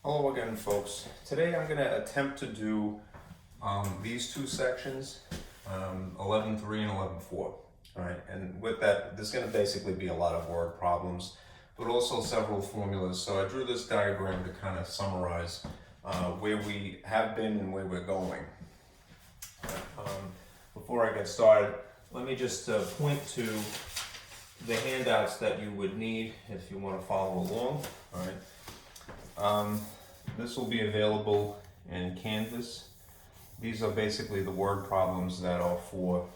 Hello again, folks. Today I'm going to attempt to do these two sections, 11.3 and 11.4. All right, and with that, there's going to basically be a lot of word problems, but also several formulas. So I drew this diagram to kind of summarize where we have been and where we're going. Before I get started, let me just point to the handouts that you would need if you want to follow along. All right. This will be available in Canvas. These are basically the word problems that are for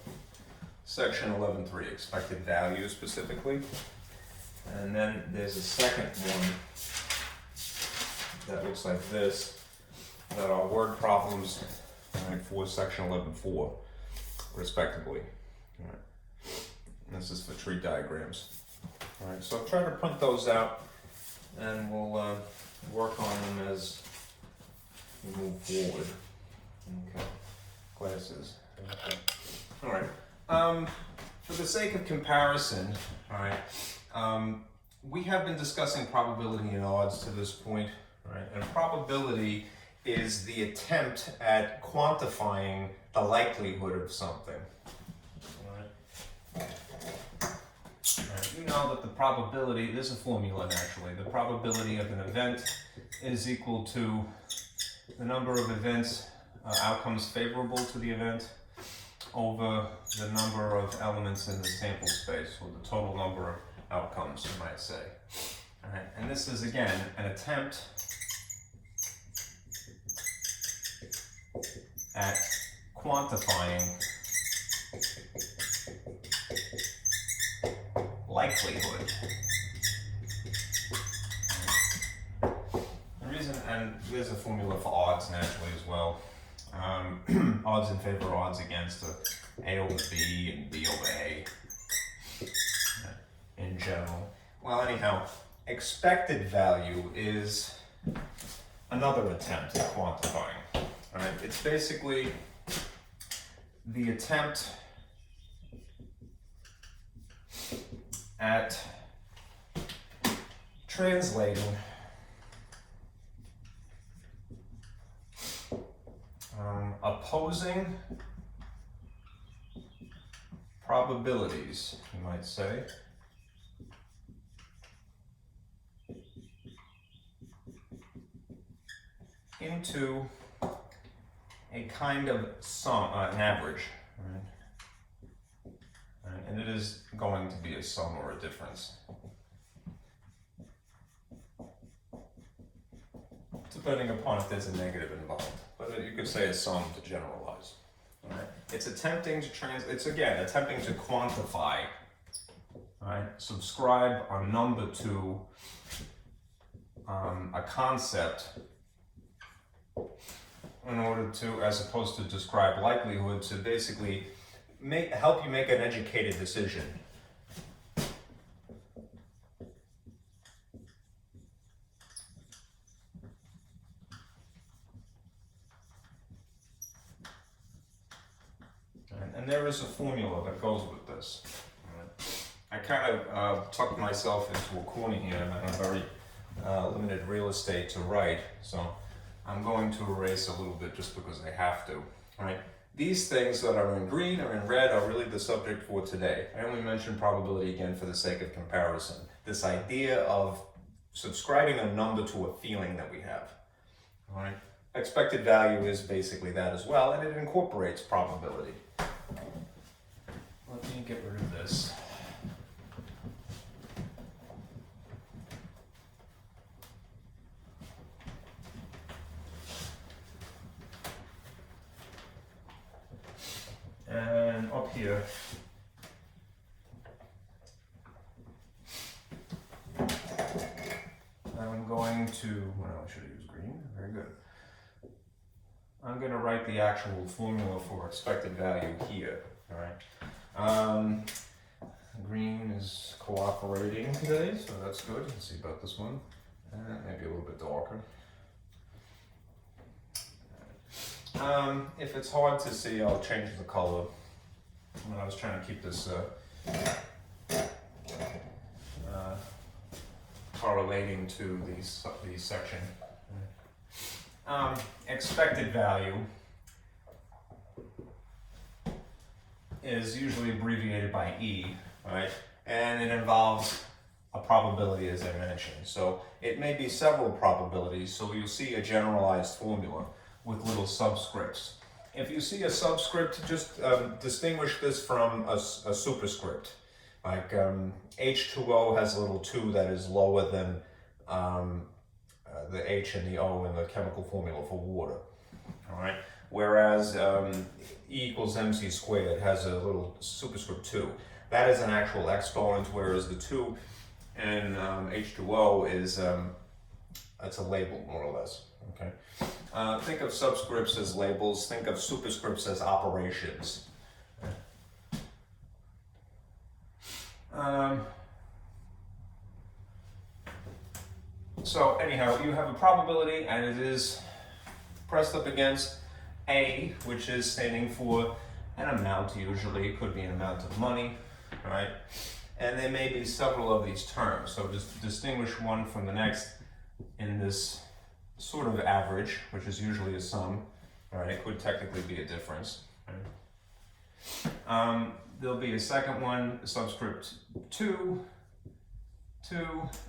section 11.3, expected value specifically. And then there's a second one that looks like this, that are word problems for section 11.4, respectively. All right. And this is for tree diagrams. All right, so try to print those out, and we'll work on them as we move forward. Okay, classes. Okay. All right. For the sake of comparison, all right, we have been discussing probability and odds to this point, right? And probability is the attempt at quantifying the likelihood of something. You know that the probability, there's a formula naturally, the probability of an event is equal to the number of events, outcomes favorable to the event, over the number of elements in the sample space, or the total number of outcomes, you might say. All right, and this is again an attempt at quantifying likelihood. The reason, and there's a formula for odds naturally as well. Odds in favor, odds against A over B and B over A in general. Well, anyhow, expected value is another attempt at quantifying. All right, it's basically the attempt at translating opposing probabilities, you might say, into a kind of sum, an average, right? And it is going to be a sum or a difference, depending upon if there's a negative involved. But you could say a sum to generalize. All right? It's attempting to it's again attempting to quantify. All right? Subscribe a number to a concept in order to, as opposed to describe likelihood, to basically help you make an educated decision. And there is a formula that goes with this. I kind of tucked myself into a corner here, and I have very limited real estate to write, so I'm going to erase a little bit just because I have to. All right. These things that are in green or in red are really the subject for today. I only mentioned probability again for the sake of comparison. This idea of subscribing a number to a feeling that we have. All right. Expected value is basically that as well, and it incorporates probability. Let me get rid of this. And up here, I'm going to, well, I should have used green, very good. I'm going to write the actual formula for expected value here, all right? Green is cooperating today, so that's good. Let's see about this one. Maybe a little bit darker. If it's hard to see, I'll change the color. I was trying to keep this correlating to these section. expected value is usually abbreviated by E, right? And it involves a probability, as I mentioned. So it may be several probabilities, so you'll see a generalized formula with little subscripts. If you see a subscript, just distinguish this from a superscript. Like H2O has a little 2 that is lower than the H and the O in the chemical formula for water. All right. Whereas E equals mc squared has a little superscript 2. That is an actual exponent, whereas the 2 in H2O is it's a label, more or less. Okay. Think of subscripts as labels. Think of superscripts as operations. So anyhow, you have a probability, and it is pressed up against A, which is standing for an amount. Usually, it could be an amount of money, right? And there may be several of these terms. So just distinguish one from the next in this sort of average, which is usually a sum, right? It could technically be a difference. Right? There'll be a second one, subscript 2,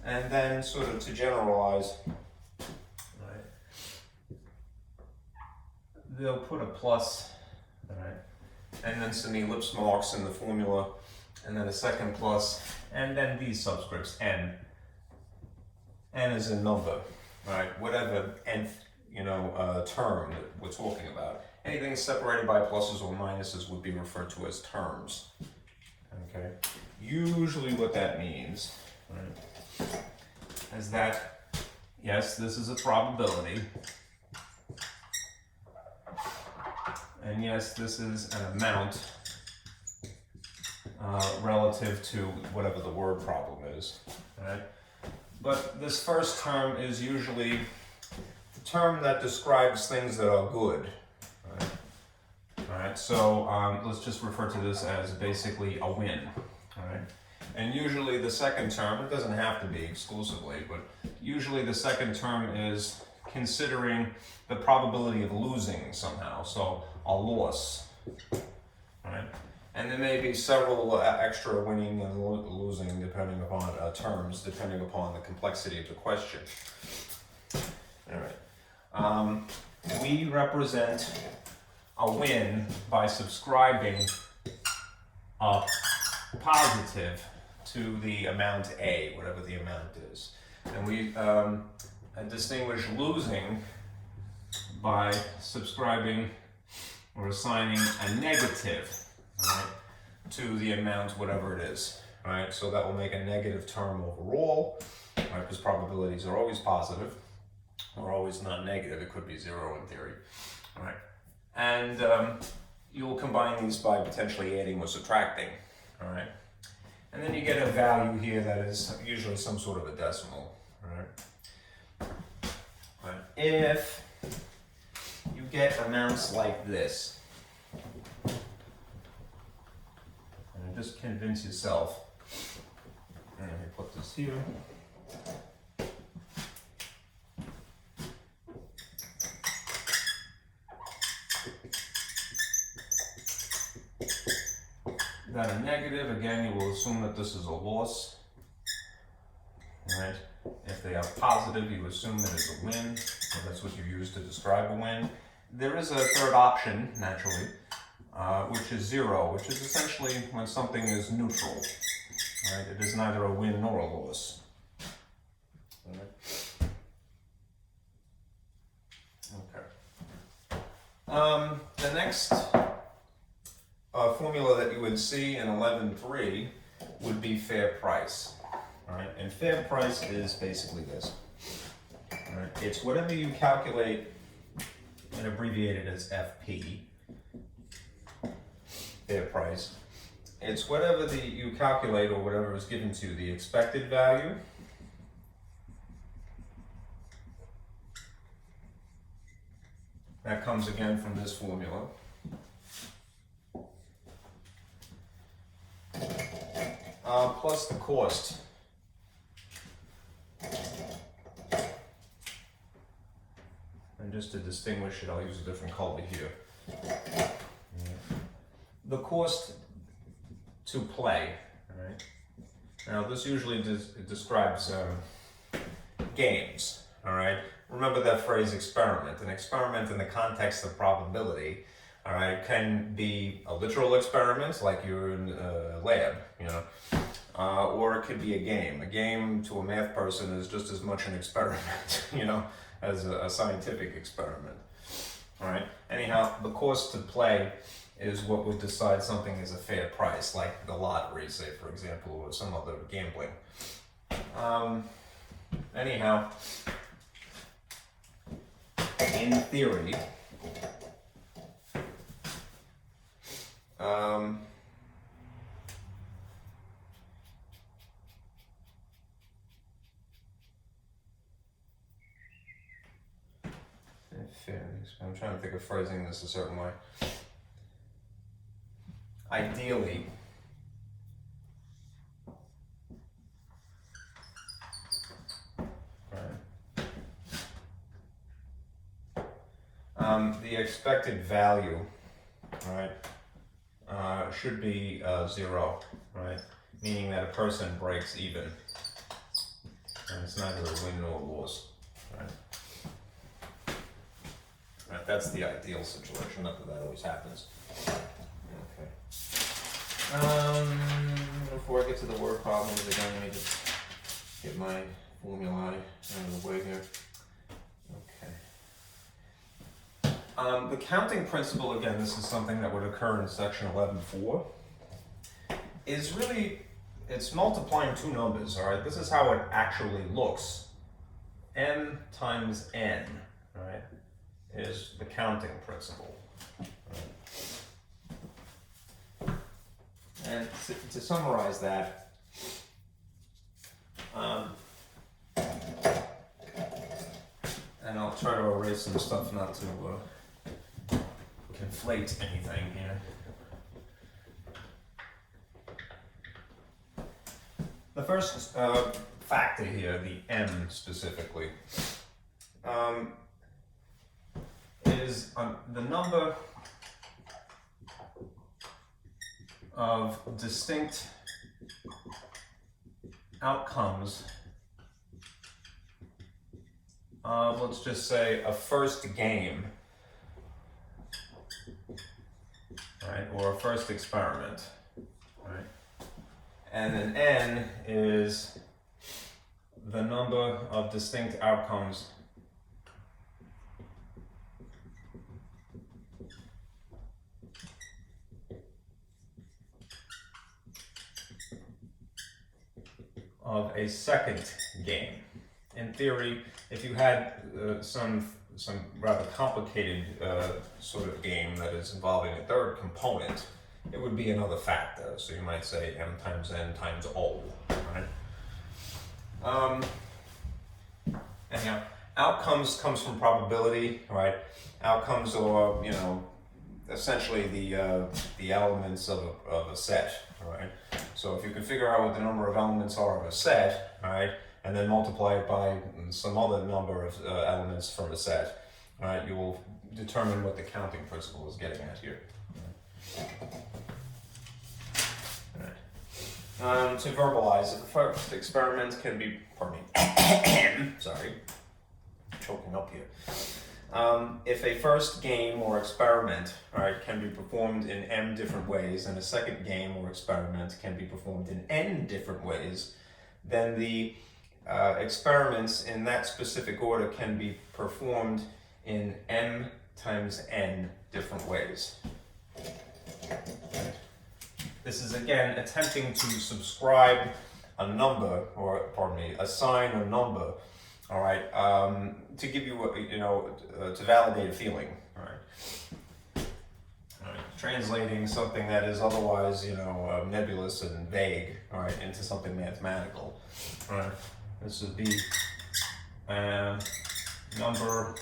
and then sort of to generalize, right? They'll put a plus, right? And then some ellipse marks in the formula, and then a second plus, and then these subscripts, n. N is a number, right? Whatever nth, term that we're talking about. Anything separated by pluses or minuses would be referred to as terms. Okay. Usually, what that means, right, is that yes, this is a probability, and yes, this is an amount relative to whatever the word problem is, right? But this first term is usually the term that describes things that are good, right? All right, so let's just refer to this as basically a win, all right? And usually the second term, it doesn't have to be exclusively, but usually the second term is considering the probability of losing somehow, so a loss, right? And there may be several extra winning and losing depending upon terms, depending upon the complexity of the question. All right. We represent a win by subscribing a positive to the amount A, whatever the amount is. And we distinguish losing by subscribing or assigning a negative, right, to the amount, whatever it is, right? So that will make a negative term overall, right? Because probabilities are always positive, or always not negative. It could be 0 in theory, right? And you will combine these by potentially adding or subtracting, all right? And then you get a value here that is usually some sort of a decimal, all right? If you get amounts like this, just convince yourself. And let me put this here. That a negative, again, you will assume that this is a loss. Right? If they are positive, you assume that it's a win. So that's what you use to describe a win. There is a third option, naturally, which is 0, which is essentially when something is neutral. Right? It is neither a win nor a loss. Right? Okay. The next formula that you would see in 11.3 would be fair price. All right? And fair price is basically this. All right? It's whatever you calculate and abbreviate it as FP. Fair price. It's whatever you calculate or whatever is given to you, the expected value that comes again from this formula, plus the cost. And just to distinguish it, I'll use a different color here. The cost to play, all right? Now this usually describes games, all right? Remember that phrase experiment. An experiment in the context of probability, all right, can be a literal experiment like you're in a lab, you know, or it could be a game. A game to a math person is just as much an experiment, you know, as a scientific experiment, all right? Anyhow, the cost to play is what would decide something is a fair price, like the lottery, say, for example, or some other gambling. Anyhow, in theory, I'm trying to think of phrasing this a certain way. Ideally, the expected value, right, should be 0, right? Meaning that a person breaks even, and it's neither a win nor a loss, right? Right, that's the ideal situation. Not that that always happens. Okay. Before I get to the word problems again, let me just get my formulae out of the way here. Okay. The counting principle, again, this is something that would occur in section 11.4, is really, it's multiplying two numbers, all right? This is how it actually looks. M times N, all right, is the counting principle. And to summarize that, and I'll try to erase some stuff not to conflate anything here. The first factor here, the M specifically, is the number of distinct outcomes of, let's just say, a first game, right, or a first experiment, right? And then N is the number of distinct outcomes of a second game. In theory, if you had some rather complicated sort of game that is involving a third component, it would be another factor. So you might say M times N times O, right? Anyhow, outcomes comes from probability, right? Outcomes are, you know, essentially the elements of a set, right? So if you can figure out what the number of elements are of a set, right, and then multiply it by some other number of elements from a set, right, you will determine what the counting principle is getting at here. Right. To verbalize, the first experiment can be, pardon me, sorry, choking up here. If a first game or experiment, right, can be performed in M different ways, and a second game or experiment can be performed in N different ways, then the experiments in that specific order can be performed in M times N different ways. This is again attempting to subscribe a number, or pardon me, assign a number, all right, to give you, to validate a feeling, all right. All right. Translating something that is otherwise, nebulous and vague, all right, into something mathematical. All right. This would be number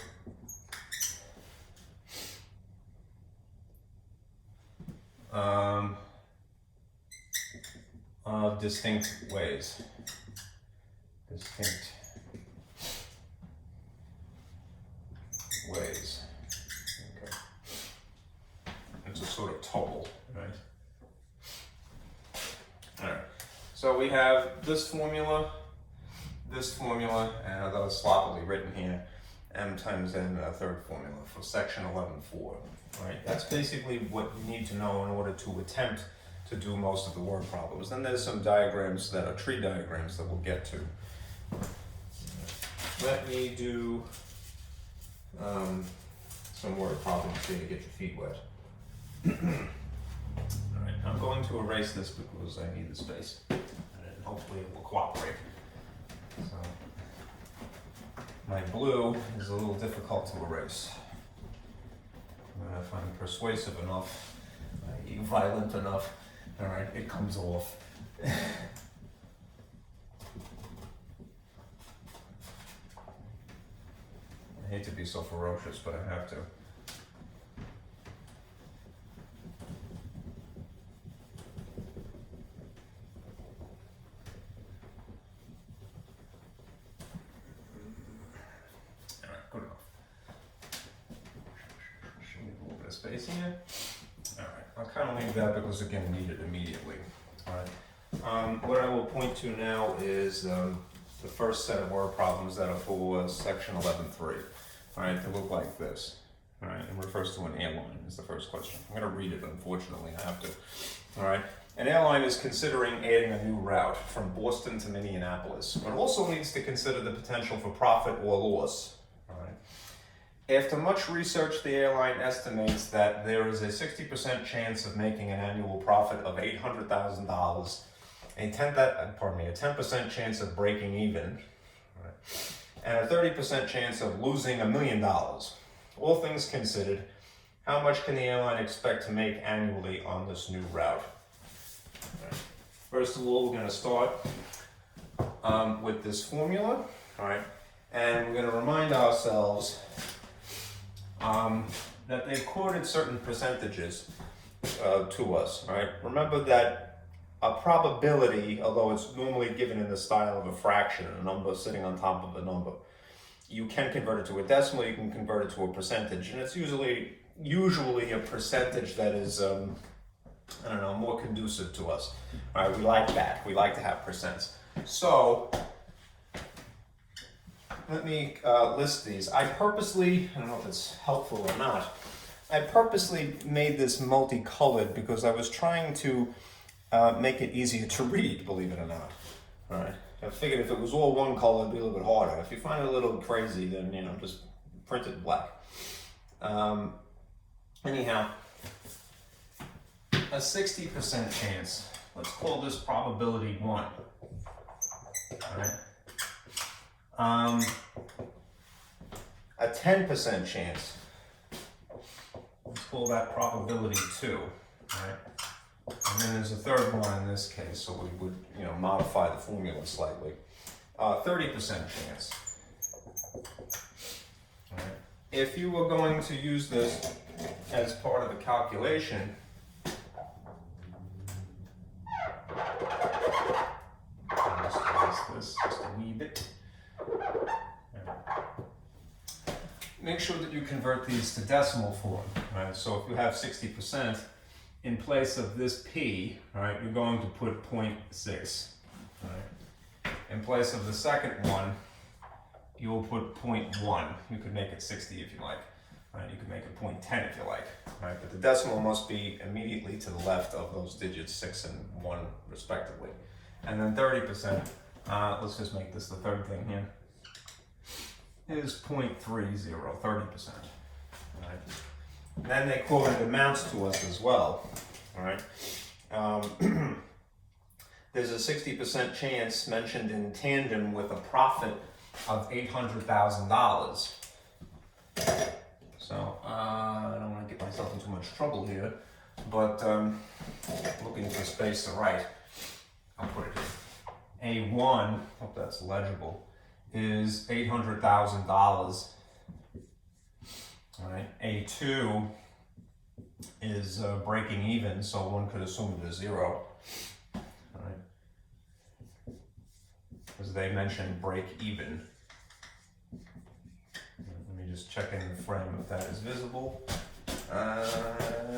of distinct ways. ways. Okay. It's a sort of total, right? All right. So we have this formula, and although it's sloppily written here, m times n, a third formula for section 11.4. Right? That's basically what you need to know in order to attempt to do most of the word problems. Then there's some diagrams that are tree diagrams that we'll get to. Let me do some word problems here to get your feet wet. All right, I'm going to erase this because I need the space, and hopefully it will cooperate. So my blue is a little difficult to erase. If I'm persuasive enough, violent enough, all right, it comes off. I hate to be so ferocious, but I have to. All right, good enough. Should leave a little bit of space here. All right, I'll kind of leave that because again, I need it immediately. All right. What I will point to now is the first set of word problems that are for section 11.3. All right, they look like this. All right, it refers to an airline is the first question. I'm going to read it, unfortunately, I have to. All right, an airline is considering adding a new route from Boston to Minneapolis, but also needs to consider the potential for profit or loss. All right. After much research, the airline estimates that there is a 60% chance of making an annual profit of $800,000, a 10% chance of breaking even, right, and a 30% chance of losing $1 million. All things considered, how much can the airline expect to make annually on this new route? Right. First of all, we're going to start with this formula, all right, and we're going to remind ourselves that they've quoted certain percentages to us. All right, remember that a probability, although it's normally given in the style of a fraction, a number sitting on top of a number, you can convert it to a decimal, you can convert it to a percentage, and it's usually a percentage that is, I don't know, more conducive to us. All right, we like that. We like to have percents. So let me list these. I don't know if it's helpful or not, I purposely made this multicolored because I was trying to make it easier to read, believe it or not. All right. I figured if it was all one color, it'd be a little bit harder. If you find it a little crazy, then, just print it black. Anyhow, a 60% chance. Let's call this probability 1. All right. A 10% chance. Let's call that probability 2. All right. And then there's a third one in this case, so we would, modify the formula slightly. 30% chance. All right. If you were going to use this as part of the calculation, let's erase this just a wee bit. Make sure that you convert these to decimal form. Right? So if you have 60%, in place of this P, all right, you're going to put 0.6. All right. In place of the second one, you'll put 0.1. You could make it 60 if you like. All right, you could make it 0.10 if you like. All right, but the decimal must be immediately to the left of those digits 6 and 1 respectively. And then 30%, let's just make this the third thing here, is 0.30, 30%. All right. Then they quoted amounts to us as well. All right. There's a 60% chance mentioned in tandem with a profit of $800,000. So I don't want to get myself in too much trouble here, but looking for space to write, I'll put it here. A1, hope that's legible, is $800,000. All right. A2 is breaking even, so one could assume it is 0. All right. Because they mentioned break even. Let me just just checking the frame if that is visible. I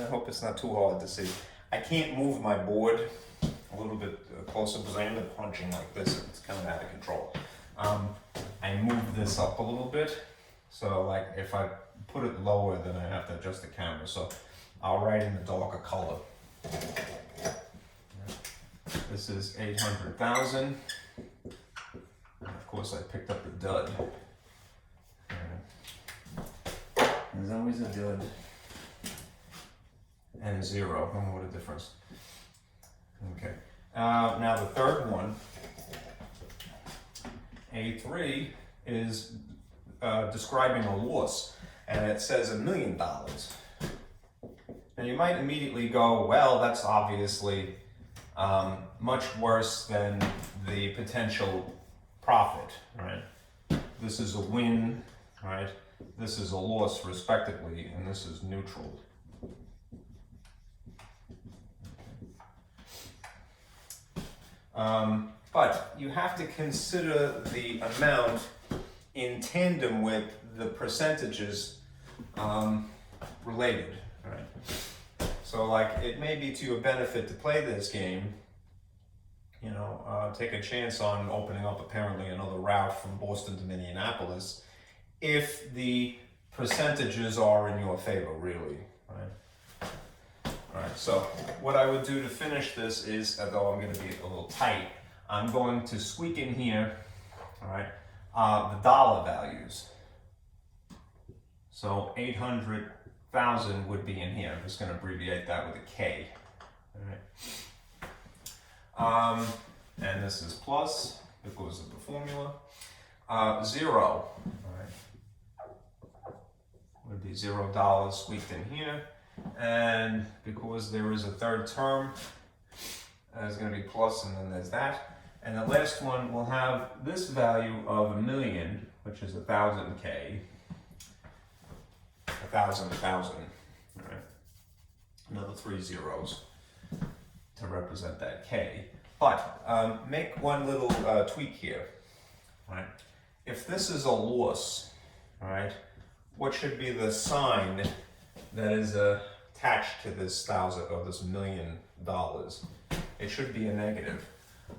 hope it's not too hard to see. I can't move my board a little bit closer because I end up punching like this and it's kind of out of control. I move this up a little bit, so like if I put it lower, then I have to adjust the camera. So I'll write in the darker color. This is 800,000. Of course, I picked up the dud. There's always a dud. And 0. Oh, what a difference. Okay. Now the third one, A3, is describing a loss, and it says $1 million. And you might immediately go, well, that's obviously much worse than the potential profit, right? This is a win, right? This is a loss, respectively, and this is neutral. But you have to consider the amount in tandem with the percentages related, right? So like it may be to your benefit to play this game, you know, take a chance on opening up apparently another route from Boston to Minneapolis if the percentages are in your favor, really, right? All right, so what I would do to finish this is, although I'm going to be a little tight, I'm going to squeak in here, all right, the dollar values. So 800,000 would be in here. I'm just going to abbreviate that with a K. All right. And this is plus because of the formula. 0, all right, would be $0 squeaked in here. And because there is a third term, there's going to be plus, and then there's that. And the last one will have this value of 1 million, which is 1,000 K. 1,000, 1,000. All right. Another 3 zeros to represent that K. But make one little tweak here. All right. If this is a loss, all right, what should be the sign that is attached to this thousand or this $1 million? It should be a negative.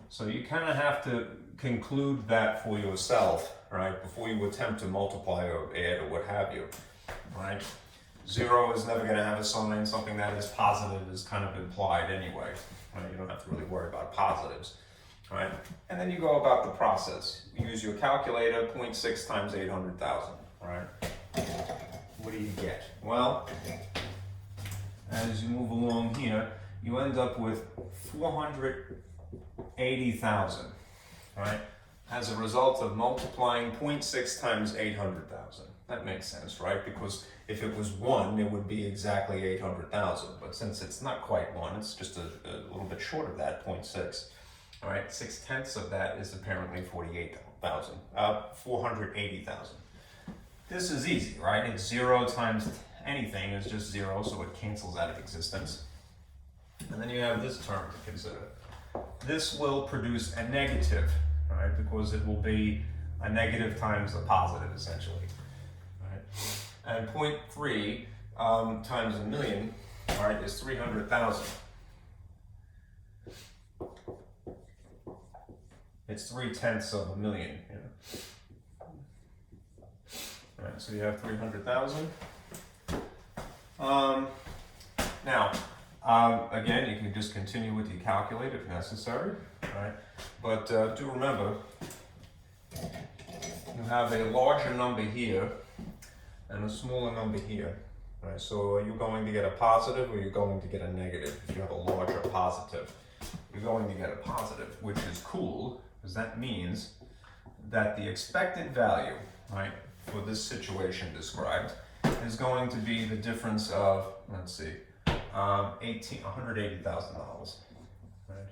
So you kind of have to conclude that for yourself, right, before you attempt to multiply or add or what have you, right? 0 is never going to have a sign. Something that is positive is kind of implied anyway, right? You don't have to really worry about positives, right? And then you go about the process. You use your calculator, 0.6 times 800,000, right? What do you get? Well, as you move along here, you end up with 480,000, right? As a result of multiplying 0.6 times 800,000. That makes sense, right? Because if it was 1, it would be exactly 800,000. But since it's not quite 1, it's just a little bit short of that, 0.6. All right, 6/10 of that is apparently 480,000. This is easy, right? It's 0 times anything is just 0, so it cancels out of existence. And then you have this term to consider. This will produce a negative, right? Because it will be a negative times a positive, essentially. Right? And 0.3 times 1 million, all right, is 300,000. It's 3/10 of a million. You know? All right, so you have 300,000. Now, again, you can just continue with your calculator if necessary, right? But do remember, you have a larger number here and a smaller number here, right? So are you going to get a positive or are you going to get a negative? If you have a larger positive, you're going to get a positive, which is cool, because that means that the expected value, right, for this situation described is going to be the difference of, let's see, $180,000, right?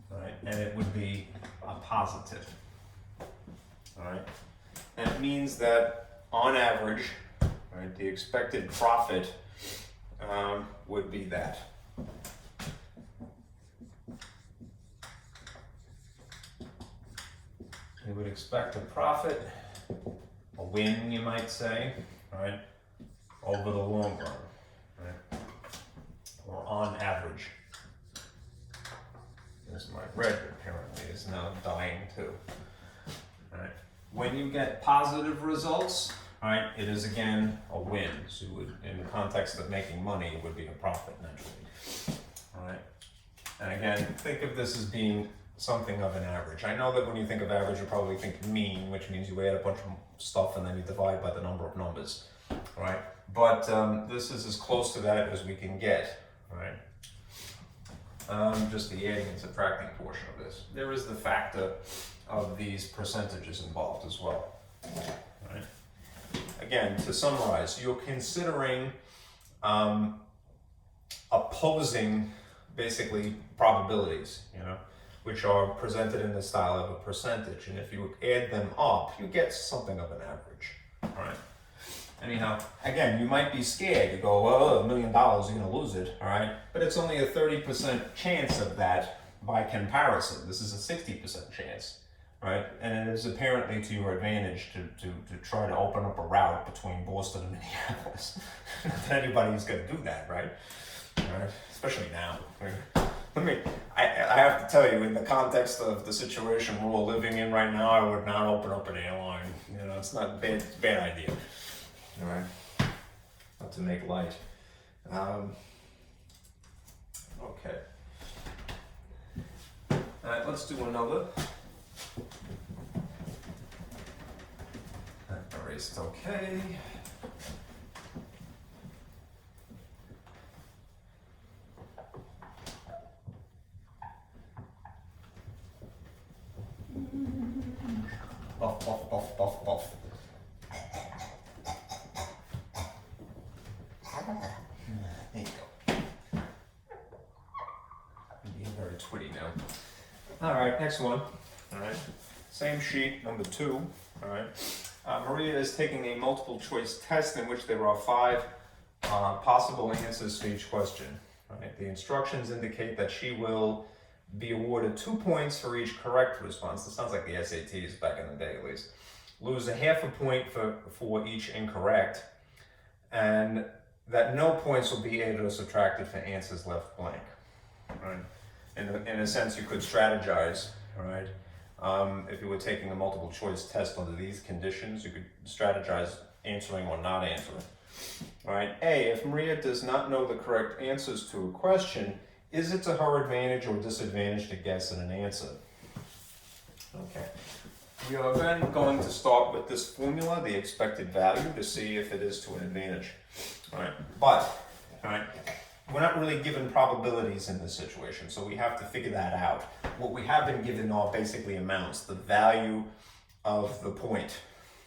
Right, and it would be a positive. All right, that means that on average, right, the expected profit would be that. We would expect a profit a win, you might say, right, over the long run, right, or on average. This my red apparently is now dying too. Right. When you get positive results, right, it is again a win. So you would, in the context of making money, it would be a profit naturally. All right. And again, think of this as being something of an average. I know that when you think of average, you probably think mean, which means you add a bunch of stuff and then you divide by the number of numbers, right? But this is as close to that as we can get, right? Just the adding and subtracting portion of this. There is the factor of these percentages involved as well, right? Again, to summarize, you're considering opposing, basically, probabilities, you know, which are presented in the style of a percentage. And if you add them up, you get something of an average, all right? Anyhow, again, you might be scared. You go, well, $1 million, you're going to lose it, all right? But it's only a 30% chance of that by comparison. This is a 60% chance, right? And it is apparently to your advantage to try to open up a route between Boston and Minneapolis. Not that anybody's going to do that, right? All right? Especially now. I have to tell you, in the context of the situation we're all living in right now, I would not open up an airline. You know, it's not a bad idea. All right, not to make light. Okay. All right, let's do another. Erased, okay. Buff, buff, buff, buff, buff. There you go. I'm being very twitty now. All right, next one. All right, same sheet, number 2. All right, Maria is taking a multiple choice test in which there are 5 possible answers to each question. All right, the instructions indicate that she will be awarded 2 points for each correct response. This sounds like the SATs back in the day, at least. Lose a half a point for each incorrect, and that no points will be added or subtracted for answers left blank. Right? In a sense, you could strategize. Right? If you were taking a multiple choice test under these conditions, you could strategize answering or not answering. Right? A, if Maria does not know the correct answers to a question, is it to her advantage or disadvantage to guess at an answer? Okay. We are then going to start with this formula, the expected value, to see if it is to an advantage. All right. But, all right, we're not really given probabilities in this situation, so we have to figure that out. What we have been given are basically amounts, the value of the point,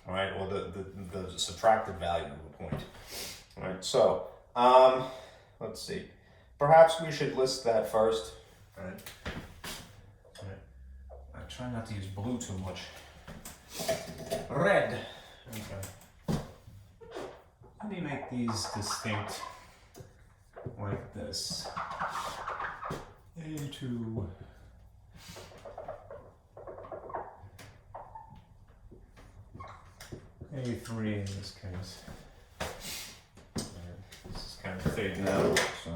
all right, or the subtracted value of the point. All right. So, let's see. Perhaps we should list that first. All right. All right. I try not to use blue too much. Red. Okay. Let me make these distinct like this. A2. A3 in this case. This is kind of fading out, so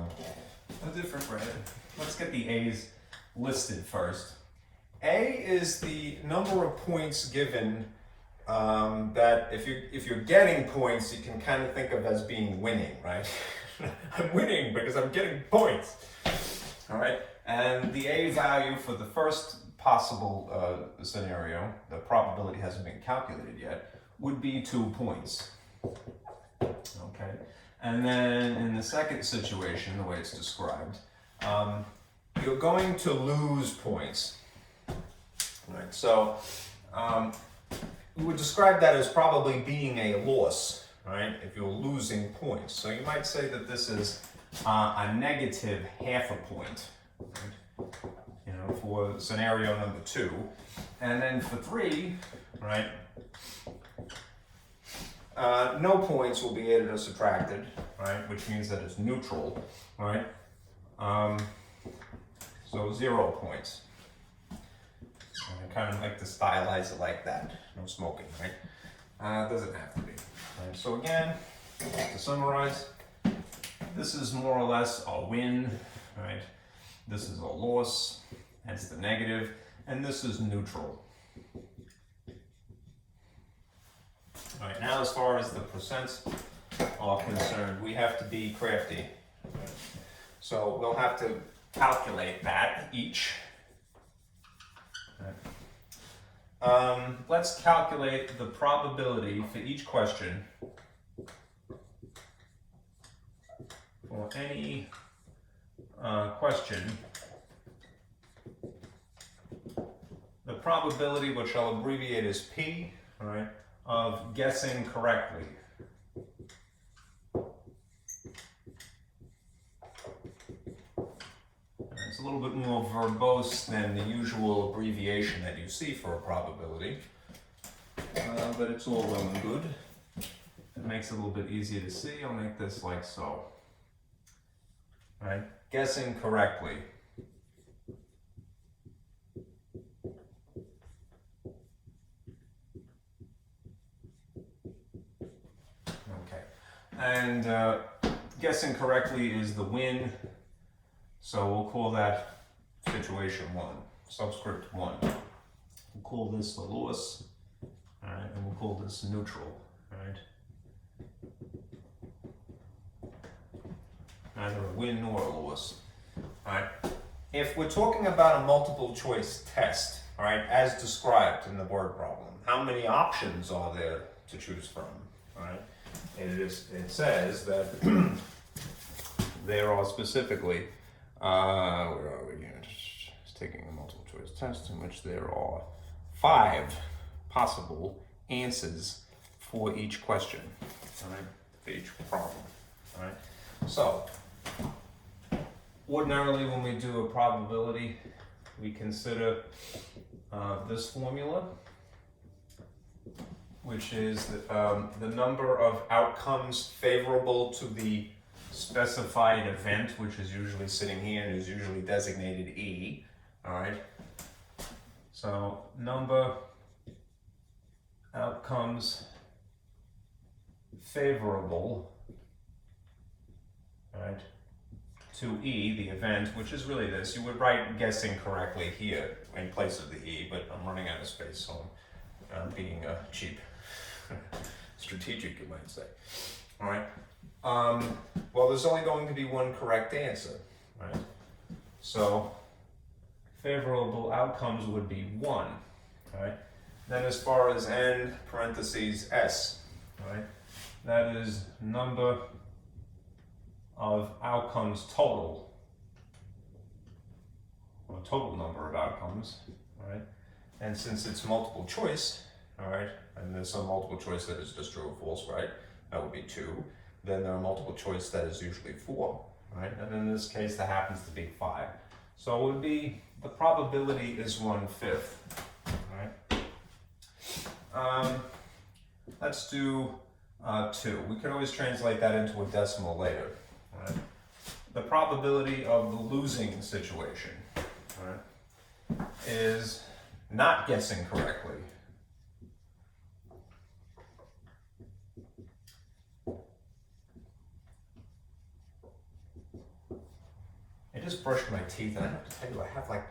a different red. Let's get the A's listed first. A is the number of points given that if you're getting points, you can kind of think of as being winning, right? I'm winning because I'm getting points. All right, and the A value for the first possible scenario, the probability hasn't been calculated yet, would be 2 points. Okay, and then in the second situation, the way it's described, you're going to lose points. Right, so we would describe that as probably being a loss, right? If you're losing points, so you might say that this is a negative half a point, right? You know, for scenario number 2, and then for 3, right? No points will be added or subtracted, right? Which means that it's neutral, right? So 0 points. And I kind of like to stylize it like that. No smoking, right? Doesn't have to be. Right, so again, to summarize, this is more or less a win, right? This is a loss, hence the negative, and this is neutral. All right, now as far as the percents are concerned, we have to be crafty. Right? So we'll have to calculate that each. Right. Let's calculate the probability for each question for any question. The probability, which I'll abbreviate as P, right, of guessing correctly. It's a little bit more verbose than the usual abbreviation that you see for a probability, but it's all well and good. It makes it a little bit easier to see. I'll make this like so. Right? Guessing correctly. Okay. And guessing correctly is the win. So we'll call that situation 1, subscript 1. We'll call this the loss, all right, and we'll call this neutral, all right. Neither a win nor a loss, all right. If we're talking about a multiple choice test, all right, as described in the word problem, how many options are there to choose from, all right? It says that there are specifically where are we here? Just taking a multiple choice test in which there are 5 possible answers for each question, all right, for each problem, all right. So, ordinarily when we do a probability, we consider this formula, which is the number of outcomes favorable to the specified event, which is usually sitting here and is usually designated E, all right? So number outcomes favorable, all right, to E, the event, which is really this. You would write guessing correctly here in place of the E, but I'm running out of space, so I'm being cheap. Strategic, you might say, all right? Well, there's only going to be one correct answer, right? So favorable outcomes would be 1, right? Then as far as n parentheses s, right? That is number of outcomes total, or total number of outcomes, right? And since it's multiple choice, all right, and there's some multiple choice that is just true or false, right? That would be 2. Then there are multiple choice that is usually 4, right? And in this case, that happens to be 5. So it would be, the probability is 1/5, right? Let's do 2. We could always translate that into a decimal later, right? The probability of the losing situation, right, is not guessing correctly. I just brushed my teeth, and I have to tell you, I have like,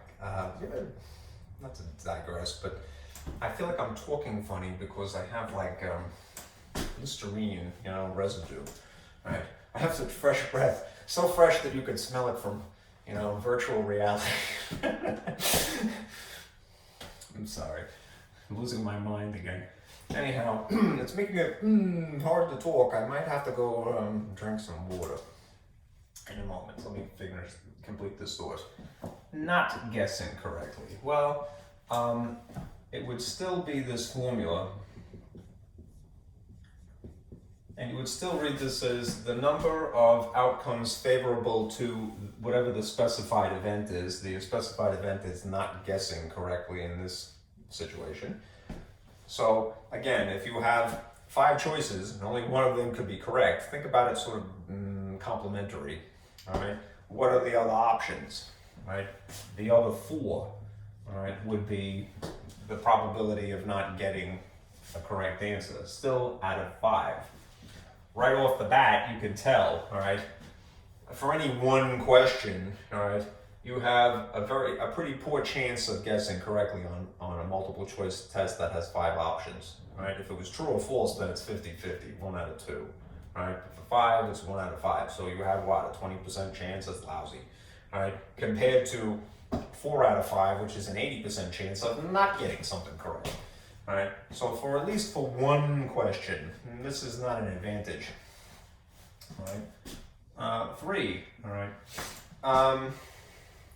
not to digress, but I feel like I'm talking funny because I have like Listerine, residue, right? I have such fresh breath, so fresh that you could smell it from, virtual reality. I'm sorry, I'm losing my mind again. Anyhow, it's making it hard to talk. I might have to go drink some water in a moment. Let me complete this thought. Not guessing correctly. Well, it would still be this formula, and you would still read this as the number of outcomes favorable to whatever the specified event is. The specified event is not guessing correctly in this situation. So again, if you have 5 choices and only one of them could be correct, think about it sort of complementary, all right? What are the other options, right? The other 4, all right, would be the probability of not getting a correct answer, still out of 5. Right off the bat, you can tell, all right, for any one question, all right, you have a pretty poor chance of guessing correctly on a multiple choice test that has 5 options, right? If it was true or false, then it's 50-50, 1 out of 2, right? For 5, it's 1 out of 5. So you have what, a 20% chance? That's lousy, right? Compared to 4 out of 5, which is an 80% chance of not getting something correct, right? So for at least for one question, this is not an advantage, right? 3, all right.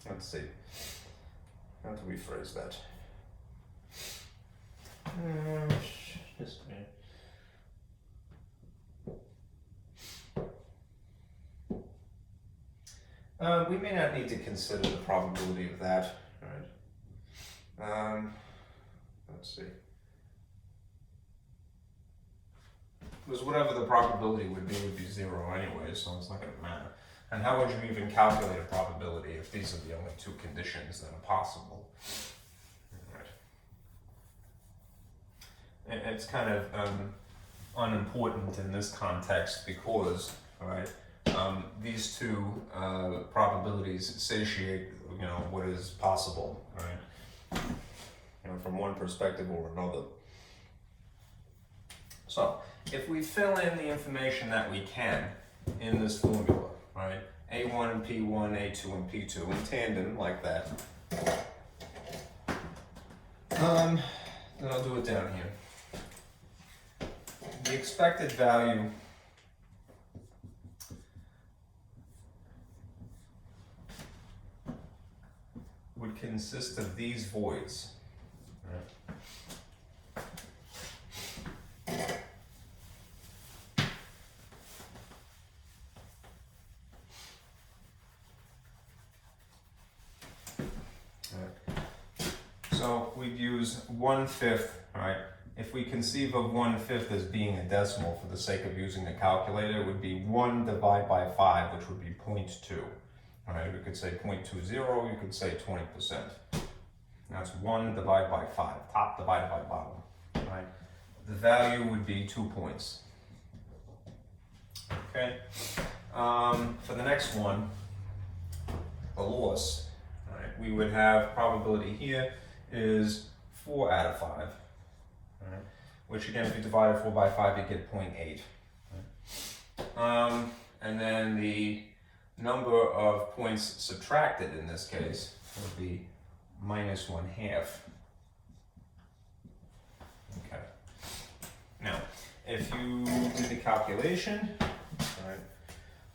Let's see. How do we phrase that? Just a minute. We may not need to consider the probability of that, right? Let's see. Because whatever the probability would be 0 anyway, so it's not going to matter. And how would you even calculate a probability if these are the only 2 conditions that are possible? Right. It's kind of unimportant in this context because, right, these 2 probabilities satiate, what is possible, right? From one perspective or another. So, if we fill in the information that we can in this formula, right, A1 and P1, A2 and P2 in tandem like that, then I'll do it down here. The expected value would consist of these voids. Right? So we'd use 1/5, right? If we conceive of 1/5 as being a decimal for the sake of using the calculator, it would be 1 divided by 5, which would be 0.2. All right, we could say 0.20, you could say 20%. That's 1 divided by 5, top divided by bottom, right? The value would be 2 points. Okay, for the next one, the loss, right? We would have probability here is 4 out of 5, right? Which again, if you divide 4 by 5, you get 0.8. Right? And then the number of points subtracted in this case would be -1/2. Okay. Now, if you did the calculation, right,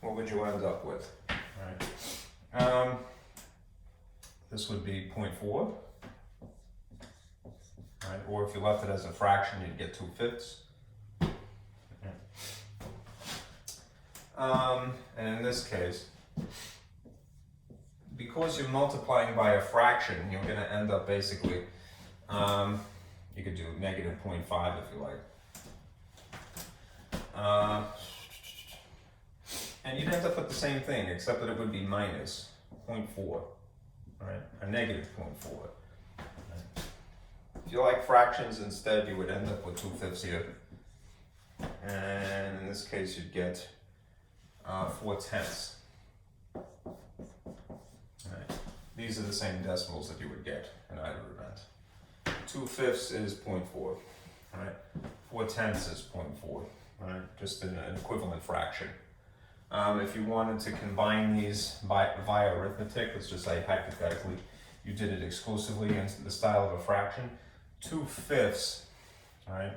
what would you end up with? Right. This would be 0.4. Right? Or if you left it as a fraction, you'd get 2/5. And in this case, because you're multiplying by a fraction, you're going to end up basically, you could do -0.5 if you like. And you'd end up with the same thing, except that it would be -0.4, right? A -0.4. If you like fractions instead, you would end up with 2/5 here. And in this case, you'd get 4/10. Right. These are the same decimals that you would get in either event. 2/5 is 0.4, right? 4/10 is 0.4, right? Just an equivalent fraction. If you wanted to combine these via arithmetic, let's just say hypothetically, you did it exclusively in the style of a fraction, 2/5, right?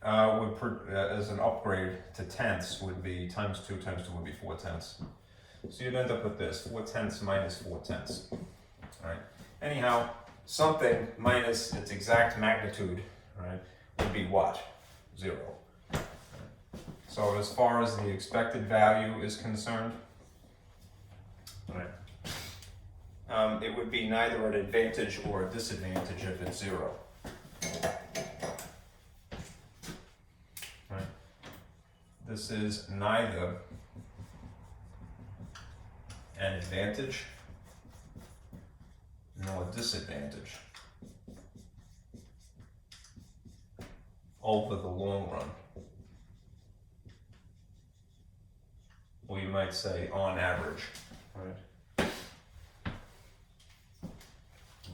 As an upgrade to tenths would be times 2 would be 4/10. So you'd end up with this, 4/10 minus 4/10. Right? Anyhow, something minus its exact magnitude, right, would be what? 0. Right? So as far as the expected value is concerned, right, it would be neither an advantage or a disadvantage if it's 0. Right? This is neither an advantage nor a disadvantage. over the long run. Or you might say on average, right?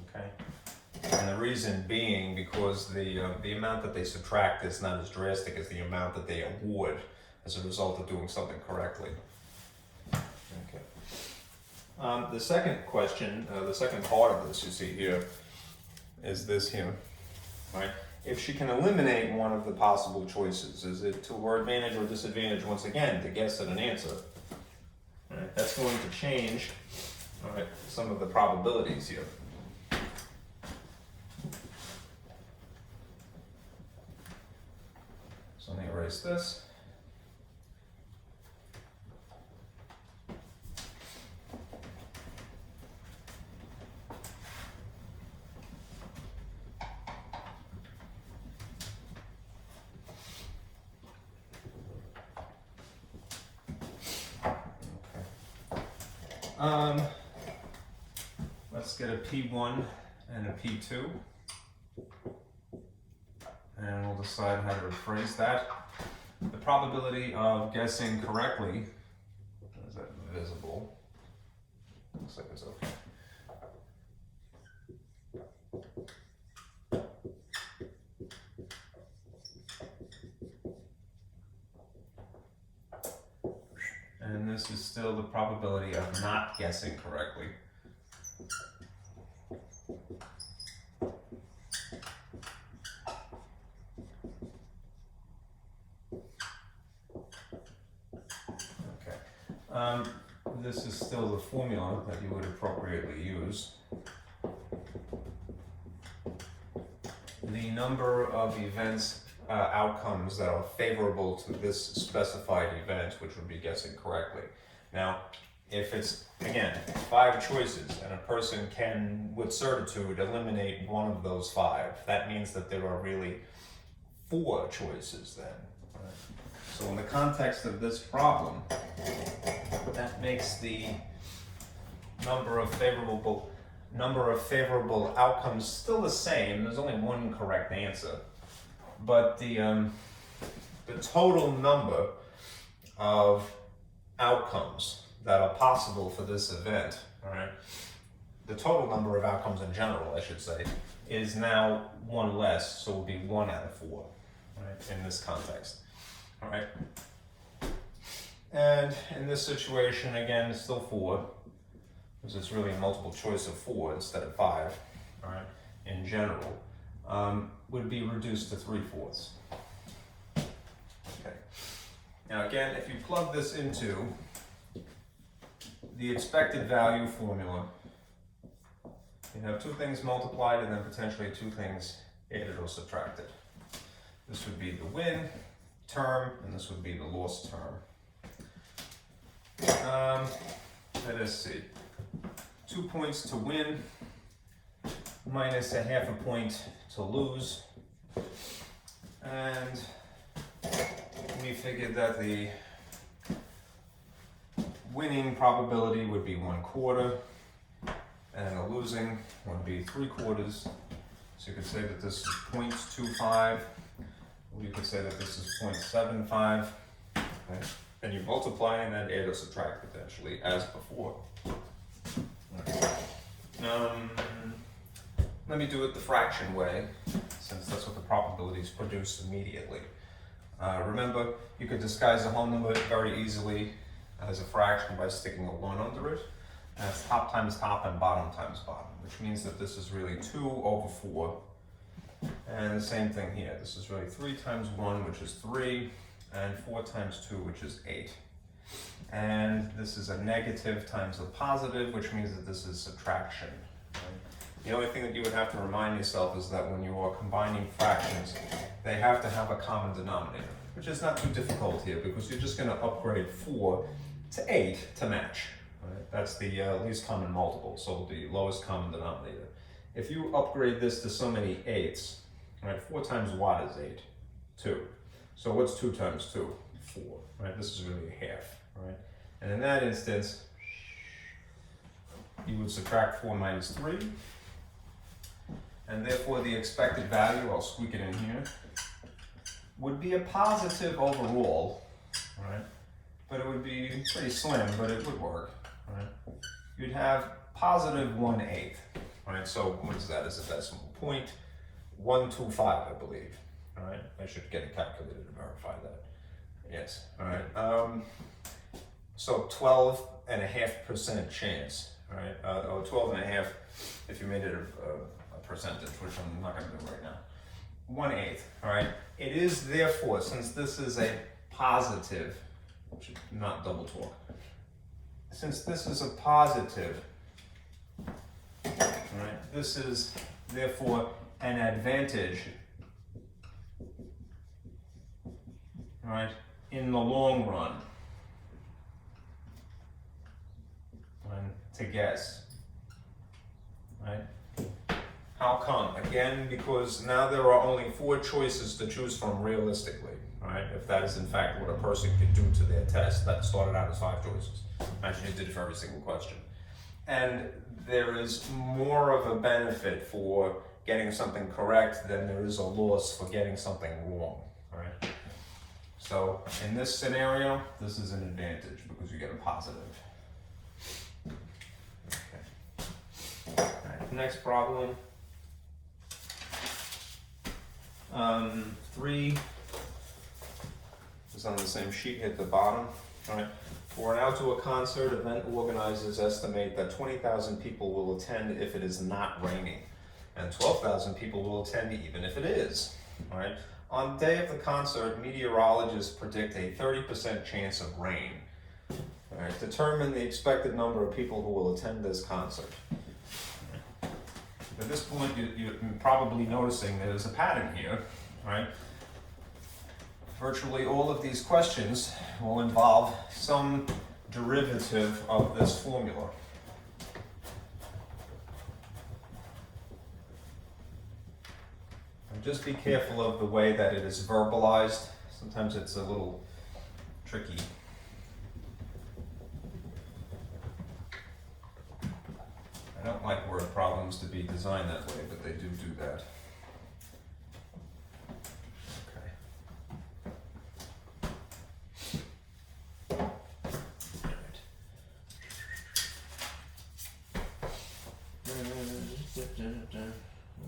Okay. And the reason being because the amount that they subtract is not as drastic as the amount that they award as a result of doing something correctly. Okay. The second question, the second part of this you see here is this here, right? If she can eliminate one of the possible choices, is it to her advantage or disadvantage once again to guess at an answer? Right? That's going to change, all right, some of the probabilities here. So let me erase this. Let's get a P1 and a P2, and we'll decide how to rephrase that. The probability of guessing correctly, is that visible? Looks like it's okay. And this is still the probability of not guessing correctly. This is still the formula that you would appropriately use. The number of events, outcomes that are favorable to this specified event, which would be guessing correctly. Now, if it's, again, 5 choices and a person can, with certitude, eliminate one of those 5, that means that there are really 4 choices then. Right? So in the context of this problem, that makes the number of favorable outcomes still the same. There's only one correct answer, but the total number of outcomes that are possible for this event, all right, the total number of outcomes in general, I should say, is now 1 less, so it will be 1 out of 4, right, in this context, all right. And in this situation, again, it's still 4, because it's really a multiple choice of 4 instead of 5, all right, in general, would be reduced to 3/4. Okay. Now again, if you plug this into the expected value formula, you have 2 things multiplied and then potentially 2 things added or subtracted. This would be the win term, and this would be the loss term. Let us see. 2 points to win minus a 1/2 point to lose. And we figured that the winning probability would be 1/4 and the losing would be 3/4. So you could say that this is 0.25, or you could say that this is 0.75. Okay. And you multiply and then add or subtract potentially as before. Let me do it the fraction way, since that's what the probabilities produce immediately. Remember, you could disguise a whole number very easily as a fraction by sticking a 1 under it. That's top times top and bottom times bottom, which means that this is really 2/4. And the same thing here. This is really 3 times 1, which is 3, and 4 times 2, which is 8. And this is a negative times a positive, which means that this is subtraction. Right? The only thing that you would have to remind yourself is that when you are combining fractions, they have to have a common denominator, which is not too difficult here because you're just going to upgrade 4 to 8 to match. Right? That's the least common multiple, so the lowest common denominator. If you upgrade this to so many 8s, right, 4 times what is 8? 2. So what's 2 times 2? 4, right? This is really a 1/2, right? And in that instance, you would subtract 4 minus 3, and therefore the expected value, I'll squeak it in here, would be a positive overall, right? But it would be pretty slim, but it would work, right? You'd have positive 1/8, right? So what is that as a decimal? 0.125, I believe, all right? I should get a calculator to verify that. Yes, all right. So 12.5% chance, all right? Or 12.5 if you made it a percentage, which I'm not gonna do right now. 1/8, all right? It is therefore, since this is a positive, should not double talk. Since this is a positive, all right, this is therefore an advantage, all right, in the long run, right, to guess, right? How come? Again, because now there are only 4 choices to choose from realistically, right? If that is in fact what a person could do to their test. That started out as 5 choices. Imagine you did it for every single question. And there is more of a benefit for getting something correct than there is a loss for getting something wrong, right? So in this scenario, this is an advantage because you get a positive. Okay. All right, next problem. 3 is on the same sheet at the bottom. All right. For an outdoor concert, event organizers estimate that 20,000 people will attend if it is not raining, and 12,000 people will attend even if it is. All right. On the day of the concert, meteorologists predict a 30% chance of rain. All right. Determine the expected number of people who will attend this concert. At this point, you're probably noticing there's a pattern here, right? Virtually all of these questions will involve some derivative of this formula. And just be careful of the way that it is verbalized. Sometimes it's a little tricky. I don't like word problems to be designed that way, but they do that.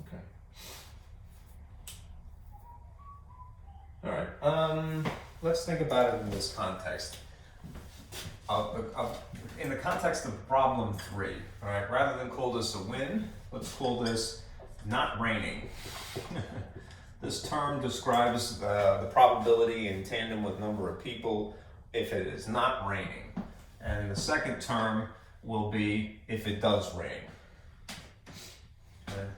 Okay. All right. Let's think about it in this context. In the context of problem 3, all right, rather than call this a win, let's call this not raining. This term describes the probability in tandem with number of people if it is not raining. And the second term will be if it does rain. Okay.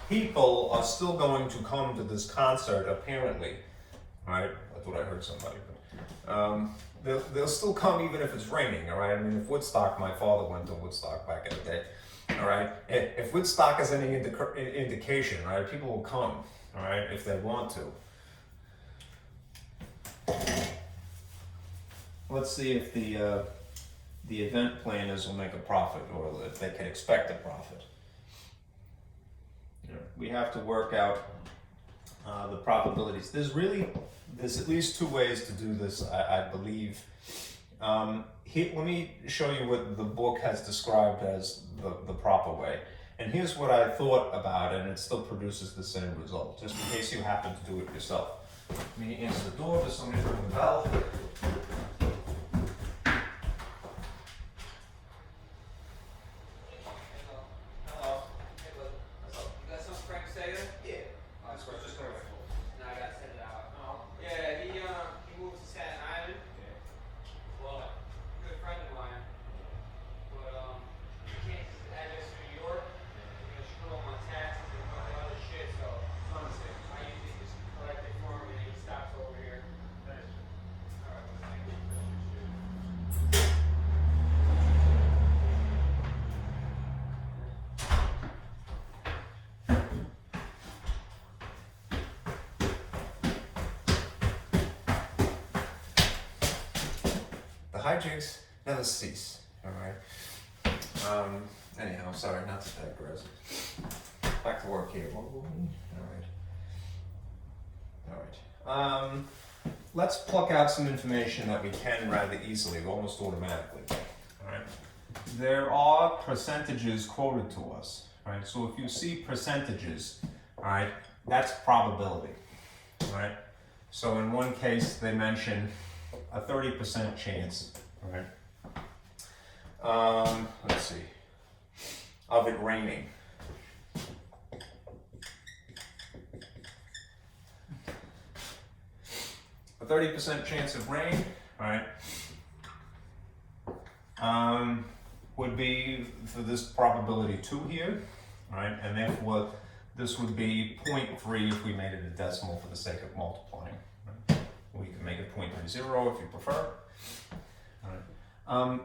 People are still going to come to this concert, apparently. Right? That's what I heard somebody. They'll still come even if it's raining, all right? I mean, if Woodstock, my father went to Woodstock back in the day, all right? If Woodstock is any indication, right, people will come, all right, if they want to. Let's see if the event planners will make a profit, or if they can expect a profit. Yeah. We have to work out the probabilities. There's at least 2 ways to do this, I believe. Let me show you what the book has described as the proper way. And here's what I thought about it, and it still produces the same result, just in case you happen to do it yourself. Let me answer the door, there's somebody ring the bell. Hijinks never cease, all right? Anyhow, sorry, not to digress. back to work here. All right. Let's pluck out some information that we can rather easily, almost automatically. All right. There are percentages quoted to us. All right. So if you see percentages, all right, that's probability. All right. So in one case, they mention a 30% chance. All right. Let's see. Of it raining. A 30% chance of rain, right, would be for this probability 2 here, right, and therefore this would be 0.3 if we made it a decimal for the sake of multiplying. Right? We can make it 0.30 if you prefer. All right.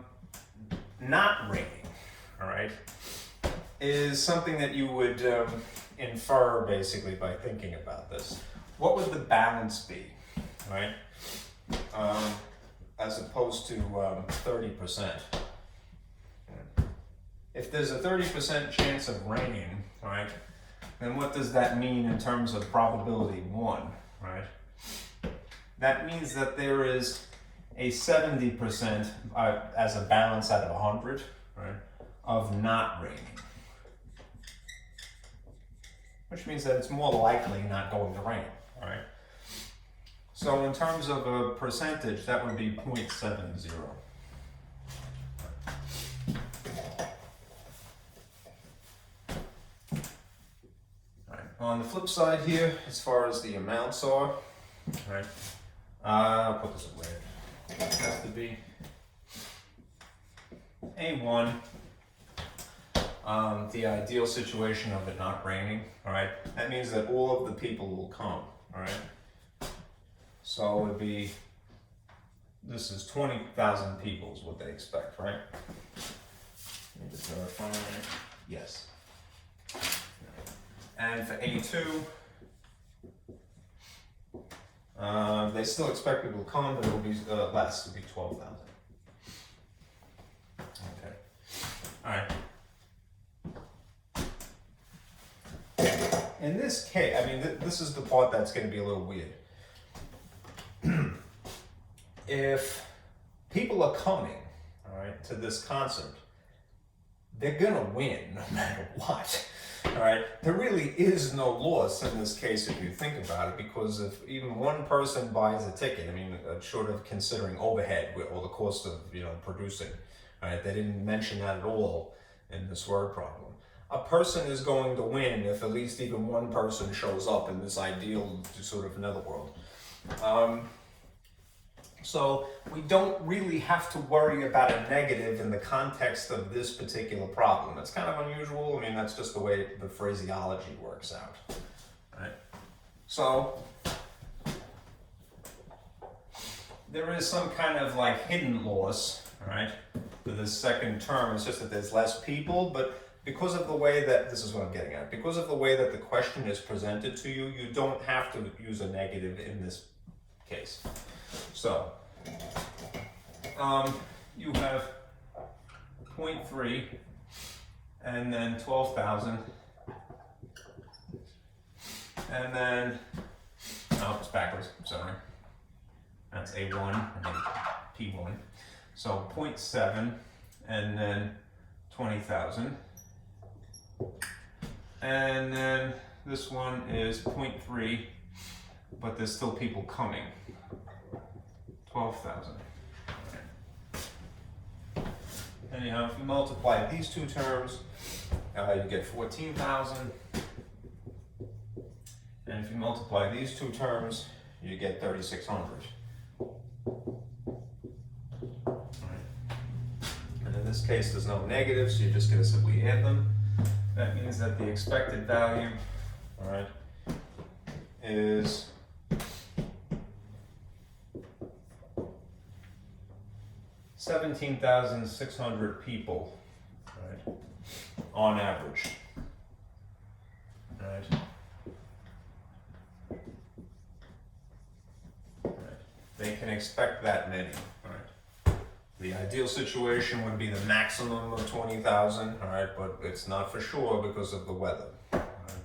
Not raining, all right, is something that you would infer basically by thinking about this. What would the balance be? Right, as opposed to 30%. If there's a 30% chance of raining, right, then what does that mean in terms of probability 1, right? That means that there is a 70% as a balance out of 100, right, of not raining. Which means that it's more likely not going to rain, right? So in terms of a percentage, that would be 0.70. Right. On the flip side here, as far as the amounts are, right, I'll put this away. It has to be A1, the ideal situation of it not raining, all right? That means that all of the people will come, all right? So it would be, this is 20,000 people is what they expect, right? Let me just verify. Yes. And for A2, they still expect people to come, but it will be less, it will be 12,000. Okay. All right. In this case, I mean, this is the part that's going to be a little weird. If people are coming, all right, to this concert, they're gonna win no matter what, all right? There really is no loss in this case if you think about it, because if even one person buys a ticket, I mean, short of considering overhead or the cost of, producing, all right? They didn't mention that at all in this word problem. A person is going to win if at least even one person shows up in this ideal sort of netherworld. So we don't really have to worry about a negative in the context of this particular problem. It's kind of unusual. I mean, that's just the way the phraseology works out. Right? So there is some kind of like hidden loss, all right, for this second term. It's just that there's less people, but because of the way that, this is what I'm getting at, because of the way that the question is presented to you, you don't have to use a negative in this case. So, you have 0.3 and then 12,000 and then, oh, it's backwards, sorry. That's A1 and then P1. So 0.7 and then 20,000. And then this one is 0.3, but there's still people coming. 12,000. Anyhow, if you multiply these two terms, you get 14,000. And if you multiply these two terms, you get 3,600. And in this case, there's no negative, so you're just going to simply add them. That means that the expected value, all right, is 17,600 people, right, on average, right. They can expect that many, right. The ideal situation would be the maximum of 20,000, all right, but it's not for sure because of the weather. All right.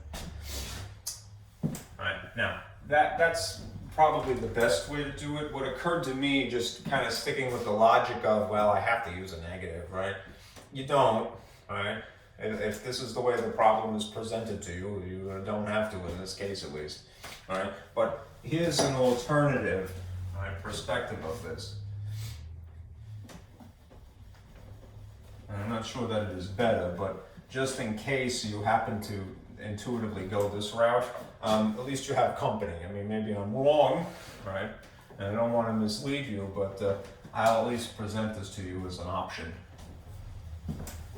Now, that's probably the best way to do it. What occurred to me, just kind of sticking with the logic of, well, I have to use a negative, right? You don't, right? If this is the way the problem is presented to you, you don't have to in this case at least, all right? But here's an alternative, right, perspective of this. And I'm not sure that it is better, but just in case you happen to intuitively go this route, at least you have company. I mean, maybe I'm wrong, right? And I don't want to mislead you, but I'll at least present this to you as an option.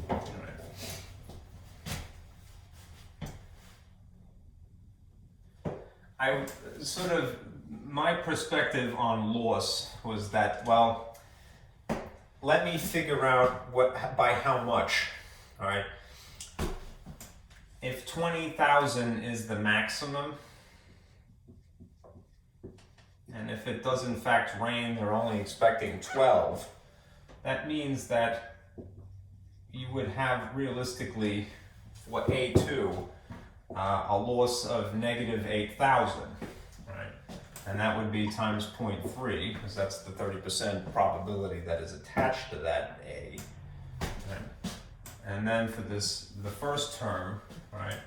All right. My perspective on loss was that, well, let me figure out by how much, all right? If 20,000 is the maximum, and if it does in fact rain, they're only expecting 12, that means that you would have realistically, for A2, a loss of negative 8,000, right? And that would be times 0.3, because that's the 30% probability that is attached to that A. Right? And then for the first term, right,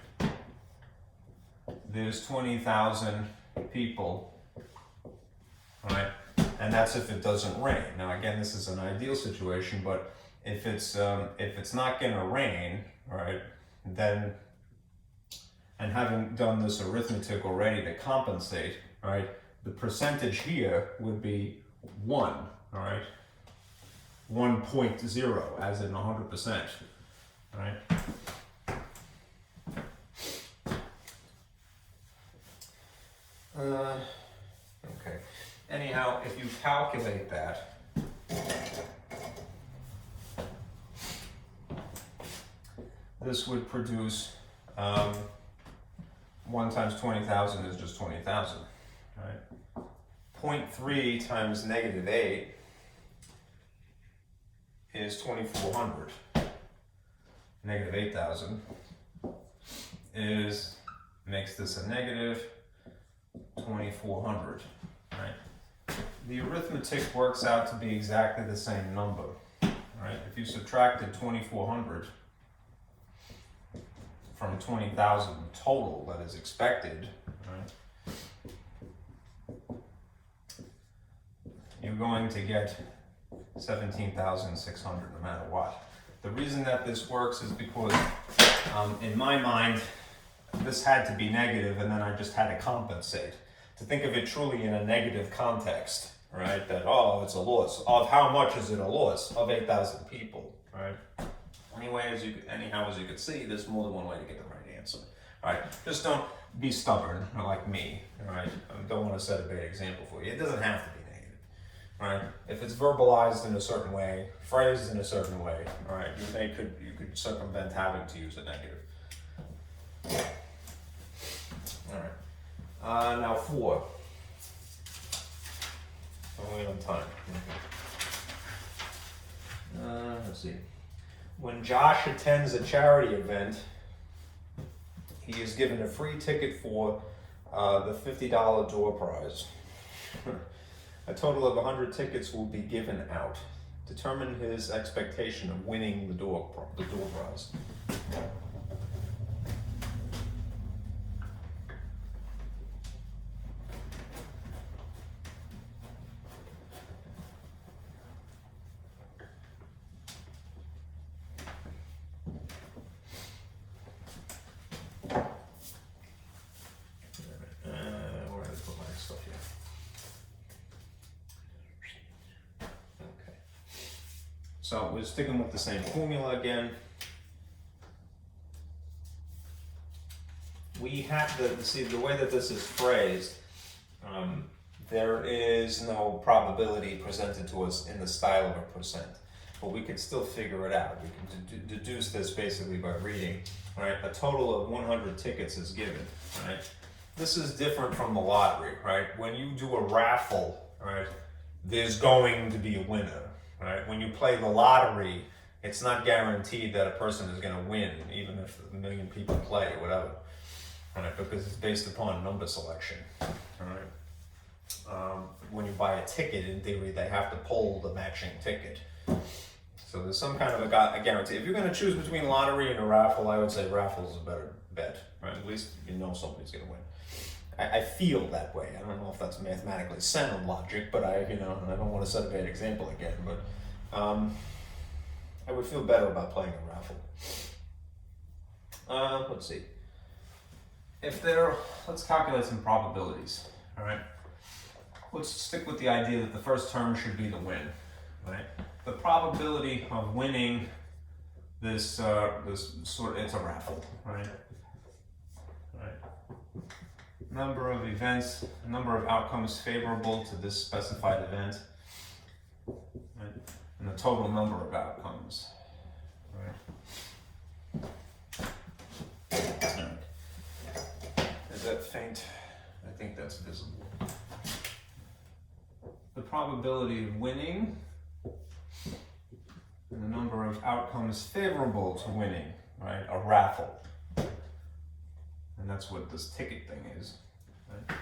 there's 20,000 people, right? And that's if it doesn't rain. Now again, this is an ideal situation, but if it's not going to rain, right, then, and having done this arithmetic already to compensate, right, the percentage here would be 1, all right, 1.0, as in 100%, right? Okay. Anyhow, if you calculate that, this would produce 1 times 20,000 is just 20,000, right? 0.3 times negative 8 is 2,400. Negative 8,000 makes this a negative 2,400, right? The arithmetic works out to be exactly the same number, right? If you subtracted 2,400 from 20,000 total that is expected, right, you're going to get 17,600 no matter what. The reason that this works is because in my mind, this had to be negative and then I just had to compensate. To think of it truly in a negative context, right? That, oh, it's a loss. Of how much is it a loss? Of 8,000 people, right? Anyhow, as you can see, there's more than one way to get the right answer. All right, just don't be stubborn like me. All right, I don't want to set a bad example for you. It doesn't have to be negative. All right, if it's verbalized in a certain way, phrased in a certain way, all right, you could circumvent having to use a negative. All right, now 4. Only on time. Let's see. When Josh attends a charity event, he is given a free ticket for the $50 door prize. A total of 100 tickets will be given out. Determine his expectation of winning the door prize. So we're sticking with the same formula again. We have to see the way that this is phrased. There is no probability presented to us in the style of a percent, but we could still figure it out. We can deduce this basically by reading. Right, a total of 100 tickets is given. Right, this is different from the lottery. Right, when you do a raffle, right, there's going to be a winner. Right? When you play the lottery, it's not guaranteed that a person is going to win, even if a million people play or whatever. right? Because it's based upon number selection, all right? When you buy a ticket, in theory, they have to pull the matching ticket. So there's some kind of a guarantee. If you're going to choose between lottery and a raffle, I would say raffle's a better bet, right? At least you know somebody's going to win. I feel that way. I don't know if that's mathematically sound logic, but I don't want to set a bad example again, but I would feel better about playing a raffle. Let's see. Let's calculate some probabilities, all right? Let's stick with the idea that the first term should be the win, right? The probability of winning it's a raffle, right? Number of events, number of outcomes favorable to this specified event, right? And the total number of outcomes, right? Is that faint? I think that's visible. The probability of winning and the number of outcomes favorable to winning, right? A raffle. And that's what this ticket thing is. Right?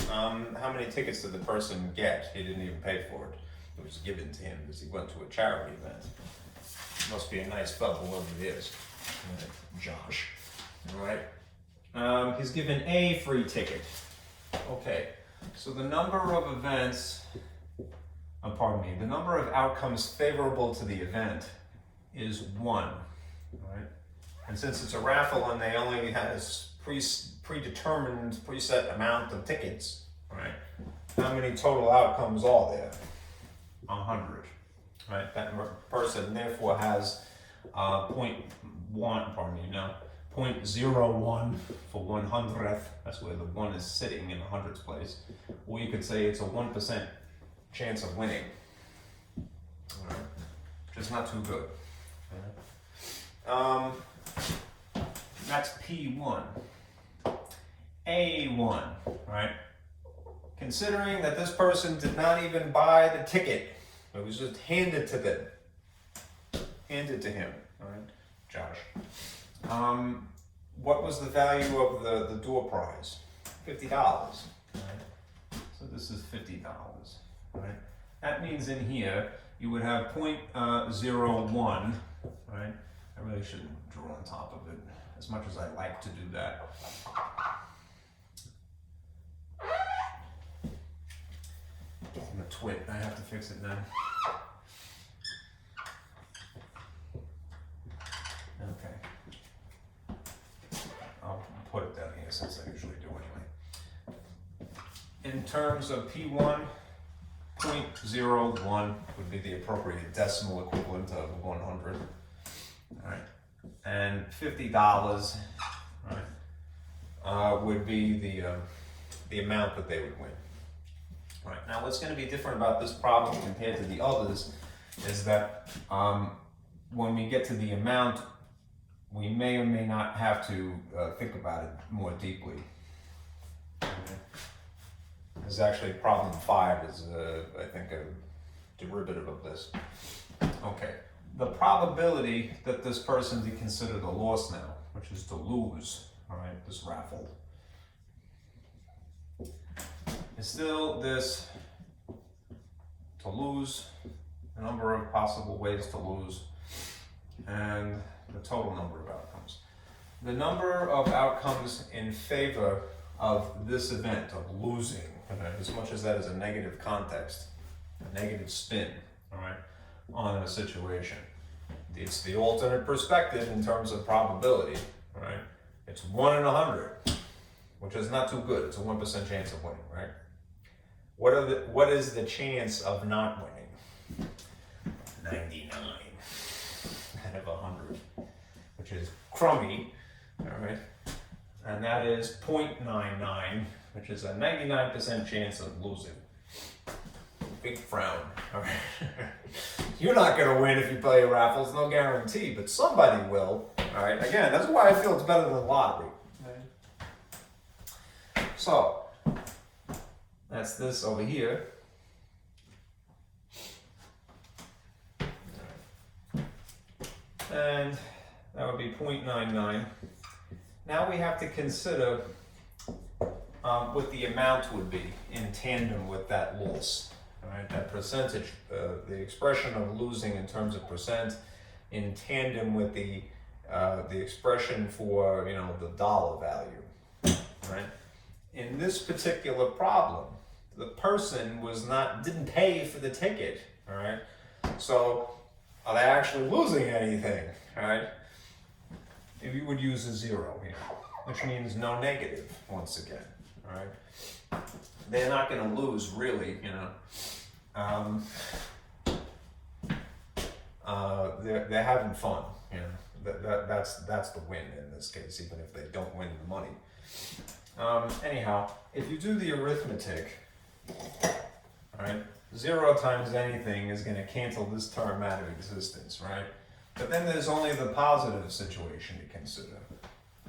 How many tickets did the person get? He didn't even pay for it. It was given to him because he went to a charity event. Must be a nice fellow, whoever it is. Right. Josh. All right. He's given a free ticket. Okay. So the number of events, the number of outcomes favorable to the event is 1. All right. And since it's a raffle and they only have this preset amount of tickets, right? How many total outcomes are there? 100, right? That person therefore has 0.01 for 100th. That's where the 1 is sitting in the hundreds place. Or you could say it's a 1% chance of winning. All right. Which is not too good. All right. That's P1. A1, right? Considering that this person did not even buy the ticket, it was just handed to them. Handed to him, all right? Josh. What was the value of the door prize? $50, right? So this is $50, right? That means in here, you would have 0.01, right? I really shouldn't draw on top of it, as much as I like to do that. I'm a twit, I have to fix it now. Okay. I'll put it down here since I usually do anyway. In terms of P1, 0.01 would be the appropriate decimal equivalent of 100. All right. And $50, right, would be the amount that they would win. All right. Now, what's going to be different about this problem compared to the others is that when we get to the amount, we may or may not have to think about it more deeply. Okay. There's actually problem 5 is, I think, a derivative of this. Okay. The probability that this person be considered a loss now, which is to lose, all right, this raffle, is still this to lose, the number of possible ways to lose, and the total number of outcomes. The number of outcomes in favor of this event, of losing, okay, as much as that is a negative context, a negative spin, all right, on a situation. It's the alternate perspective in terms of probability, right? It's 1 in 100, which is not too good. It's a 1% chance of winning, right? What is the chance of not winning? 99 out of 100, which is crummy, all right? And that is 0.99, which is a 99% chance of losing. Big frown. All right. You're not going to win if you play a raffle. It's no guarantee, but somebody will. All right. Again, that's why I feel it's better than lottery. Okay. So that's this over here. And that would be 0.99. now we have to consider what the amount would be in tandem with that loss. All right, that percentage, the expression of losing in terms of percent, in tandem with the expression for the dollar value. Right. In this particular problem, the person didn't pay for the ticket. All right. So are they actually losing anything? All right. If you would use a 0 here, which means no negative once again. All right. They're not going to lose really. They're having fun. That's the win in this case, even if they don't win the money. Anyhow, if you do the arithmetic, all right, 0 times anything is going to cancel this term out of existence, right? But then there's only the positive situation to consider.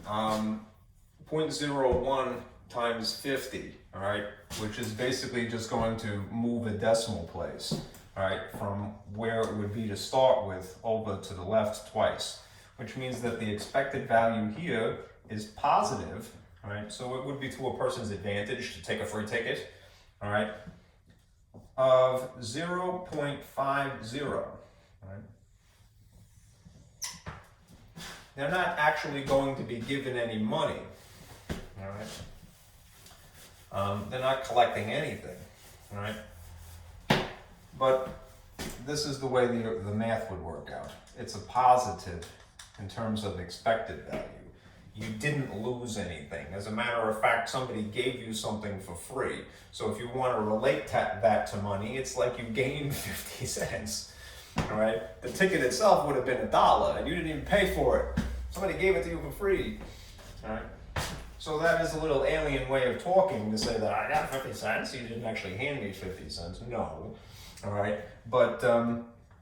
0.01 times 50, all right, which is basically just going to move a decimal place, all right, from where it would be to start with over to the left twice, which means that the expected value here is positive, all right, so it would be to a person's advantage to take a free ticket, all right, of 0.50, all right. They're not actually going to be given any money, all right. They're not collecting anything, all right. But this is the way the math would work out. It's a positive in terms of expected value. You didn't lose anything. As a matter of fact, somebody gave you something for free. So if you want to relate that to money, it's like you gained 50 cents. All right. The ticket itself would have been $1, and you didn't even pay for it. Somebody gave it to you for free. All right. So that is a little alien way of talking to say that I got 50 cents. You didn't actually hand me 50 cents. No. All right. But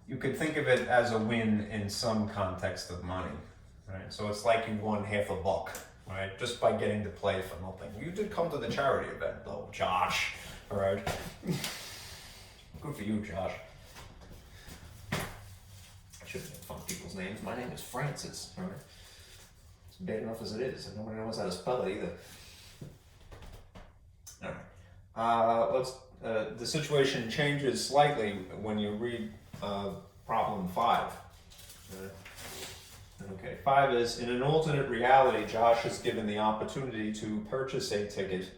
you could think of it as a win in some context of money. Right. So it's like you won half a buck, right? Just by getting to play for nothing. You did come to the charity event though, Josh. All right. Good for you, Josh. I shouldn't make fun of people's names. My name is Francis. All right. It's bad enough as it is, and nobody knows how to spell it either. All right. The situation changes slightly when you read problem 5. Okay, 5 is, in an alternate reality, Josh is given the opportunity to purchase a ticket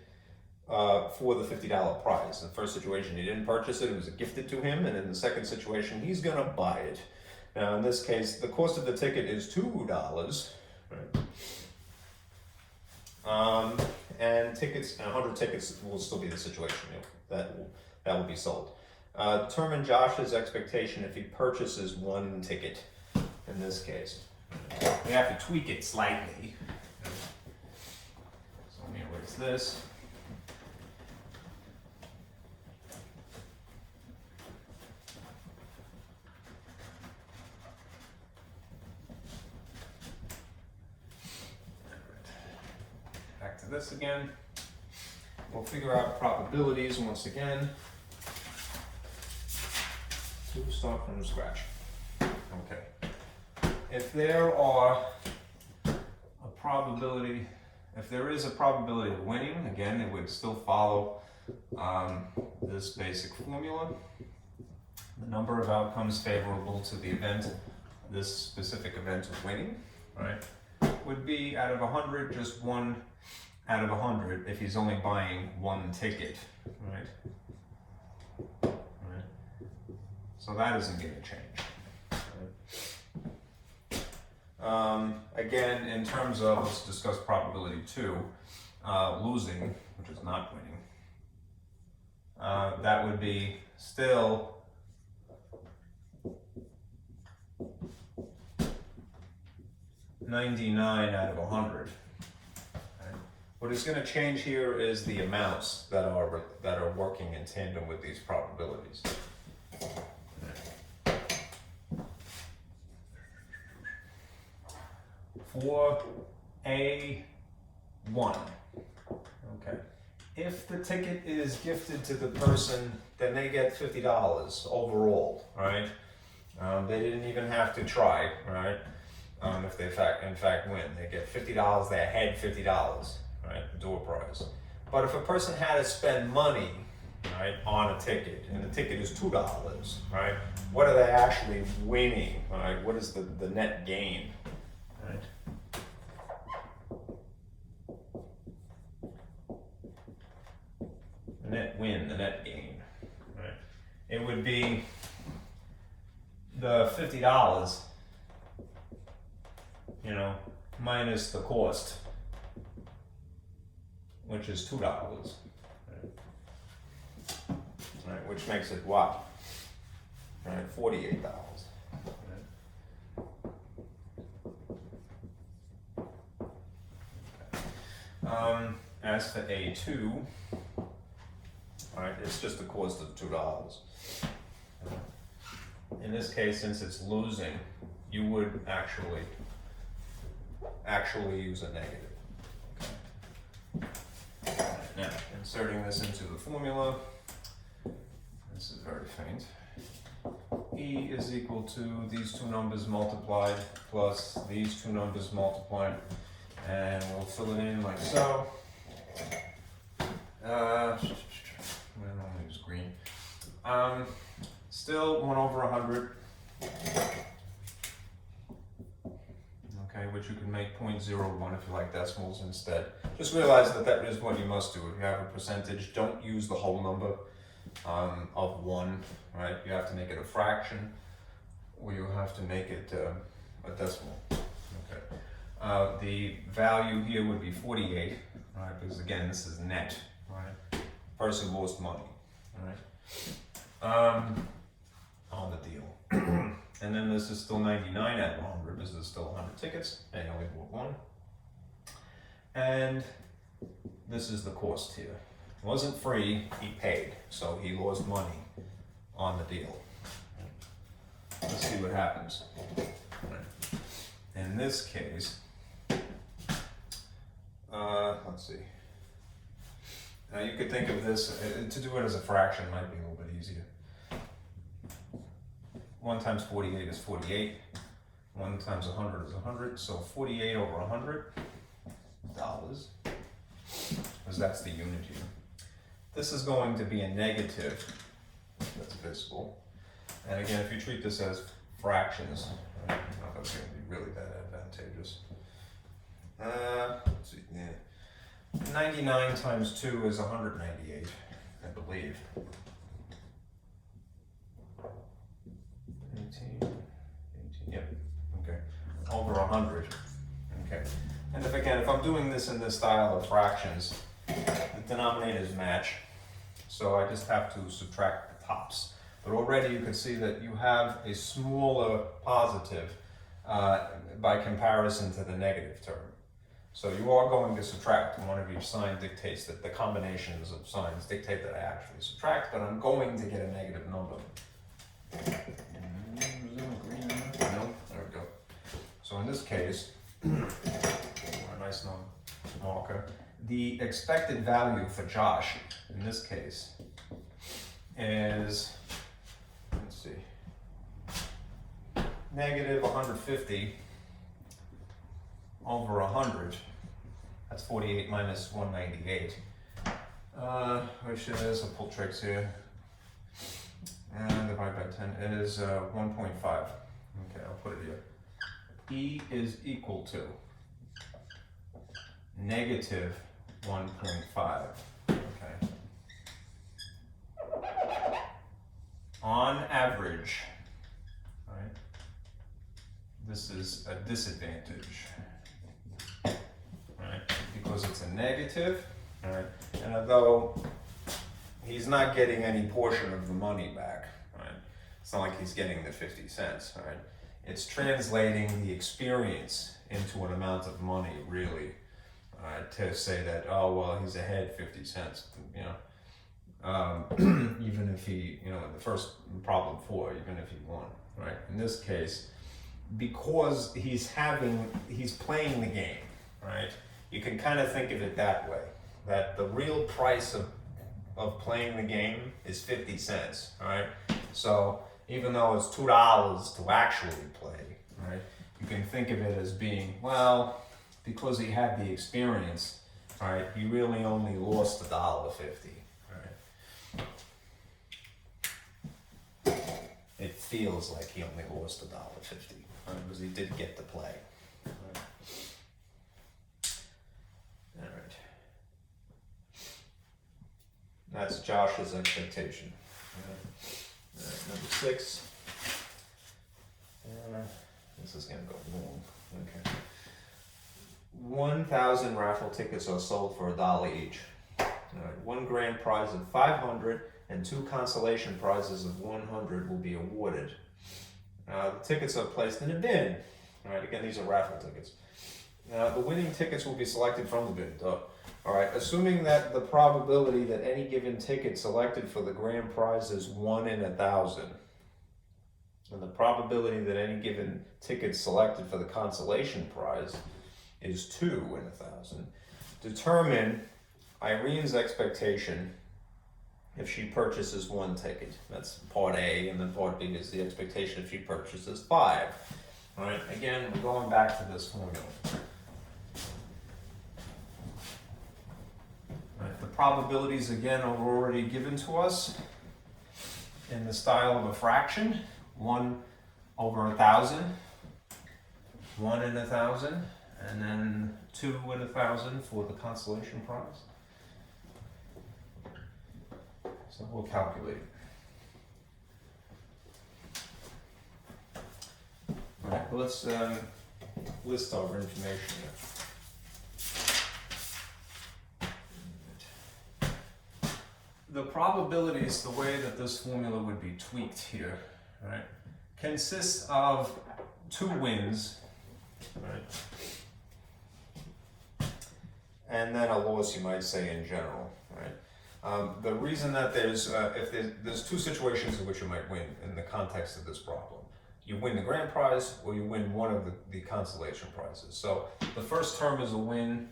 for the $50 prize. In the first situation, he didn't purchase it, it was gifted to him, and in the second situation, he's going to buy it. Now, in this case, the cost of the ticket is $2, right? And 100 tickets will still be the situation. That will be sold. Determine Josh's expectation if he purchases 1 ticket in this case. We have to tweak it slightly. So let me erase this. Back to this again. We'll figure out probabilities once again. So we'll start from scratch. Okay. If there is a probability of winning, again, it would still follow this basic formula. The number of outcomes favorable to the event, this specific event of winning, right, would be out of 100, just 1 out of 100 if he's only buying 1 ticket, right? So that isn't going to change. Again, in terms of, let's discuss probability 2, losing, which is not winning. That would be still 99 out of 100. Okay. What is going to change here is the amounts that are working in tandem with these probabilities. For A1, okay, if the ticket is gifted to the person, then they get $50 overall, right? They didn't even have to try, right? if they in fact win. They get $50, they're ahead $50, right, door prize. But if a person had to spend money, right, on a ticket, and the ticket is $2, right, what are they actually winning, right? What is the net gain, right? The net win, the net gain, right? It would be the $50, you know, minus the cost, which is $2, right, which makes it what? Right, $48. Right. As for A2, right, it's just the cost of $2. In this case, since it's losing, you would actually use a negative. Okay. Now, inserting this into the formula, this is very faint. E is equal to these two numbers multiplied plus these two numbers multiplied, and we'll fill it in like so. I normally use green. Still 1/100. Okay, which you can make 0.01 if you like decimals instead. Just realize that that is what you must do. If you have a percentage, don't use the whole number of 1, right? You have to make it a fraction, or you have to make it a decimal. Okay. The value here would be 48, right? Because again, this is net, right? Person lost money, right? On the deal. And then this is still 99 out of 100. This is still 100 tickets, and he only bought 1. And this is the cost here. It wasn't free, he paid, so he lost money on the deal. Let's see what happens. In this case, let's see. Now you could think of this, to do it as a fraction might be a little bit easier. 1 times 48 is 48. 1 times 100 is 100. So 48 over $100, because that's the unit here. This is going to be a negative, that's visible. And again, if you treat this as fractions, right, I don't know if it's going to be really that advantageous. Let's see, yeah. 99 times 2 is 198, I believe. 18, yep, okay, over 100, okay. And if I'm doing this in this style of fractions, the denominators match, so I just have to subtract the tops. But already you can see that you have a smaller positive by comparison to the negative term. So you are going to subtract, and one of each sign dictates that the combinations of signs dictate that I actually subtract, but I'm going to get a negative number. No, there we go. So in this case, a nice marker, the expected value for Josh in this case is, let's see, negative 150 over 100. That's 48 minus 198. Which is, I'll pull tricks here. And divide by 10 is 1.5. Okay, I'll put it here. E is equal to negative 1.5. Okay. On average, right? This is a disadvantage, right? Because it's a negative, right? And although he's not getting any portion of the money back, right? It's not like he's getting the 50 cents, right? It's translating the experience into an amount of money, really, to say that, oh, well, he's ahead 50 cents, you know, even if he, you know, in the first problem 4, even if he won, right? In this case, because he's playing the game, right? You can kind of think of it that way, that the real price of playing the game is 50 cents, all right? So even though it's $2 to actually play, right, you can think of it as being, well, because he had the experience, all right, he really only lost $1.50. Right? It feels like he only lost $1.50, right? Because he did get to play. Right? All right. That's Josh's expectation. All right, number 6. This is going to go long. Okay. 1,000 raffle tickets are sold for $1 each. All right. One grand prize of $500 and 2 consolation prizes of $100 will be awarded. The tickets are placed in a bin. All right. Again, these are raffle tickets. The winning tickets will be selected from the bin. All right. Assuming that the probability that any given ticket selected for the grand prize is 1 in 1,000. And the probability that any given ticket selected for the consolation prize is 2 in 1,000. Determine Irene's expectation if she purchases 1 ticket. That's part A, and then part B is the expectation if she purchases 5. All right, again, we're going back to this formula. All right, the probabilities, again, are already given to us in the style of a fraction. 1 over 1,000, 1 in 1,000, and then 2 in 1,000 for the consolation prize. So we'll calculate it. All right, let's list our information here. The probabilities, the way that this formula would be tweaked here, right, consists of 2 wins, right, and then a loss, you might say, in general, right. The reason that there's 2 situations in which you might win in the context of this problem. You win the grand prize, or you win one of the consolation prizes. So the first term is a win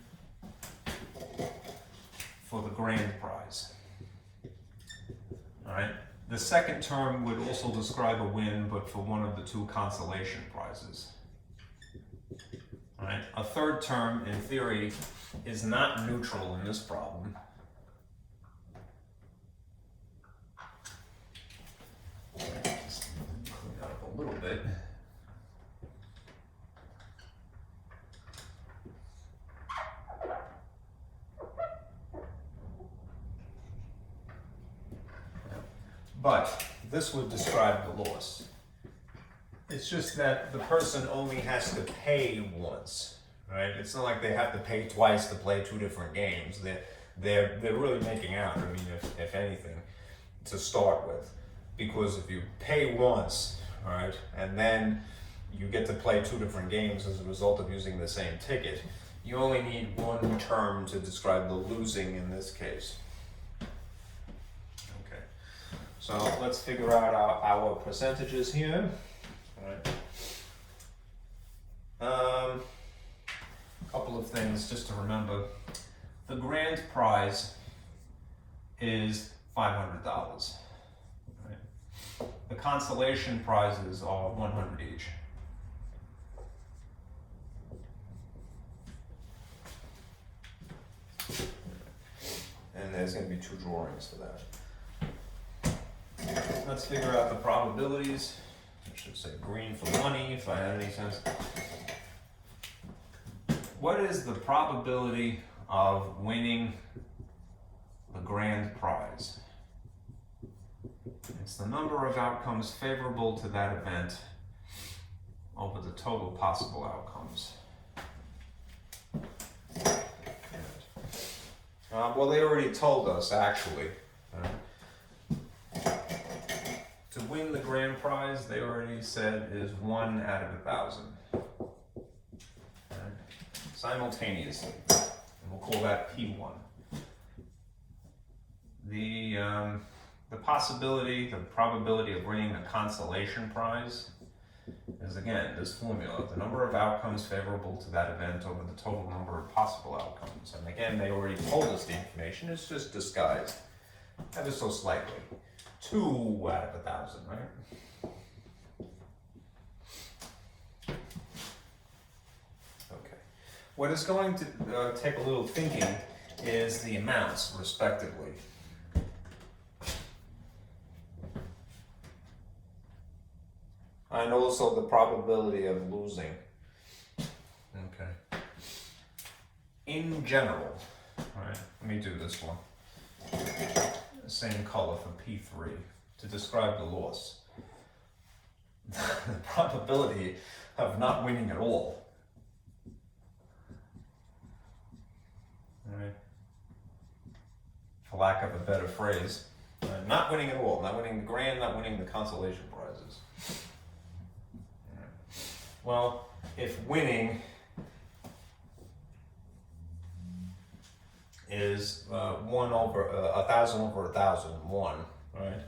for the grand prize. All right. The second term would also describe a win, but for one of the 2 consolation prizes. All right. A third term, in theory, is not neutral in this problem. Just clean that up a little bit. But this would describe the loss. It's just that the person only has to pay once, right? It's not like they have to pay twice to play 2 different games. They're really making out, I mean, if anything, to start with. Because if you pay once, all right, and then you get to play 2 different games as a result of using the same ticket, you only need 1 term to describe the losing in this case. So let's figure out our percentages here. All right. Couple of things just to remember. The grand prize is $500. Right? The consolation prizes are $100 each. And there's going to be 2 drawings for that. Let's figure out the probabilities. I should say green for money, if I had any sense. What is the probability of winning the grand prize? It's the number of outcomes favorable to that event over the total possible outcomes. Well, they already told us, actually. To win the grand prize, they already said, is 1 out of 1,000. Right. Simultaneously. And we'll call that P1. The probability of winning a consolation prize is, again, this formula. The number of outcomes favorable to that event over the total number of possible outcomes. And again, they already told us the information. It's just disguised ever so slightly. 2 out of 1,000, right? What is going to take a little thinking is the amounts, respectively. And also the probability of losing. Okay. In general, alright, let me do this one. The same color for P3 to describe the loss. The probability of not winning at all. Alright. For lack of a better phrase. Not winning at all, not winning the grand, not winning the consolation prizes. Well, if winning is 1 over 1,000 over 1,000, 1, right?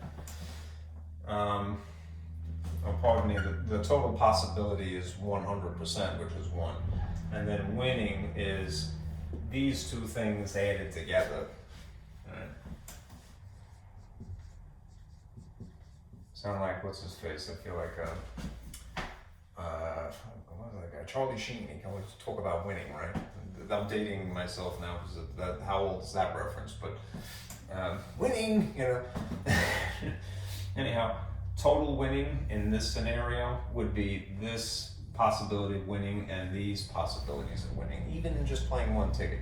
Oh, pardon me, the total possibility is 100%, which is 1. And then winning is these two things added together, right? Sound like, what's his face? I feel like, what was that guy? Charlie Sheen. He can always talk about winning, right? I'm dating myself now because how old is that reference? But winning, you know. Anyhow, total winning in this scenario would be this possibility of winning and these possibilities of winning, even in just playing one ticket.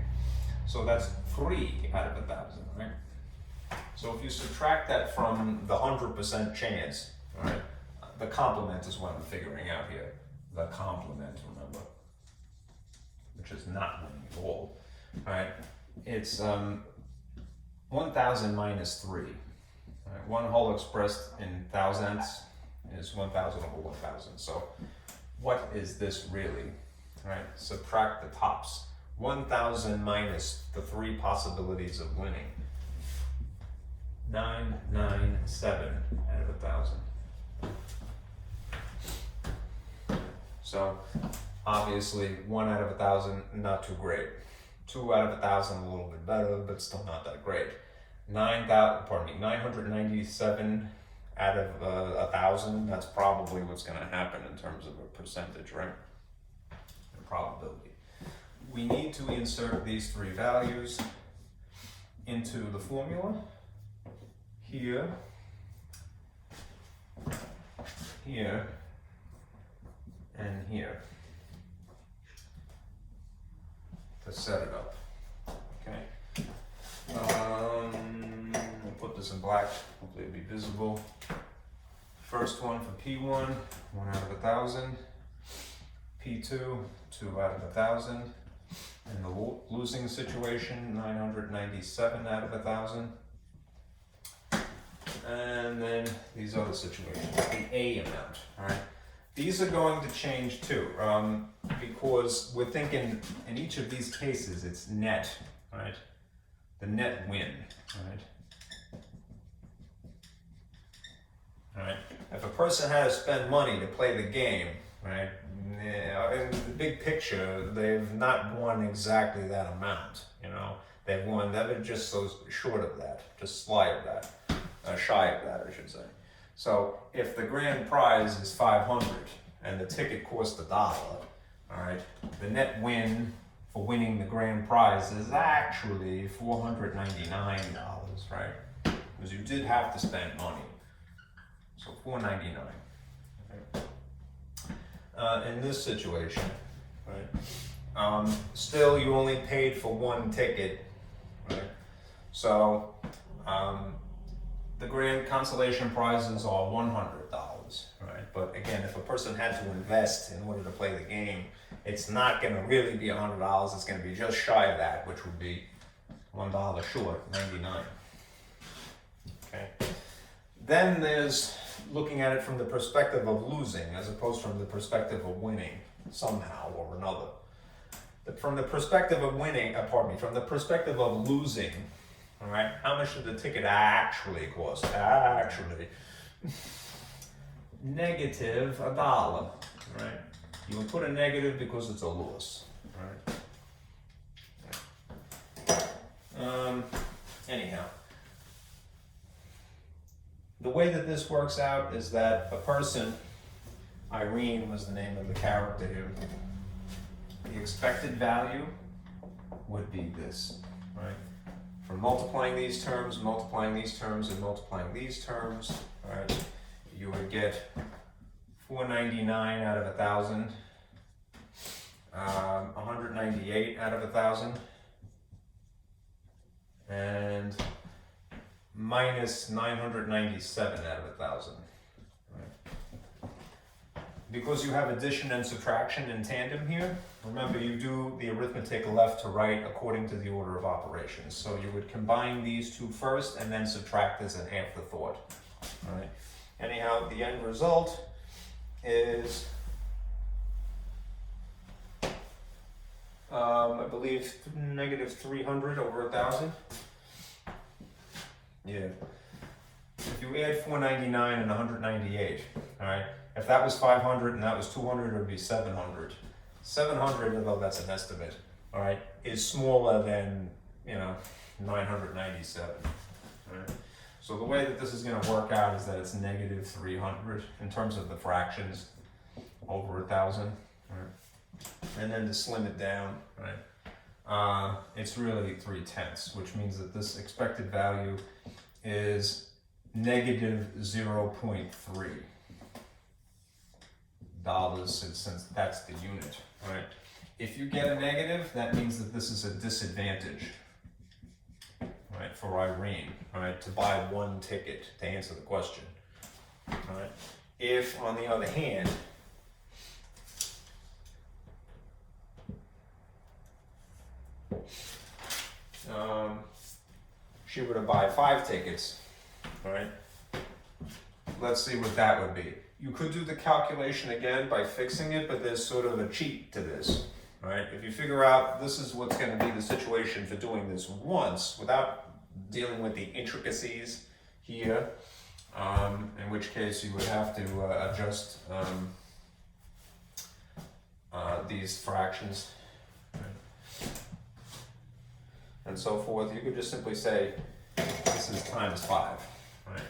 So that's 3 out of 1,000, right? So if you subtract that from the 100% chance, right? The complement is what I'm figuring out here. The complement, remember, which is not winning at all, right? It's 1,000 minus 3. Right? 1 whole expressed in thousandths is 1,000 over 1,000. So what is this really, right? Subtract the tops. 1,000 minus the 3 possibilities of winning. 997 out of 1,000. So obviously 1 out of 1,000, not too great. 2 out of 1,000, a little bit better, but still not that great. 997 out of 1,000, that's probably what's going to happen in terms of a percentage, right? The probability. We need to insert these 3 values into the formula. Here, here, and here to set it up. Okay. We'll put this in black. Hopefully it'll be visible. First one for P1, 1 out of 1,000. P2, 2 out of 1,000. In the losing situation, 997 out of 1,000. And then these other situations, the A amount, all right? These are going to change too, because we're thinking in each of these cases, it's net, right? The net win, right? All right. If a person had to spend money to play the game, right? In the big picture, they've not won exactly that amount, you know? They've won, they're just so short of that, just shy of that, I should say. So if the grand prize is 500 and the ticket cost $1, all right, the net win for winning the grand prize is actually $499, right? Because you did have to spend money. So $499. Okay. In this situation, right, still you only paid for 1 ticket, right? So the grand consolation prizes are $100, right? But again, if a person had to invest in order to play the game, it's not going to really be $100. It's going to be just shy of that, which would be $1 short, 99. Okay. Then there's looking at it from the perspective of losing, as opposed from the perspective of winning somehow or another. But from the perspective of winning, from the perspective of losing. All right, how much did the ticket actually cost? Actually, negative $1, right? You would put a negative because it's a loss, right? Anyhow, the way that this works out is that a person, Irene was the name of the character here, the expected value would be this, right? From multiplying these terms, multiplying these terms, and multiplying these terms, right, you would get 499 out of 1,000, 198 out of 1,000, and minus 997 out of 1,000. Because you have addition and subtraction in tandem here, remember you do the arithmetic left to right according to the order of operations. So you would combine these two first and then subtract as an afterthought. All right. Anyhow, the end result is, I believe, negative 300 over 1,000. Yeah. If you add 499 and 198, all right. If that was 500 and that was 200, it would be 700. 700, although that's an estimate, all right, is smaller than, 997. All right. So the way that this is going to work out is that it's negative 300 in terms of the fractions over 1,000. All right. And then to slim it down, right, it's really 3/10, which means that this expected value is negative 0.3. dollars, since that's the unit, right? If you get a negative, that means that this is a disadvantage, right, for Irene, right, to buy one ticket to answer the question, right? If, on the other hand, she were to buy 5 tickets, right? Let's see what that would be. You could do the calculation again by fixing it, but there's sort of a cheat to this, right? If you figure out this is what's going to be the situation for doing this once without dealing with the intricacies here, in which case you would have to adjust these fractions, right, and so forth, you could just simply say this is times 5, right?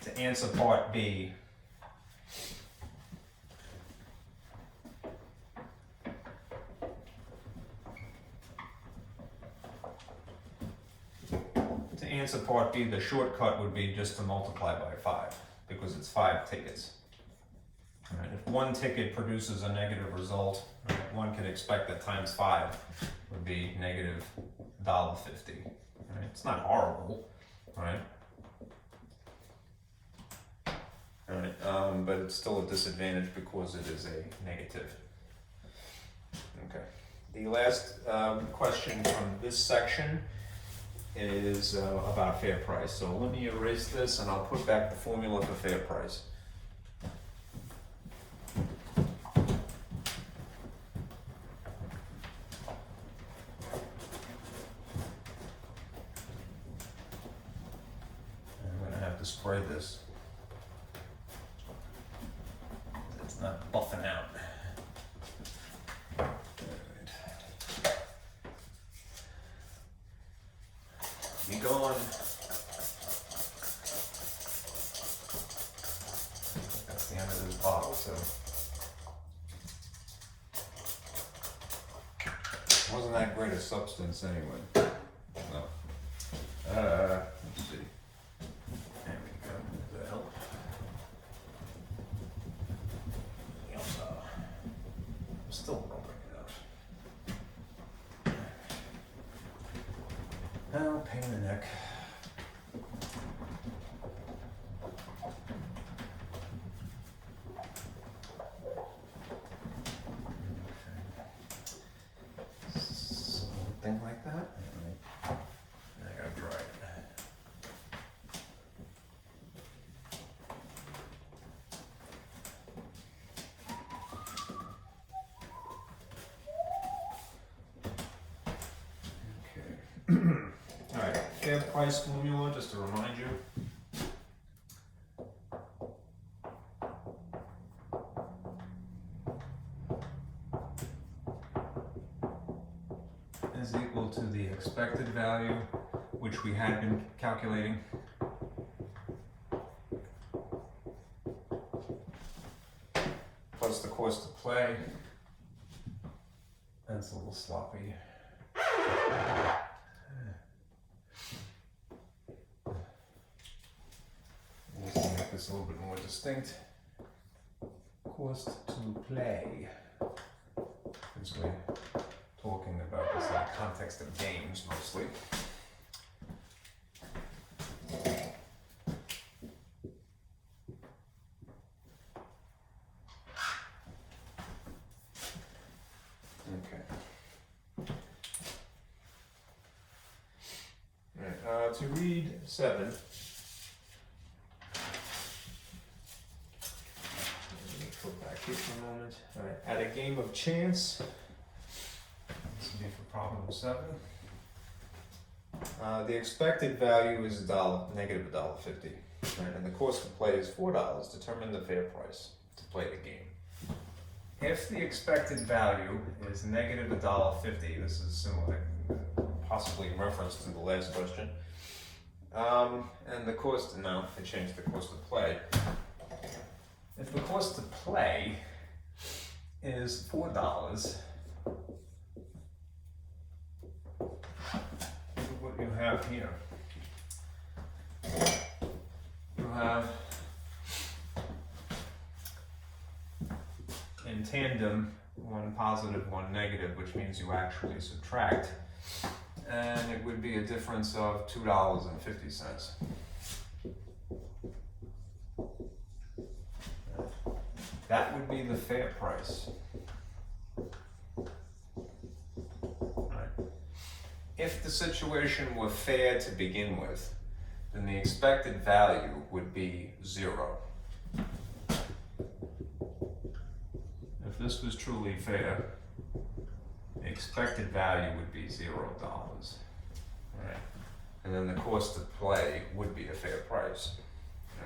To answer part B, answer part B, the shortcut would be just to multiply by 5, because it's 5 tickets. Right. If one ticket produces a negative result, right, one could expect that times 5 would be negative $1.50. Right. It's not horrible, right? Right. But it's still a disadvantage because it is a negative. Okay. The last question from this section is about fair price. So let me erase this and I'll put back the formula for fair price. I'm going to have to spray this. It's not buffing out. Be gone. That's the end of this bottle, so. Wasn't that great a substance anyway. No. Let's see. There we go. Does that help? Yep. I'm still rubbing it out. Oh, pain in the neck. Something like that. I gotta dry it. Alright, fair price formula, just to remind you. Is equal to the expected value, which we had been calculating, plus the cost of play, That's a little sloppy. Let's make this a little bit more distinct. Cost to play. Because we're talking about this in the context of games mostly. To read 7, let me go back here for a moment. All right. At a game of chance, this will be for problem 7. The expected value is negative $1.50, right? And the cost to play is $4. Determine the fair price to play the game. If the expected value is negative $1.50, this is similar, possibly in reference to the last question. And the cost, no, I changed the cost to play. If the cost to play is $4, look what you have here. You have in tandem one positive, one negative, which means you actually subtract. And it would be a difference of $2.50. That would be the fair price. Right. If the situation were fair to begin with, then the expected value would be 0. If this was truly fair, the expected value would be $0. Right? And then the cost to play would be a fair price,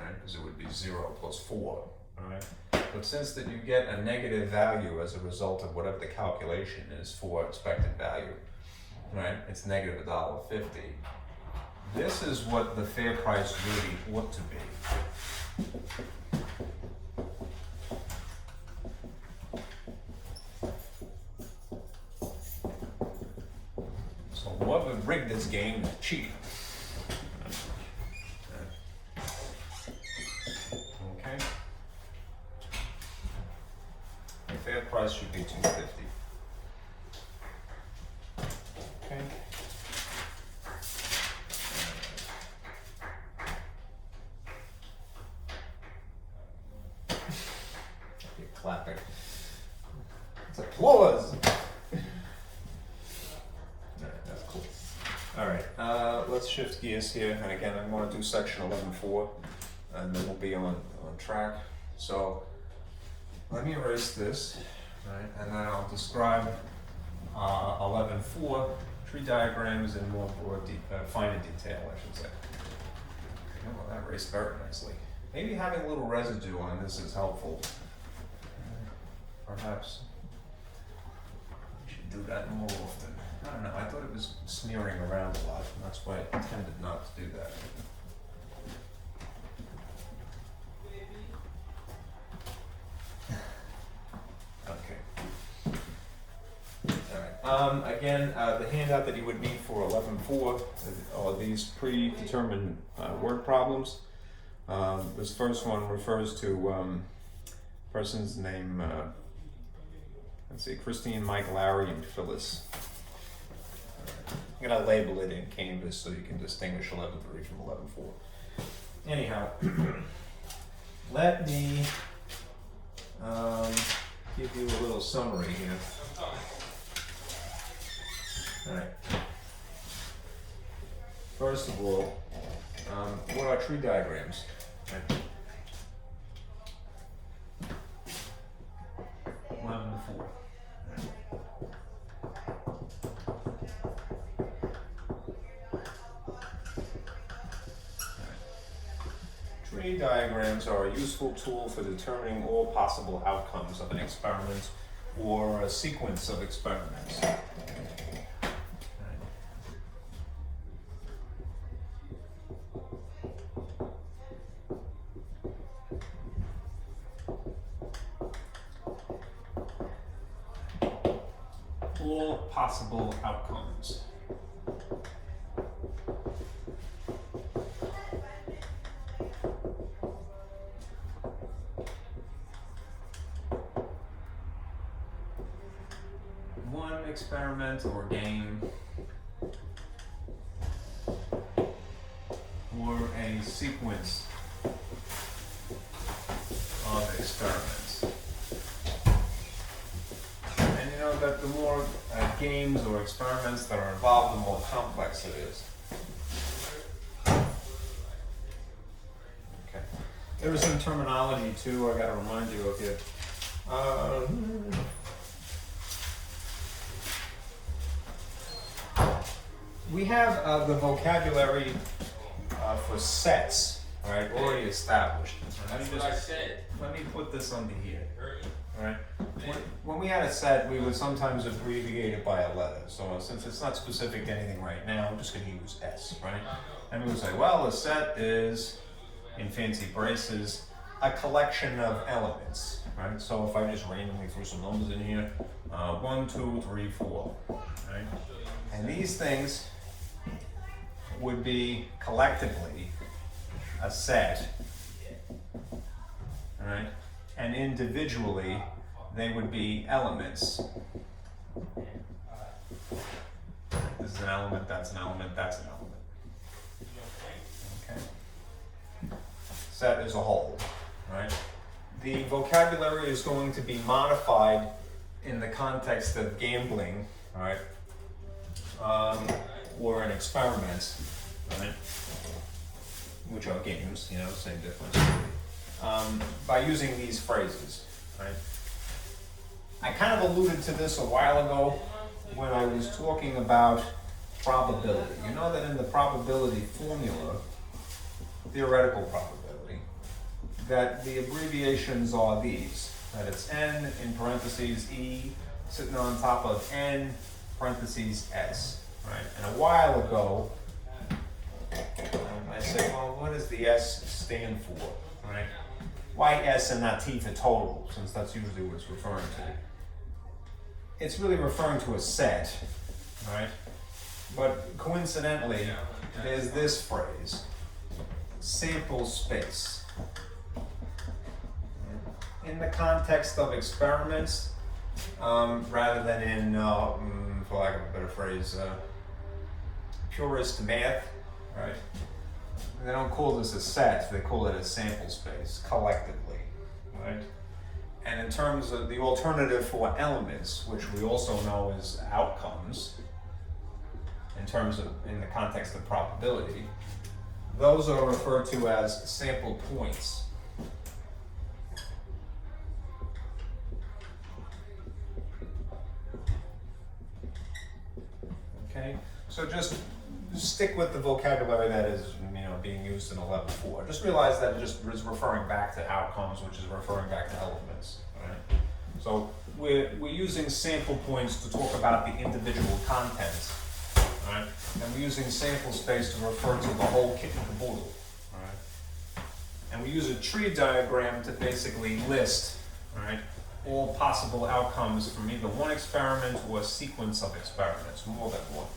right? Because it would be 0 plus 4. Right? But since that you get a negative value as a result of whatever the calculation is for expected value, right? It's negative $1.50. This is what the fair price really ought to be. So whoever rigged this game is cheating. Okay. The fair price should be $2.50. Okay. You're clapping. It's applause. That's cool. All right, let's shift gears here. And again, I'm going to do section 11.4, and then we'll be on track. So let me erase this, right? And then I'll describe 11.4 tree diagrams in more finer detail, I should say. Okay, well, that erased very nicely. Maybe having a little residue on this is helpful. Perhaps we should do that more often. I don't know, I thought it was smearing around a lot, and that's why I tended not to do that. Okay. All right. Again, the handout that you would need for 11.4 are these predetermined word problems. This first one refers to person's name, let's see, Christine, Mike, Larry, and Phyllis. I'm going to label it in Canvas so you can distinguish 11.3 from 11.4. Anyhow, let me give you a little summary here. All right. First of all, what are tree diagrams? Right. 11.4. Tree diagrams are a useful tool for determining all possible outcomes of an experiment or a sequence of experiments. all possible outcomes. One experiment or game or a sequence of experiments. And you know that the more games or experiments that are involved, the more complex it is. Okay. There was some terminology too I gotta remind you of here. We have the vocabulary for sets, right, already established. Let me put this under here. Right? When we had a set, we would sometimes abbreviate it by a letter. So since it's not specific to anything right now, I'm just going to use S, right? And we would say, well, a set is, in fancy braces, a collection of elements, right? So if I just randomly threw some numbers in here, 1, 2, 3, 4, right? And these things would be collectively a set, right? And individually, they would be elements. This is an element, that's an element, that's an element. Okay. Set as a whole, right? The vocabulary is going to be modified in the context of gambling, right? Or in experiments, right? Which are games, you know, same difference. By using these phrases, right? I kind of alluded to this a while ago when I was talking about probability. You know that in the probability formula, theoretical probability, that the abbreviations are these, that it's N in parentheses E sitting on top of N parentheses S, right? And a while ago, I said, well, what does the S stand for, right? Why S and not T for total, since that's usually what it's referring to. It's really referring to a set, right? But coincidentally, there's this phrase, sample space. In the context of experiments, rather than in, for lack of a better phrase, purist math, right? They don't call this a set, they call it a sample space, collectively, right? And in terms of the alternative for elements, which we also know as outcomes, in the context of probability, those are referred to as sample points. Okay, so just stick with the vocabulary that is, being used in 11.4. Just realize that it just is referring back to outcomes, which is referring back to elements. Right? So we're using sample points to talk about the individual content, right? And we're using sample space to refer to the whole kit and caboodle. Right? And we use a tree diagram to basically list, right, all possible outcomes from either one experiment or a sequence of experiments, more than one.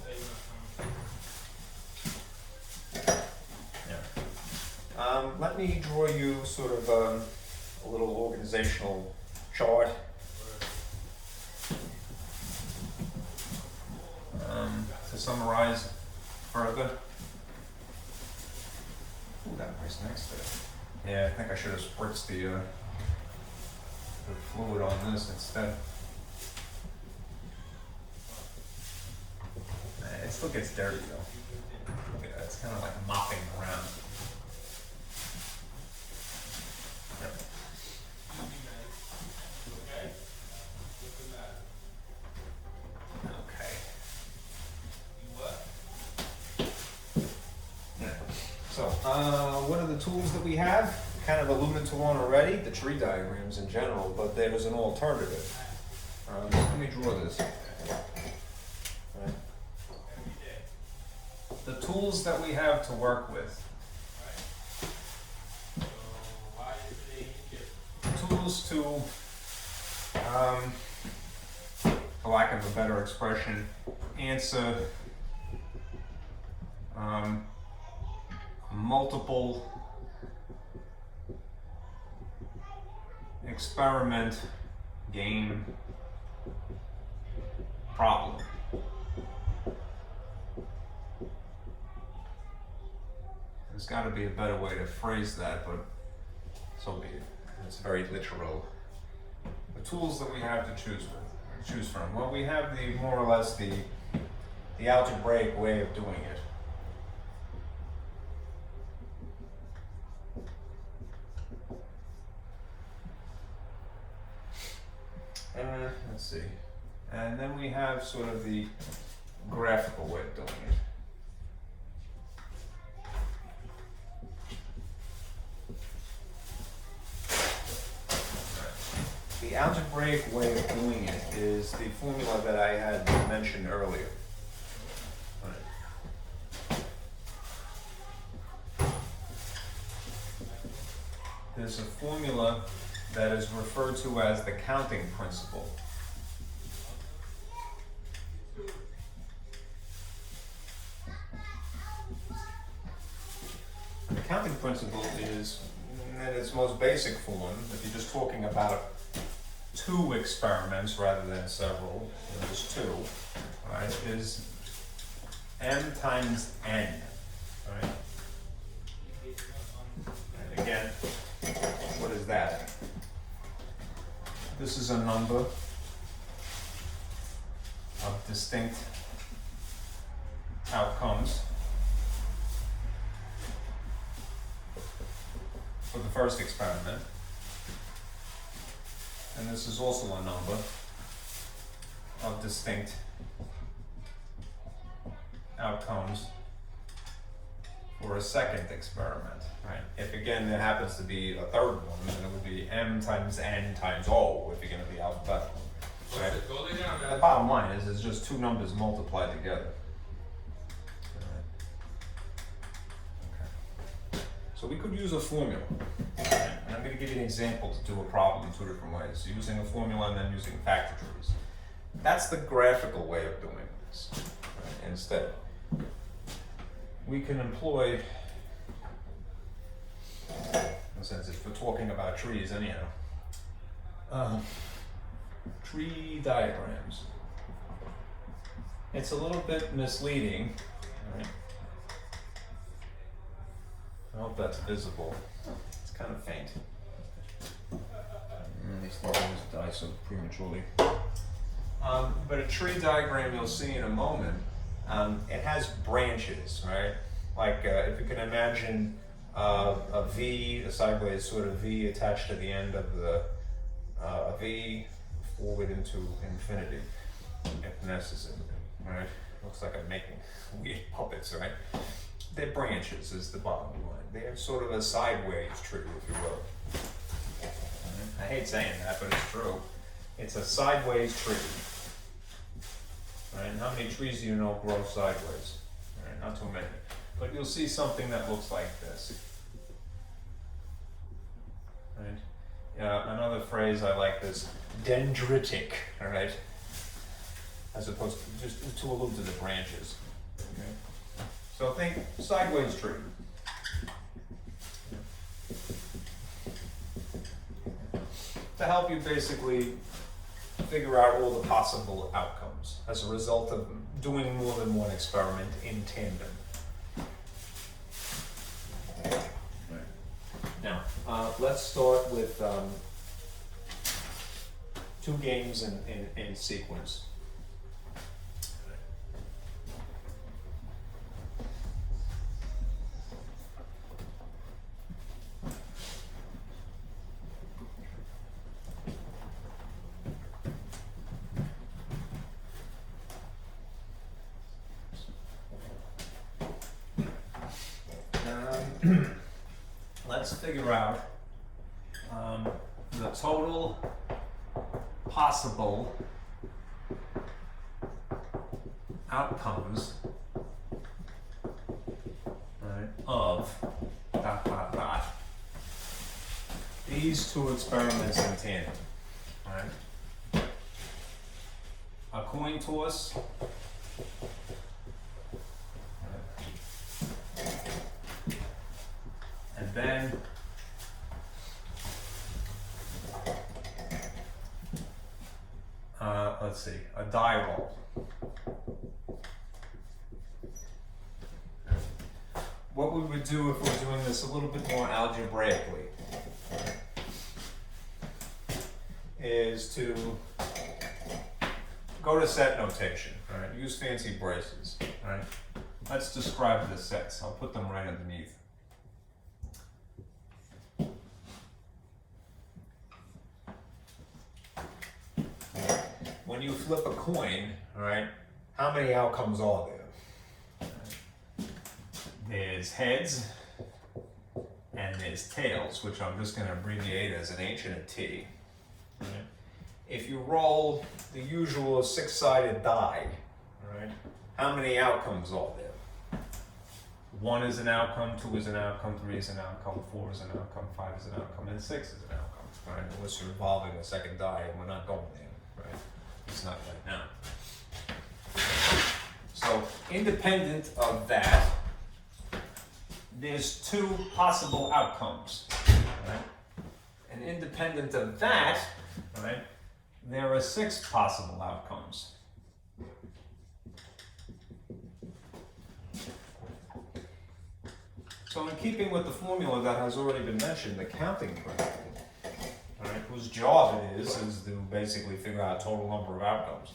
Let me draw you sort of a little organizational chart. To summarize further. Ooh, that nice next to it. Yeah, I think I should have spritzed the fluid on this instead. It still gets dirty though. Look at that, it's kind of like mopping around. What are the tools that we have? Kind of alluded to one already, the tree diagrams in general, but there's an alternative. Let me draw this. Right. The tools that we have to work with. Tools to for lack of a better expression, answer multiple experiment game problem. There's got to be a better way to phrase that, but so be it. It's very literal. The tools that we have to choose from. Well, we have the more or less the algebraic way of doing it. Let's see. And then we have sort of the graphical way of doing it. The algebraic way of doing it is the formula that I had mentioned earlier. There's a formula that is referred to as the counting principle. The counting principle is, in its most basic form, if you're just talking about 2 experiments rather than several, there's 2, right, is m times n, right? And again, what is that? This is a number of distinct outcomes for the first experiment. And this is also a number of distinct outcomes for a second experiment, right? If again there happens to be a third one, then it would be m times n times O if you're going to be alphabetical, right? And the bottom line is it's just 2 numbers multiplied together. Okay. So we could use a formula. Right? And I'm going to give you an example to do a problem in 2 different ways, using a formula and then using factor trees. That's the graphical way of doing this. Right? Instead, we can employ, in a sense, if we're talking about trees anyhow, tree diagrams. It's a little bit misleading, right? I hope that's visible. It's kind of faint. These things die so prematurely. But a tree diagram you'll see in a moment, it has branches, right? Like if you can imagine a V, a sideways sort of V attached to the end of the a V forward into infinity, if necessary, right? Looks like I'm making weird puppets, right? They're branches is the bottom line. They're sort of a sideways tree, if you will. I hate saying that, but it's true. It's a sideways tree. Right? And how many trees do you know grow sideways? Right? Not too many. But you'll see something that looks like this. Right? Another phrase I like is dendritic, all right? As opposed to just to allude to the branches. Okay? So think sideways tree. To help you basically figure out all the possible outcomes as a result of doing more than one experiment in tandem. Now, let's start with 2 games in sequence. Let's figure out the total possible outcomes, right, of ... these 2 experiments in tandem, right? a coin toss. And then let's see, a die roll. What we would do if we're doing this a little bit more algebraically is to go to set notation, right? Use fancy braces, right? Let's describe the sets. I'll put them right underneath. When you flip a coin, all right, how many outcomes are there? There's heads and there's tails, which I'm just going to abbreviate as an H and a T. Right? If you roll the usual six-sided die, right, how many outcomes are there? 1 is an outcome, 2 is an outcome, 3 is an outcome, 4 is an outcome, 5 is an outcome, and 6 is an outcome. Right? Unless you're involving a second die, and we're not going there. Right? It's not right now. So, independent of that, there's 2 possible outcomes. Right? And independent of that, right, there are 6 possible outcomes. So in keeping with the formula that has already been mentioned, the counting principle, right, whose job it is to basically figure out total number of outcomes.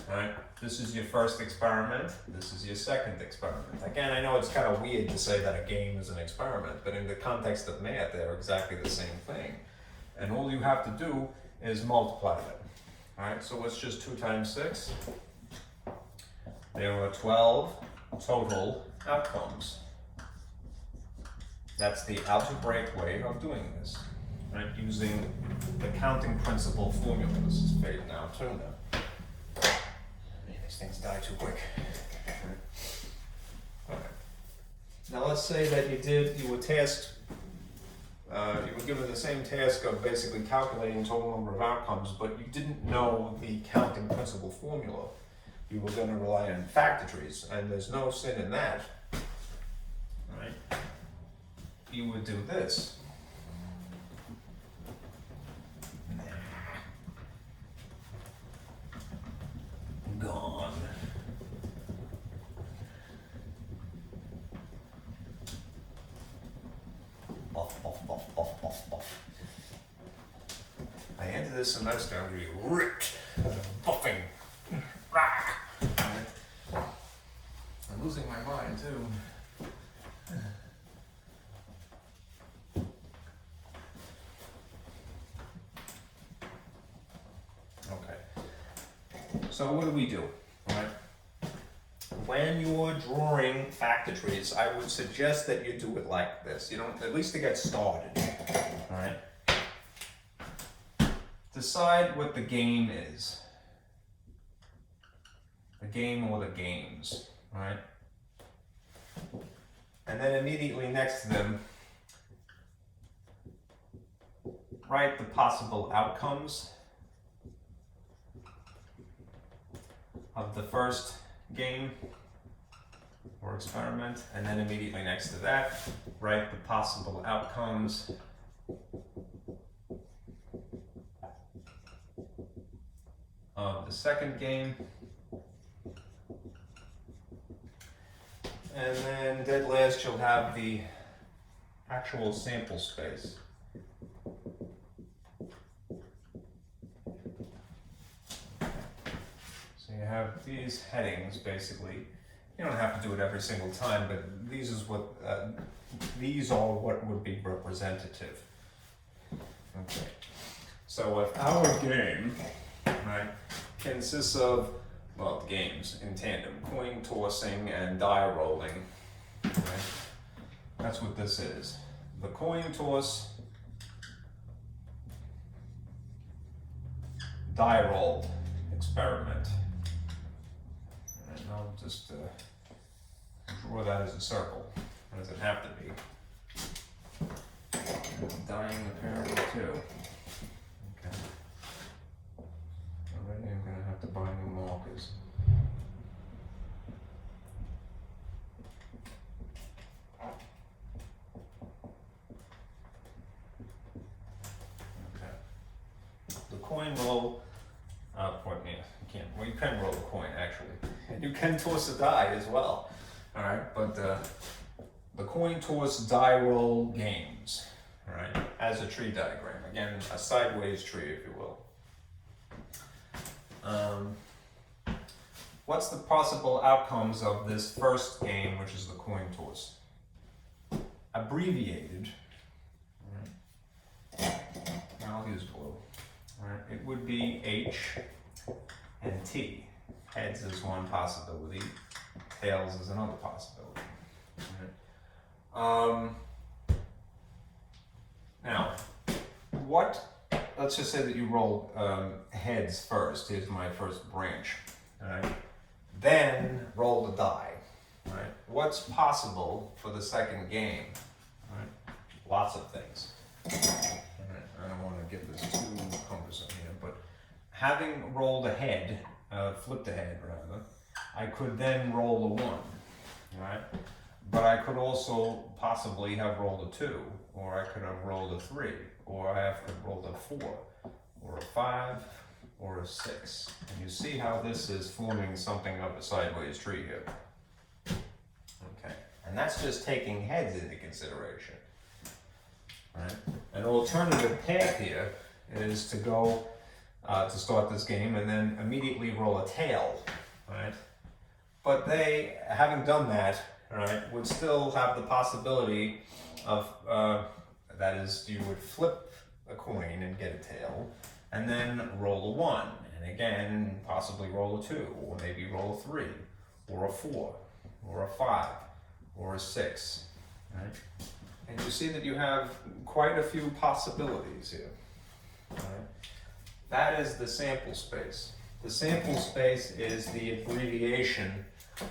Right? This is your first experiment, this is your second experiment. Again, I know it's kind of weird to say that a game is an experiment, but in the context of math, they're exactly the same thing. And all you have to do is multiply them. Alright, so what's just 2 times 6? There are 12 total outcomes. That's the algebraic way of doing this, right? Using the counting principle formula. This is fading out too now. These things die too quick. Alright. Now let's say that you were tasked, you were given the same task of basically calculating total number of outcomes, but you didn't know the counting principle formula. You were going to rely on factor-trees, and there's no sin in that. Right? You would do this. Gone. Buff, buff, buff, buff, buff, buff. I ended this semester to be ripped, buffing. I'm losing my mind too. So what do? Right? When you're drawing factor trees, I would suggest that you do it like this. You know, at least to get started. All right. Decide what the game is. The game or the games. All right. And then immediately next to them, write the possible outcomes of the first game or experiment, and then immediately next to that, write the possible outcomes of the second game, and then dead last you'll have the actual sample space. You have these headings basically. You don't have to do it every single time, but these are what would be representative. Okay. So if our game, right, consists of, well, games in tandem, coin tossing and die rolling, right? That's what this is. The coin toss, die roll experiment. I'll just draw that as a circle. It doesn't have to be. And dying apparently too. Okay. Already I'm going to have to bind them all coin roll, pardon me, you can't, well, you can roll a coin actually, and you can toss a die as well. All right, but the coin toss die roll games, all right, as a tree diagram. Again, a sideways tree, if you will. What's the possible outcomes of this first game, which is the coin toss? Abbreviated, right? I'll use blue. Right? It would be H and T. Heads is one possibility, tails is another possibility. Right? Now, let's just say that you roll heads first. Here's my first branch. All right? Then roll the die. Right? What's possible for the second game? Right? Lots of things. Right? I don't want to get this too cumbersome here, but having rolled a head, flipped a head rather, I could then roll a 1. Right? But I could also possibly have rolled a 2, or I could have rolled a 3, or I could have rolled a 4, or a 5, or a 6. And you see how this is forming something of a sideways tree here. Okay, and that's just taking heads into consideration. Right? An alternative path here is to go to start this game and then immediately roll a tail. Right? But they, having done that, right, would still have the possibility of, that is, you would flip a coin and get a tail, and then roll a 1, and again, possibly roll a 2, or maybe roll a 3, or a 4, or a 5, or a 6, right? And you see that you have quite a few possibilities here, right? That is the sample space. The sample space is the abbreviation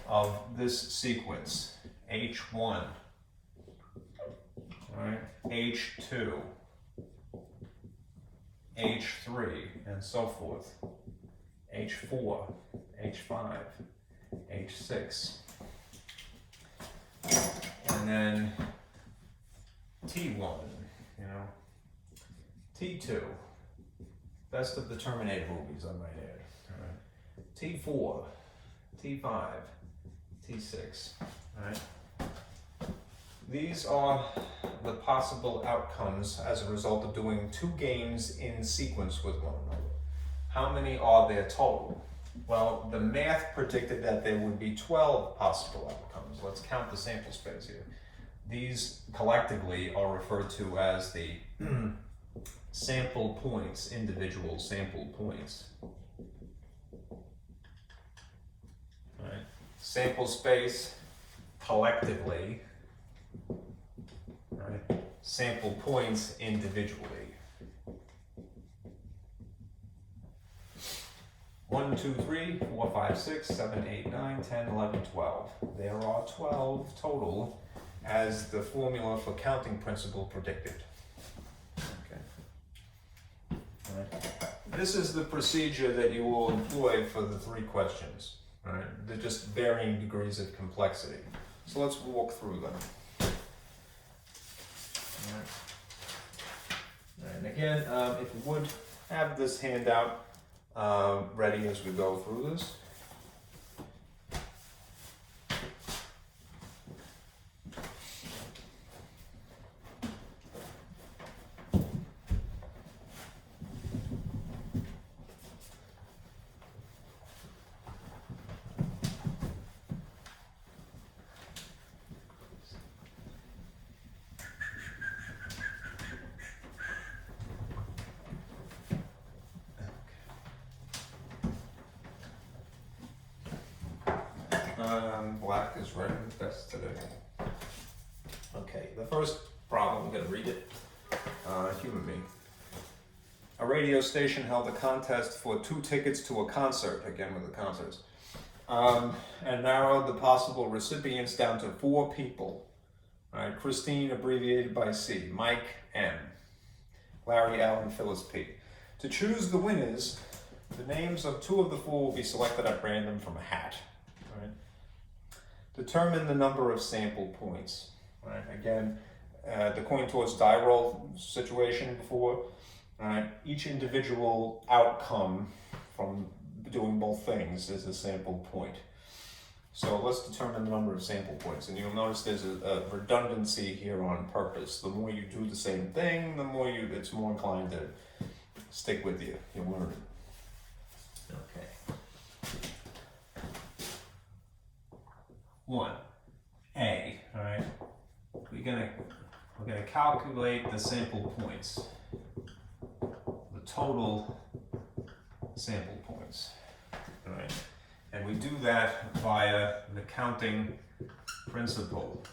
of this sequence, H1, right? H2, H3, and so forth, H4, H5, H6, and then T1, T2, best of the Terminator movies, I might add, right? T4, T5, T6, right? These are the possible outcomes as a result of doing 2 games in sequence with one another. How many are there total? Well, the math predicted that there would be 12 possible outcomes. Let's count the sample space here. These collectively are referred to as the sample points, individual sample points. Right. Sample space collectively, right? Sample points individually. 1, 2, 3, 4, 5, 6, 7, 8, 9, 10, 11, 12. There are 12 total as the formula for counting principle predicted. Okay. All right. This is the procedure that you will employ for the 3 questions. All right. They're just varying degrees of complexity. So let's walk through them. All right. And again, if you would have this handout ready as we go through this. Black is red and best today. Okay, the first problem, I'm going to read it. Human me. A radio station held a contest for 2 tickets to a concert, again with the concerts, and narrowed the possible recipients down to 4 people. Right? Christine, abbreviated by C, Mike M, Larry L, and Phyllis P. To choose the winners, the names of 2 of the 4 will be selected at random from a hat. Right? Determine the number of sample points. Right? Again, the coin toss die roll situation before. right? Each individual outcome from doing both things is a sample point. So let's determine the number of sample points, and you'll notice there's a redundancy here on purpose. The more you do the same thing, the more it's more inclined to stick with you. You'll learn it. Okay. 1A, all right? We're gonna calculate the sample points, the total sample points, all right? And we do that via the counting principle.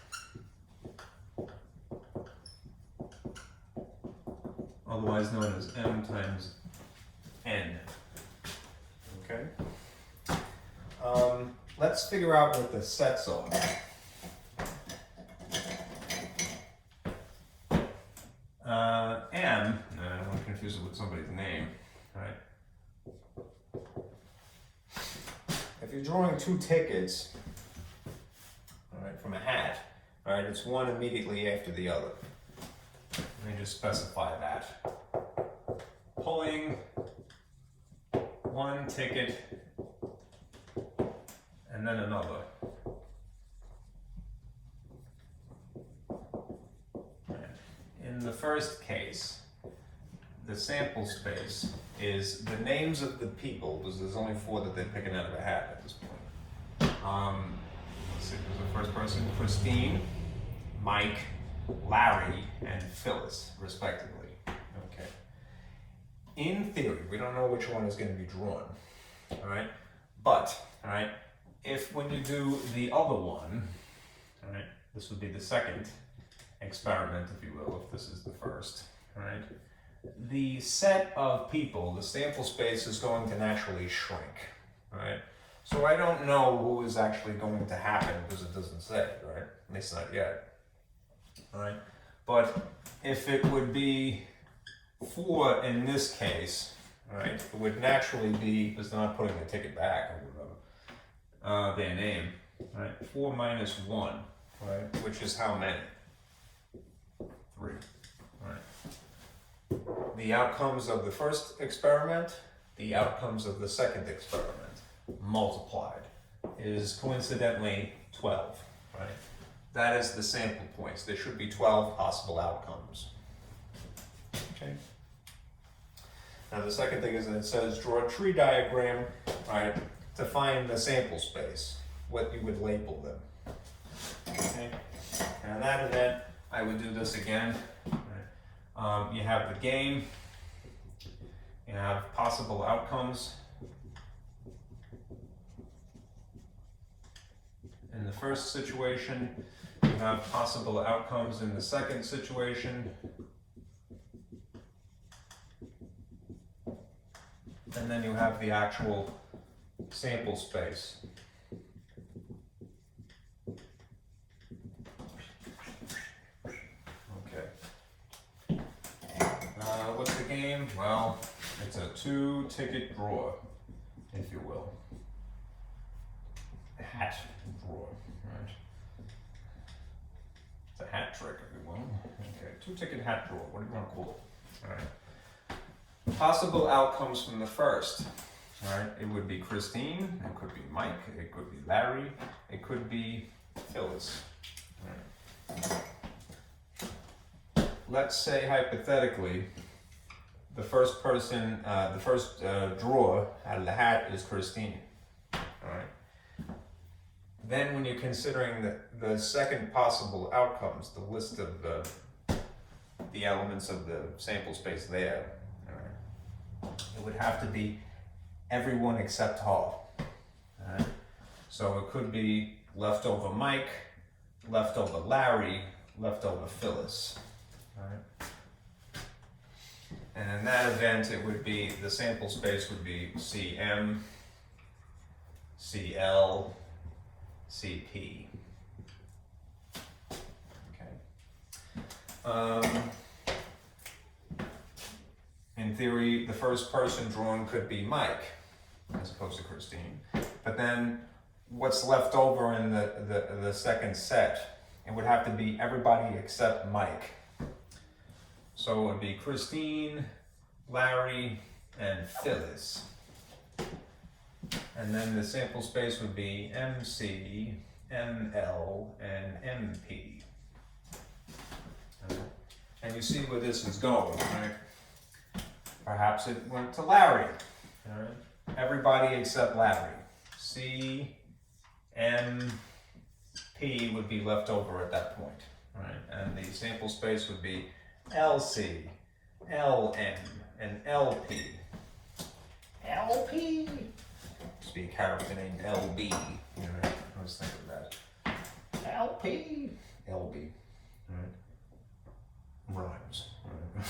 Otherwise known as M times N. Okay? Let's figure out what the sets are. M, I don't want to confuse it with somebody's name, right? If you're drawing two tickets, all right, from a hat, all right, it's one immediately after the other. Let me just specify that. Pulling one ticket and then another. In the first case, the sample space is the names of the people, because there's only 4 that they're picking out of a hat at this point. Let's see, there's the first person, Christine, Mike, Larry, and Phyllis, respectively. Okay. In theory, we don't know which one is going to be drawn, all right? But, all right, if when you do the other one, all right, this would be the second experiment, if you will, if this is the first, all right? The set of people, the sample space, is going to naturally shrink, all right? So I don't know who is actually going to happen because it doesn't say, right? At least not yet. All right, but if it would be 4 in this case, all right, it would naturally be, because they're not putting the ticket back or whatever, their name, all right, 4 minus 1, right, which is how many? 3, all right. The outcomes of the first experiment, the outcomes of the second experiment, multiplied, is coincidentally 12, right? That is the sample points. There should be 12 possible outcomes. Okay. Now the second thing is that it says draw a tree diagram, right, to find the sample space, what you would label them. Okay. And in that event, I would do this again. Right. You have the game. You have possible outcomes. In the first situation, you have possible outcomes in the second situation. And then you have the actual sample space. Okay. What's the game? Well, it's a 2-ticket draw, if you will. Hat draw, right? It's a hat trick, if you will. Okay, 2-ticket hat draw. What do you want to call it? All right. Possible outcomes from the first. All right. It would be Christine. It could be Mike. It could be Larry. It could be Phyllis. All right. Let's say hypothetically, the first person, the first drawer out of the hat is Christine. All right. Then when you're considering the second possible outcomes, the list of the elements of the sample space there, all right, it would have to be everyone except Hall. All right. So it could be leftover Mike, leftover Larry, leftover Phyllis. All right. And in that event, it would be, the sample space would be CM, CL, CP. Okay. In theory, the first person drawn could be Mike, as opposed to Christine. But then, what's left over in the second set? It would have to be everybody except Mike. So it would be Christine, Larry, and Phyllis. And then the sample space would be MC, ML, and MP. And you see where this is going, right? Perhaps it went to Larry. All right? Everybody except Larry. C, M, P would be left over at that point, right? And the sample space would be LC, LM, and LP. LP? Must be a character named LB. You know, I was thinking that. LP, LB. Right? Rhymes. Right?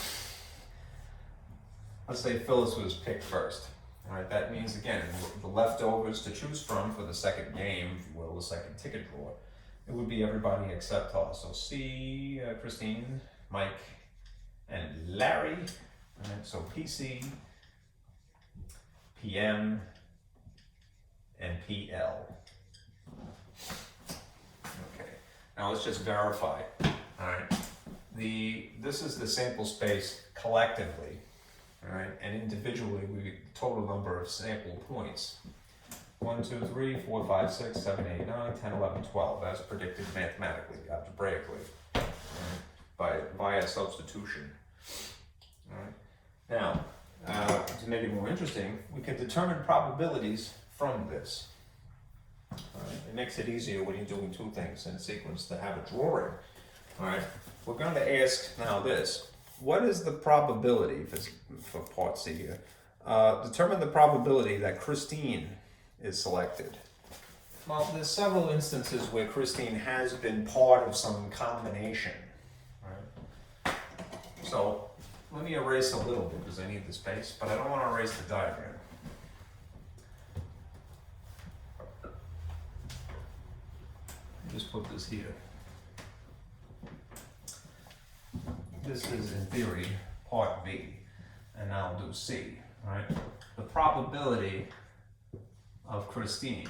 Let's say Phyllis was picked first. All right, that means again the leftovers to choose from for the second game, if you will, the second ticket draw. It would be everybody except her. So C, Christine, Mike, and Larry. All right, so PC, PM, and PL. Okay, now let's just verify. All right, this is the sample space collectively. All right, and individually we get the total number of sample points. 1, 2, 3, 4, 5, 6, 7, 8, 9, 10, 11, 12, as predicted mathematically, algebraically, via substitution. All right. Now, to make it more interesting, we can determine probabilities from this. All right. It makes it easier when you're doing two things in sequence to have a drawing. All right. We're going to ask now this. What is the probability, for part C here, determine the probability that Christine is selected? Well, there's several instances where Christine has been part of some combination. Right? So let me erase a little bit because I need the space, but I don't want to erase the diagram. Just put this here. This is, in theory, part B, and now I'll do C, right? The probability of Christine,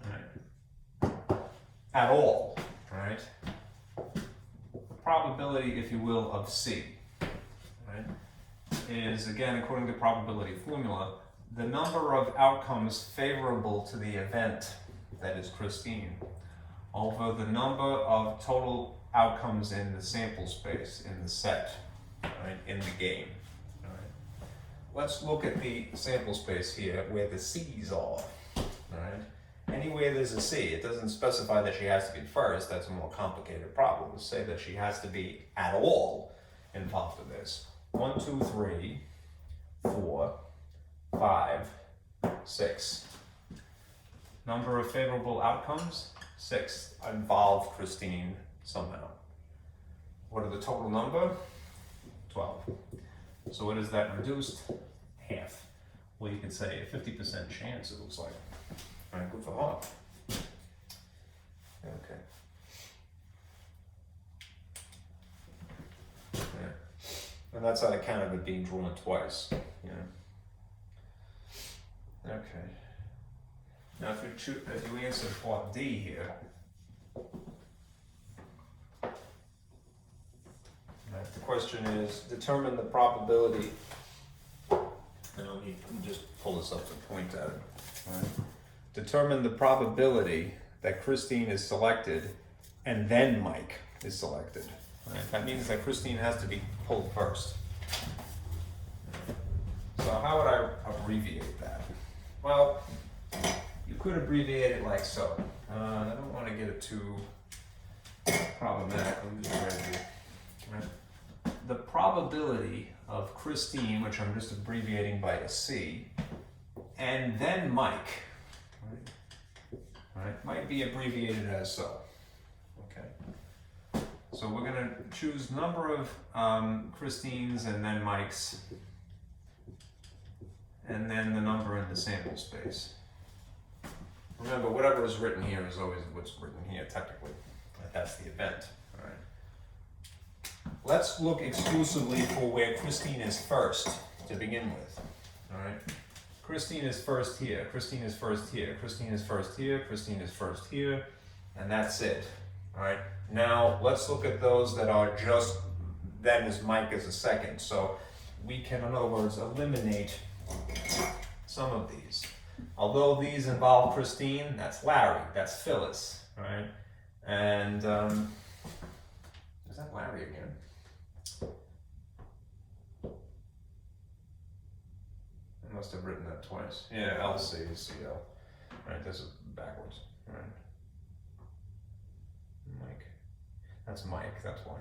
right, at all, right? The probability, if you will, of C, right, is, again, according to probability formula, the number of outcomes favorable to the event, that is Christine, over the number of total outcomes in the sample space, in the set, right, in the game. All right. Let's look at the sample space here where the C's are. All right. Anywhere there's a C, it doesn't specify that she has to be first. That's a more complicated problem. Let's say that she has to be at all involved in this. 1, 2, 3, 4, 5, 6. Number of favorable outcomes, 6. Involve Christine somehow. What are the total number? 12. So what is that reduced? Half. Well, you could say a 50% chance, it looks like. All right, good for her. Okay. Yeah. And that's on account of it being drawn twice. Yeah. Okay. Now, if you answer part D here, the question is, determine the probability, and let me just pull this up and point at it. Right. Determine the probability that Christine is selected and then Mike is selected. Right. That means that Christine has to be pulled first. So how would I abbreviate that? Well, you could abbreviate it like so. I don't want to get it too problematic. I'm just ready to, right. The probability of Christine, which I'm just abbreviating by a C, and then Mike, right, might be abbreviated as so. Okay. So we're going to choose number of Christines and then Mike's, and then the number in the sample space. Remember, whatever is written here is always what's written here, technically. That's the event. All right. Let's look exclusively for where Christine is first to begin with. All right. Christine is first here. Christine is first here. Christine is first here. Christine is first here. And that's it. All right. Now let's look at those that are just then is Mike as a second. So we can, in other words, eliminate some of these. Although these involve Christine, that's Larry, that's Phyllis, right? And is that Larry again? I must have written that twice. Yeah, LCCL. Right, this is backwards. Right. Mike. That's Mike, that's why.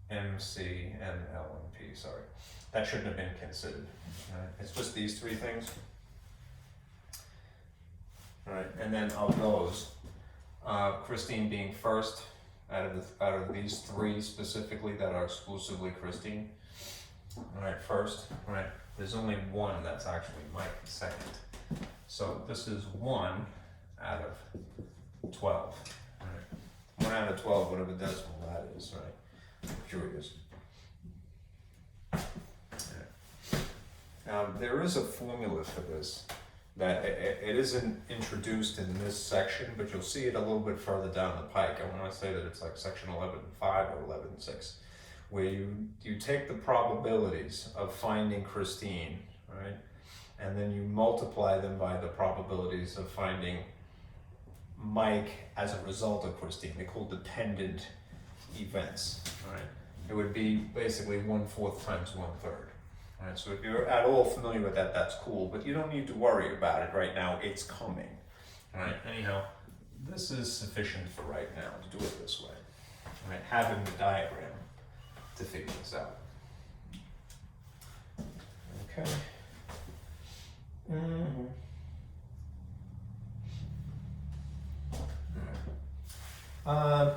MC and L and P, sorry. That shouldn't have been considered. Right. It's just these three things. Right, and then of those, Christine being first out of these three specifically that are exclusively Christine. All right, first, right, there's only one that's actually Mike second. So this is 1 out of 12. Right. 1 out of 12, whatever decimal that is, right? I'm curious. Yeah. There is a formula for this that it isn't introduced in this section, but you'll see it a little bit further down the pike. I want to say that it's like section 11.5 or 11.6, where you take the probabilities of finding Christine, right? And then you multiply them by the probabilities of finding Mike as a result of Christine. They're called dependent events, right? It would be basically 1/4 times 1/3. Right, so if you're at all familiar with that, that's cool, but you don't need to worry about it right now. It's coming. Right? Anyhow, this is sufficient for right now to do it this way. Right? Having the diagram to figure this out. Okay.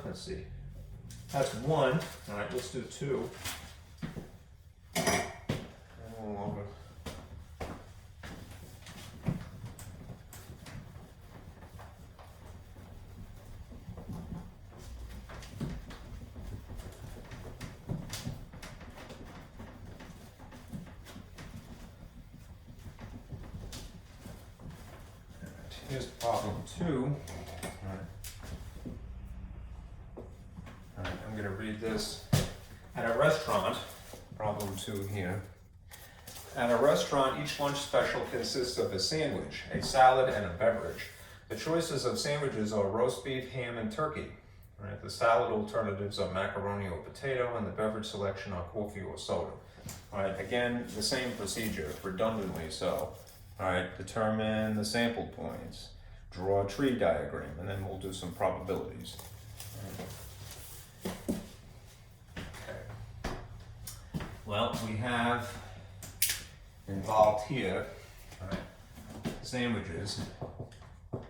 Let's see. That's 1. All right, let's do 2. Longer. Here's problem 2. All right, I'm going to read this. At a restaurant, problem 2 here. At a restaurant, each lunch special consists of a sandwich, a salad, and a beverage. The choices of sandwiches are roast beef, ham, and turkey. Right? The salad alternatives are macaroni or potato, and the beverage selection are coffee or soda. All right, again, the same procedure, redundantly so. All right, determine the sample points, draw a tree diagram, and then we'll do some probabilities. Okay. Well, we have involved here, right, sandwiches. Okay.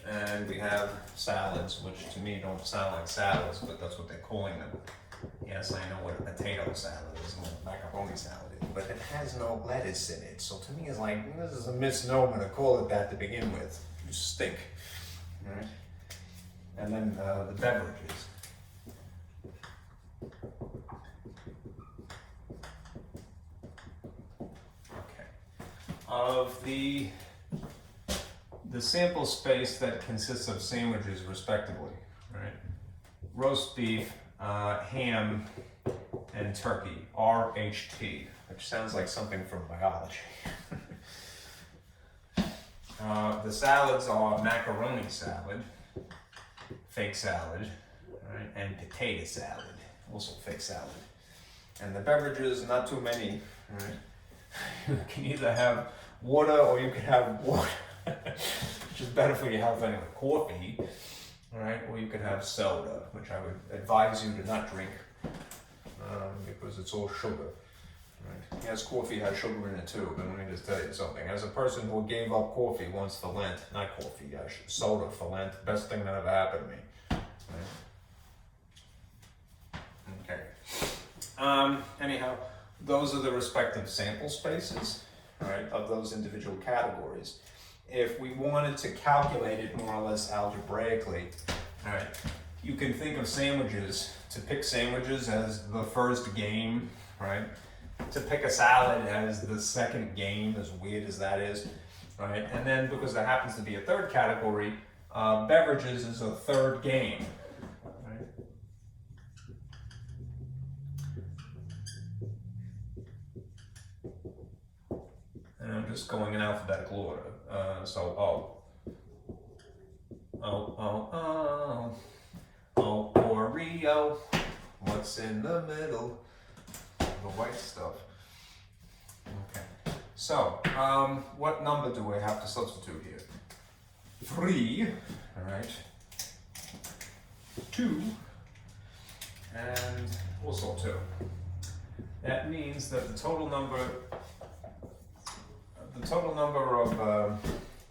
And we have salads, which to me don't sound like salads, but that's what they're calling them. Yes, I know what a potato salad is and what a macaroni salad is, but it has no lettuce in it. So to me, it's like, this is a misnomer to call it that to begin with. You stink. All right. And then the beverages. Okay. Of the sample space that consists of sandwiches, respectively, right? Roast beef, ham, and turkey, RHT, which sounds like something from biology. The salads are macaroni salad, fake salad, right, and potato salad, also fake salad. And the beverages, not too many, right? You can either have water or you can have water, which is better for your health anyway, coffee, right? Or you could have soda, which I would advise you to not drink because it's all sugar. Right? Yes, coffee has sugar in it too, but let me just tell you something. As a person who gave up coffee once for Lent, not coffee, soda for Lent, best thing that ever happened to me. Right? Okay. Anyhow, those are the respective sample spaces, right, of those individual categories. If we wanted to calculate it more or less algebraically, all right, you can think of sandwiches, to pick sandwiches as the first game, right? To pick a salad as the second game, as weird as that is. right? And then because there happens to be a third category, beverages is a third game, right? And I'm just going in alphabetical order. So O, Oreo. What's in the middle? The white stuff. Okay. So, what number do I have to substitute here? 3, all right. 2, and also 2. That means that the total number of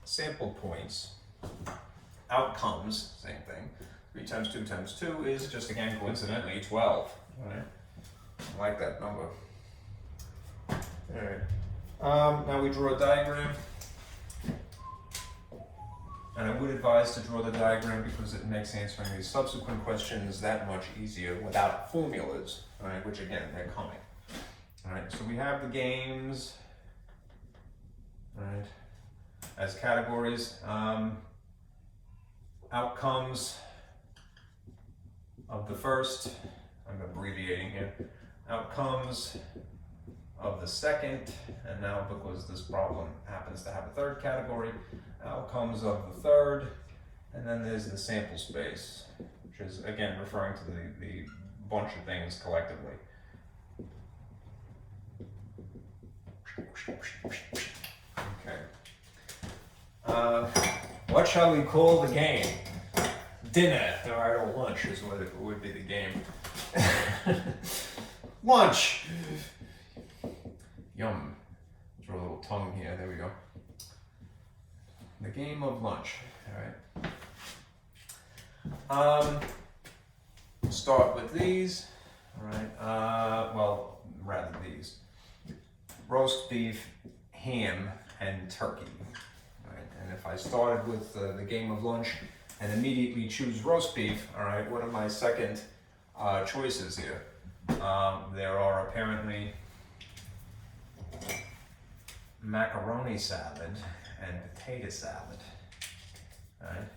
sample points, outcomes, same thing. 3 times 2 times 2 is just, again, coincidentally 12. All right. I like that number. All right. Now we draw a diagram. And I would advise to draw the diagram because it makes answering these subsequent questions that much easier without formulas, all right, which again, they're coming. All right, so we have the games, all right, as categories. Outcomes of the first, I'm abbreviating here, outcomes of the second, and now because this problem happens to have a third category, outcomes of the third, and then there's the sample space, which is again referring to the bunch of things collectively. Okay. What shall we call the game? Dinner, or lunch is what it would be the game. Lunch! Yum. Draw a little tongue here, there we go. The game of lunch, all right. Start with these, all right. Well, rather these. Roast beef, ham, and turkey. All right. And if I started with the game of lunch and immediately choose roast beef, all right, what are my second choices here? There are apparently macaroni salad and potato salad, all right?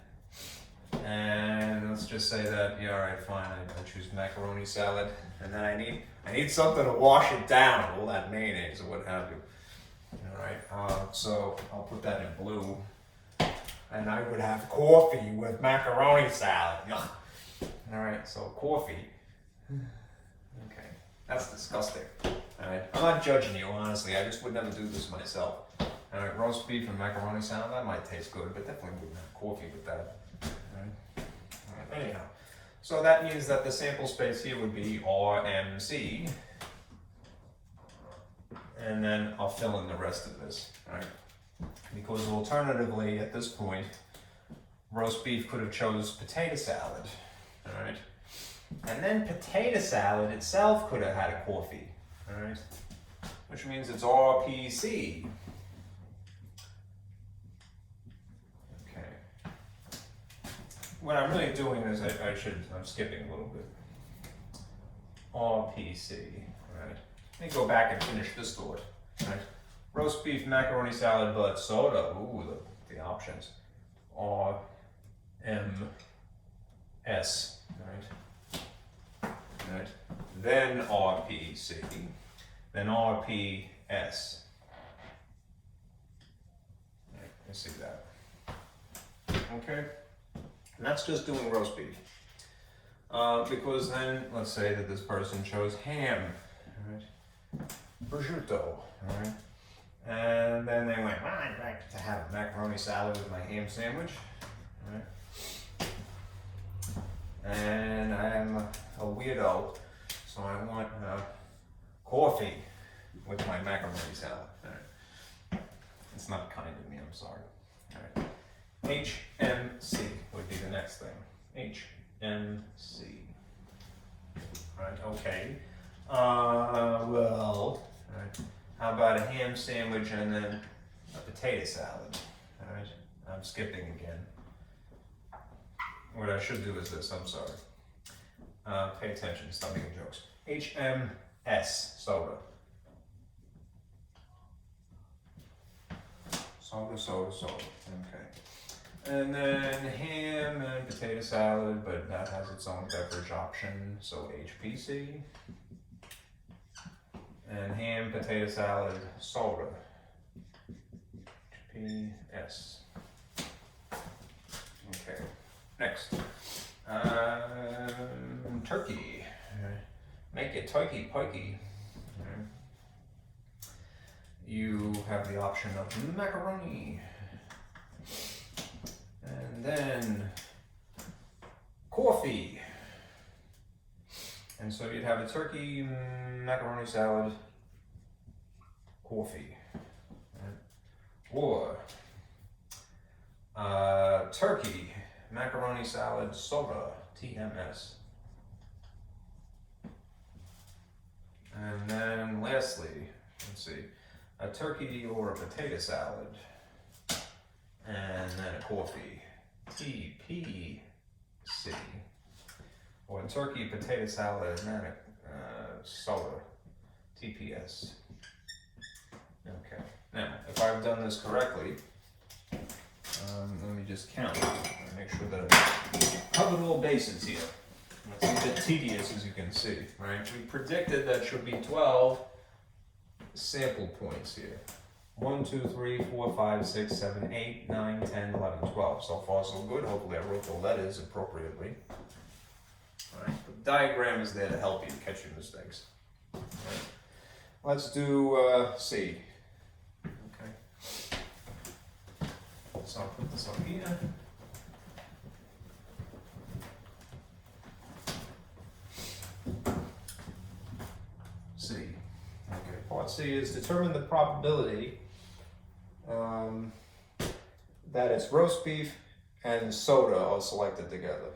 And let's just say that, yeah, all right, fine, I choose macaroni salad, and then I need something to wash it down, all that mayonnaise or what have you, all right? So I'll put that in blue, and I would have coffee with macaroni salad. Ugh. All right, so coffee. Okay, that's disgusting. All right, I'm not judging you, honestly. I just would never do this myself. All right, roast beef and macaroni salad, that might taste good, but definitely wouldn't have coffee with that. All right, anyhow. So that means that the sample space here would be RMC. And then I'll fill in the rest of this, all right? Because alternatively, at this point, roast beef could have chose potato salad, all right? And then potato salad itself could have had a coffee, all right? Which means it's RPC. Okay. What I'm really doing is I'm skipping a little bit. RPC, all right? Let me go back and finish this thought, all right? Roast beef, macaroni salad, but soda. Ooh, the options. RMS, right? Right. Then RPC, then RPS. Right, let's see that. Okay, and that's just doing roast beef. Because then, let's say that this person chose ham, right? Prosciutto, all right? And then they went, well, I'd like to have a macaroni salad with my ham sandwich, right? And I'm a weirdo, so I want coffee with my macaroni salad. All right. It's not kind of me, I'm sorry. All right. HMC would be the next thing. HMC. Right, okay. Well, all right. How about a ham sandwich and then a potato salad? All right, I'm skipping again. What I should do is this, I'm sorry. Pay attention, stop making jokes. HMS, soda. Soda, soda, soda. Okay. And then ham and potato salad, but that has its own beverage option, so HPC. And ham, potato salad, soda. HPS. Okay. Next. Turkey. Make it turkey pokey. You have the option of macaroni. And then coffee. And so you'd have a turkey, macaroni salad, coffee. Or turkey, macaroni salad, soda, TMS. And then lastly, let's see, a turkey or a potato salad, and then a coffee, TPC. Or a turkey, potato salad, and then a soda, TPS. Okay, now if I've done this correctly, let me just count and make sure that I've covered all bases here. It's a bit tedious, as you can see, right? We predicted that should be 12 sample points here. 1, 2, 3, 4, 5, 6, 7, 8, 9, 10, 11, 12. So far, so good. Hopefully I wrote the letters appropriately. All right. The diagram is there to help you catch your mistakes. All right. Let's do C. Okay. So I'll put this on here. C. Okay. Part C is determine the probability that it's roast beef and soda are selected together.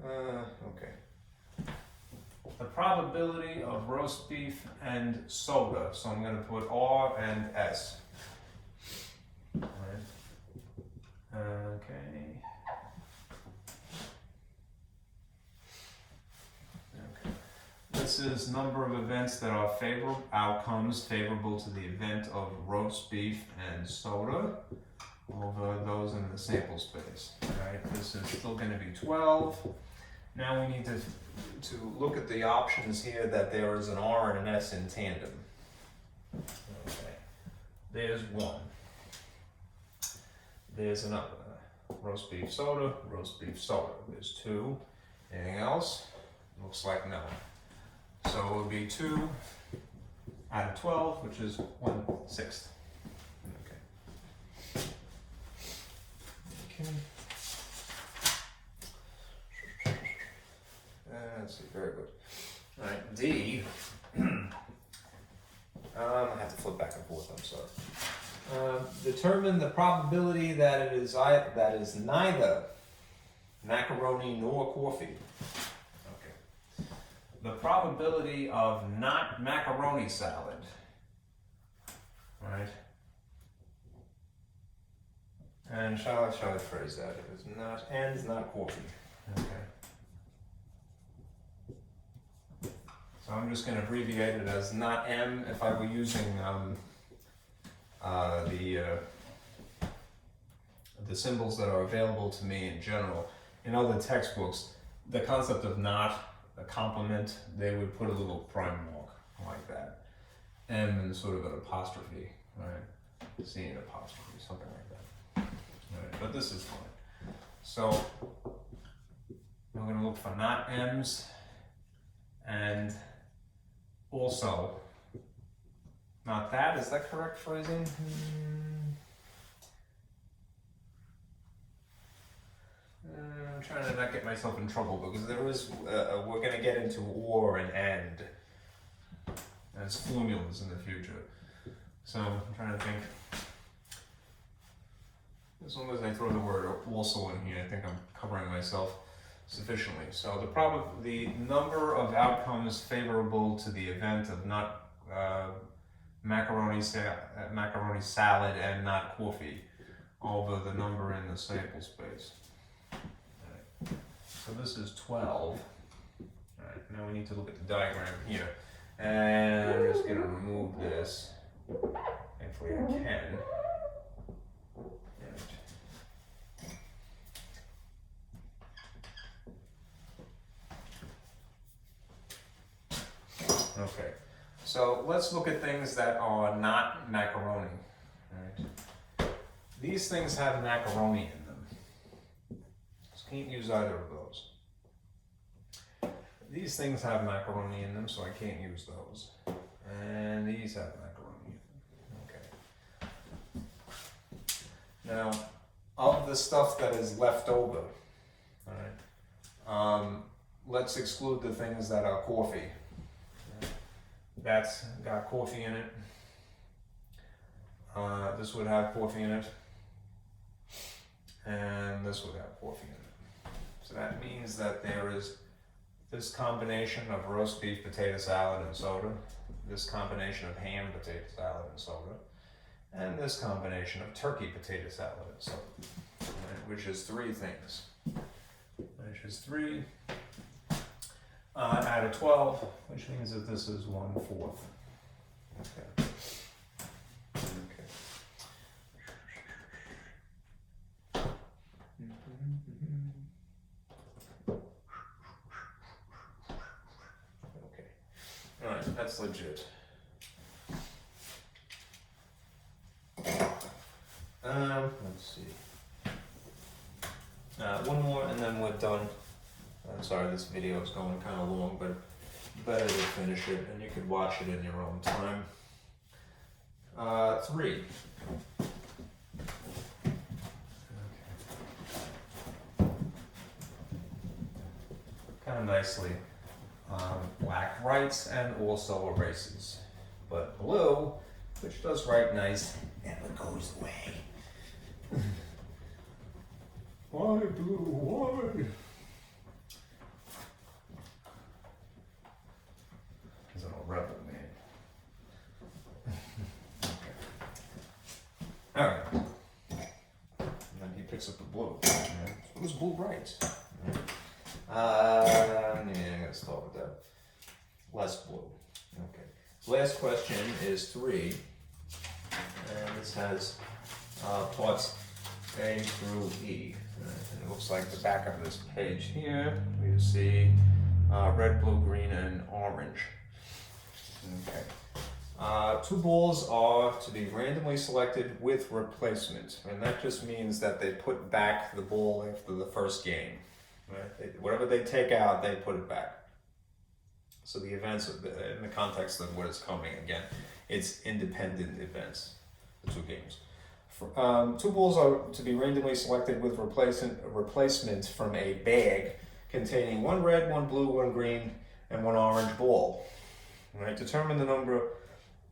Okay. The probability of roast beef and soda. So I'm going to put R and S. All right. Okay. This is number of events that are favorable, outcomes favorable to the event of roast beef and soda over those in the sample space. Right? This is still going to be 12. Now we need to look at the options here that there is an R and an S in tandem. Okay. There's one. There's another. Roast beef soda, roast beef soda. There's 2. Anything else? Looks like no. So it would be 2 out of 12, which is 1/6. Okay. Okay. Let's see, very good. All right, D. I have to flip back and forth, I'm sorry. Determine the probability that it is neither macaroni nor coffee. The probability of not macaroni salad, right? And shall I phrase that? It is not and not coffee. Okay. So I'm just going to abbreviate it as not M if I were using the symbols that are available to me in general. In other textbooks, the concept of not a complement, they would put a little prime mark like that. M and sort of an apostrophe, right? C and apostrophe, something like that. Right, but this is fine. So I'm going to look for not M's and also not that. Is that correct phrasing? I'm trying to not get myself in trouble because there is, we're going to get into or and as formulas in the future. So I'm trying to think. As long as I throw the word also in here, I think I'm covering myself sufficiently. So the number of outcomes favorable to the event of not macaroni salad and not coffee over the number in the sample space. So this is 12. Alright, now we need to look at the diagram here. And I'm just going to remove this. Hopefully I can. Okay, so let's look at things that are not macaroni. All right. These things have macaroni in them. So can't use either of those. These things have macaroni in them, so I can't use those. And these have macaroni in them. Okay. Now, of the stuff that is left over, all right, let's exclude the things that are coffee. That's got coffee in it. This would have coffee in it. And this would have coffee in it. So that means that there is this combination of roast beef, potato salad, and soda, this combination of ham, potato salad, and soda, and this combination of turkey, potato salad, and soda, right, which is 3 things. Which is 3 out of 12, which means that this is 1/4. Okay. Okay. Okay. All right, that's legit. Let's see. One more and then we're done. I'm sorry, this video is going kind of long, but better to finish it, and you could watch it in your own time. 3. Okay. Kind of nicely. Black writes and also erases, but blue, which does write nice, never goes away. Why blue? Why? He's a rebel, man. Okay. All right. And then he picks up the blue. Yeah. What does blue write? Yeah, I'm gonna start with that. Less blue. Okay. Last question is 3, and this has parts A through E. And it looks like the back of this page here. We see red, blue, green, and orange. Okay. 2 balls are to be randomly selected with replacement, and that just means that they put back the ball after the first game. Right? Whatever they take out, they put it back. So the events, in the context of what is coming, again, it's independent events, the 2 games. 2 balls are to be randomly selected with replacement from a bag containing 1 red, 1 blue, 1 green, and 1 orange ball. All right, determine the number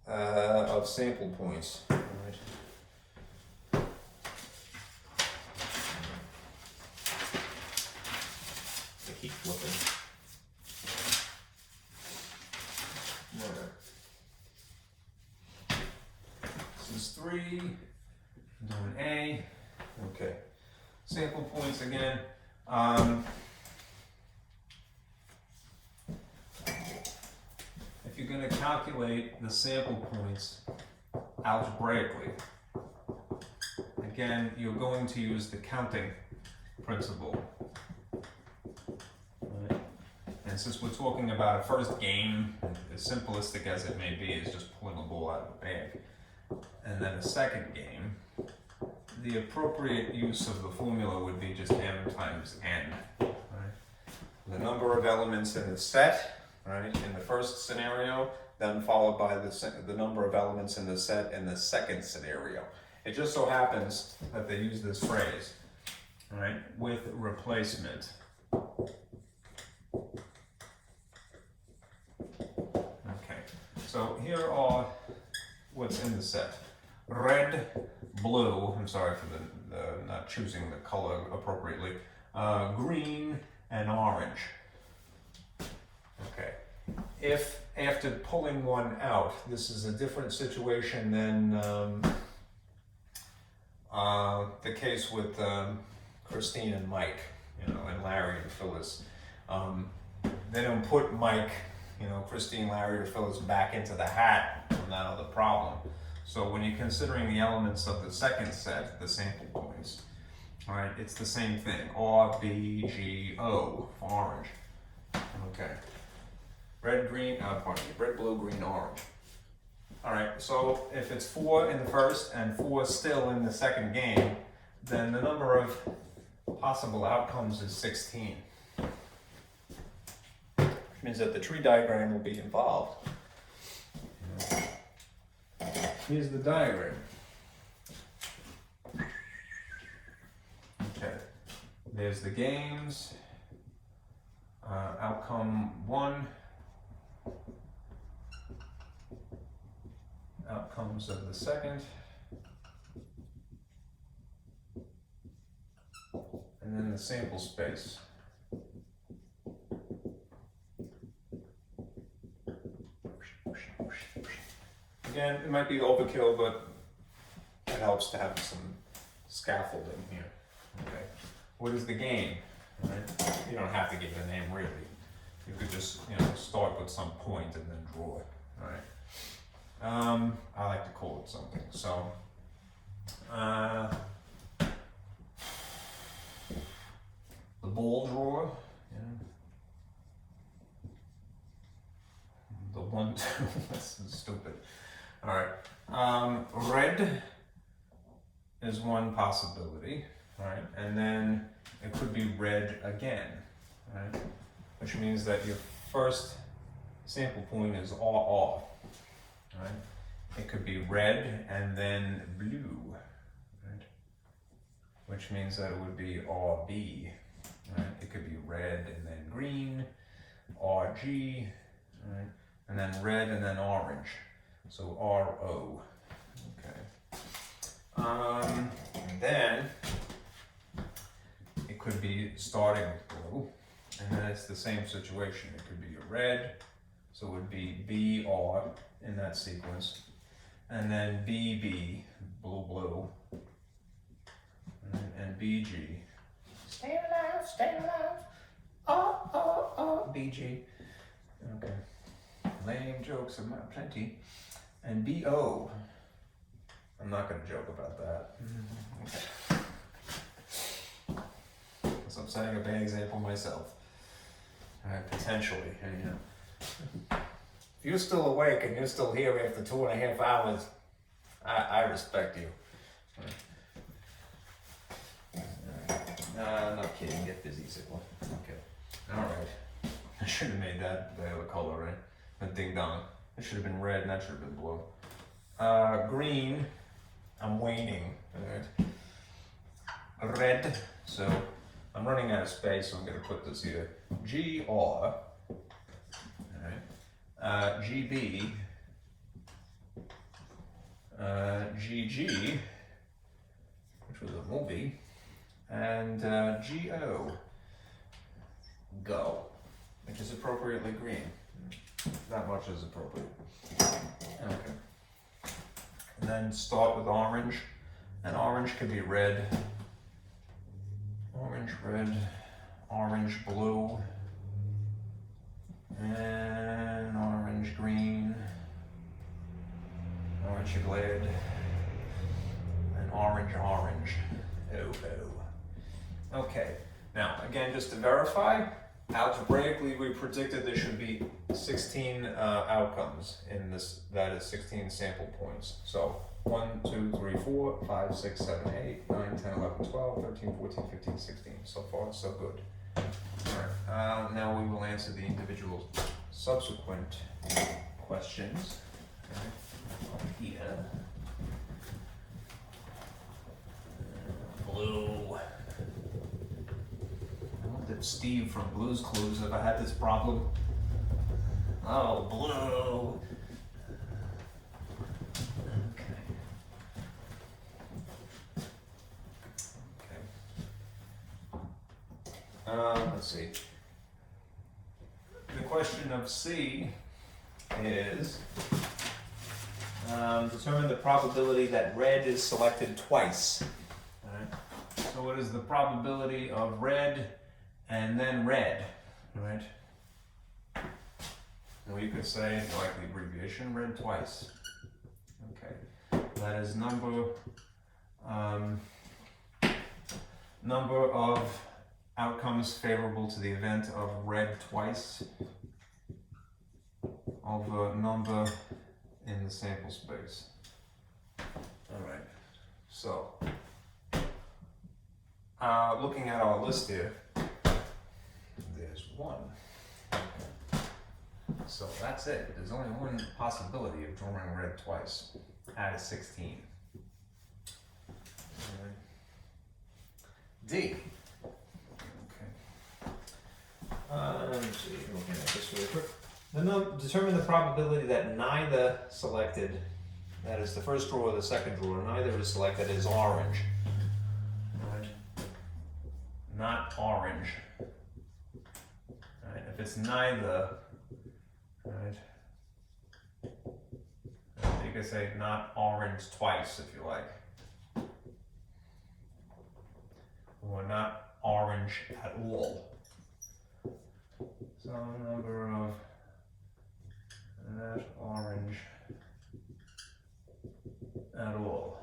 of sample points. All right. I keep flipping. All right. This is 3. Doing A. Okay. Sample points again. If you're going to calculate the sample points algebraically, again, you're going to use the counting principle. Right. And since we're talking about a first game, as simplistic as it may be, is just pulling a ball out of a bag. And then a second game, the appropriate use of the formula would be just m times n. Right? The number of elements in the set, right, in the first scenario, then followed by the number of elements in the set in the second scenario. It just so happens that they use this phrase, right, with replacement. Okay, so here are what's in the set. Red, blue, I'm sorry for the not choosing the color appropriately, green, and orange. Okay. If after pulling one out, this is a different situation than the case with Christine and Mike, you know, and Larry and Phyllis. They don't put Mike, you know, Christine, Larry, or Phyllis back into the hat from that other problem. So when you're considering the elements of the second set, the sample points, all right, it's the same thing. R, B, G, O for orange. Okay. Red, green, pardon me, red, blue, green, orange. All right, so if it's 4 in the first and 4 still in the second game, then the number of possible outcomes is 16. Which means that the tree diagram will be involved. Here's the diagram. Okay, there's the games, outcome 1, outcomes of the second, and then the sample space. Again, it might be overkill, but it helps to have some scaffolding here. Okay. What is the game? Right? You don't have to give it a name really. You could just, start with some point and then draw it. All right. I like to call it something. So, the ball drawer. The 1, 2. That's stupid. All right. Red is one possibility. All right, and then it could be red again. Right, which means that your first sample point is RR. Right, it could be red and then blue. Right, which means that it would be RB. Right, it could be red and then green, RG. Right, and then red and then orange. So RO. Okay. And then it could be starting with blue, and then it's the same situation. It could be a red, so it would be BR in that sequence, and then BB, blue, and BG. Stay alive, BG. Okay. Lame jokes are plenty. And BO. I'm not going to joke about that. Okay. Because I'm setting a bad example myself. Potentially. And, if you're still awake and you're still here after 2.5 hours, I respect you. I'm not kidding. Get busy, Sigma. Okay. All right. I should have made that the other color, right? That ding dong. It should have been red and that should have been blue. Green, I'm waning. Right. Red, so I'm running out of space, so I'm going to put this here. GR, all right. GB, GG, which was a movie, and GO, go, which is appropriately green. That much is appropriate. Okay. And then start with orange. And orange could be red. Orange, red, orange, blue. And orange, green. Orange, glad. And orange, orange. Oh. Okay. Now, again, just to verify, algebraically, we predicted there should be 16 outcomes in this, that is 16 sample points. So 1, 2, 3, 4, 5, 6, 7, 8, 9, 10, 11, 12, 13, 14, 15, 16. So far, so good. All right. Now we will answer the individual subsequent questions. Okay. Here. Blue. Steve from Blue's Clues ever had this problem? Oh, blue. Okay. Let's see. The question of C is determine the probability that red is selected twice. All right. So what is the probability of red and then red, right? Or you could say, like the abbreviation, red twice. Okay, that is number of outcomes favorable to the event of red twice. of a number in the sample space. Alright, so looking at our list here, there's 1. So that's it. There's only one possibility of drawing red twice out of 16. Alright. D. Let's see, looking at this really quick. Determine the probability that neither selected, that is the first drawer or the second drawer, neither is selected as orange. Right. Not orange. Right. If it's neither, right, you could say not orange twice if you like. Or not orange at all. Some number of not orange at all.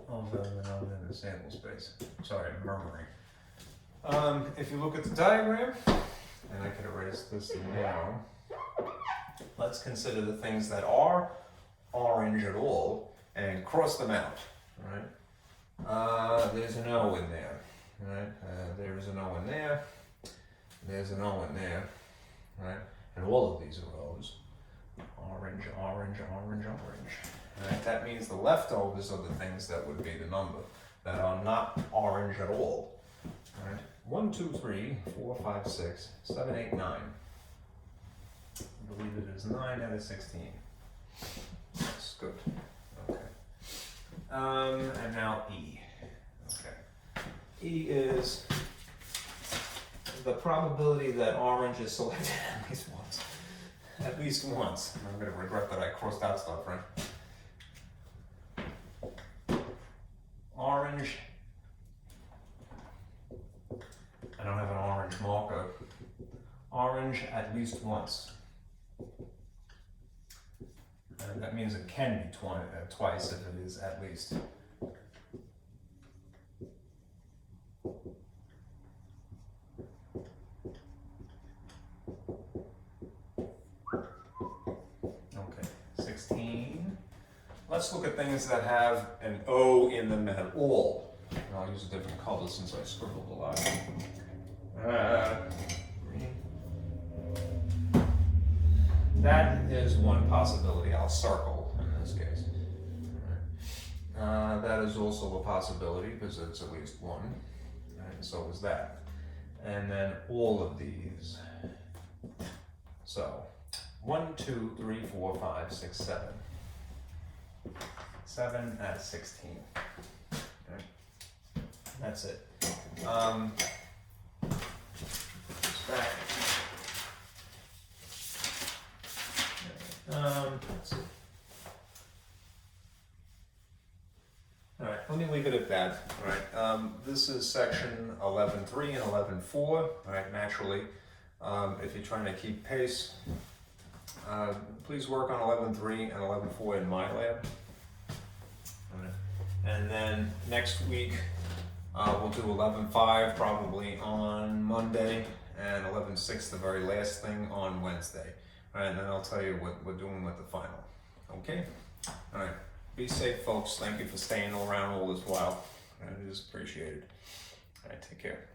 Although they're not in the sample space. Sorry, I'm murmuring. If you look at the diagram, and I can erase this now, let's consider the things that are orange at all and cross them out. Right? There's an O in there. Right? There's an O in there. There's an O in there, right? And all of these are O's. Orange, orange, orange, orange. Right? That means the leftovers are the things that would be the number that are not orange at all. Right? 1, 2, 3, 4, 5, 6, 7, 8, 9. I believe it is 9 out of 16. That's good. Okay. And now E. Okay. E is the probability that orange is selected at least once. At least once. I'm going to regret that I crossed out stuff, right? Orange. I don't have an orange marker. Orange at least once. That means it can be twice if it is at least. Let's look at things that have an O in them at all. And I'll use a different color since I scribbled a lot. That is one possibility. I'll circle in this case. That is also a possibility because it's at least one. And so is that. And then all of these. So 1, 2, 3, 4, 5, 6, 7. 7 out of 16. Okay. That's it. Back. Let's see. All right, let me leave it at that. All right, this is section 11.3 and 11.4. All right, naturally, if you're trying to keep pace, please work on 11.3 and 11.4 in my lab. And then next week, we'll do 11.5 probably on Monday, and 11.6, the very last thing, on Wednesday. All right, and then I'll tell you what we're doing with the final. Okay? All right. Be safe, folks. Thank you for staying around all this while. It is appreciated. All right, take care.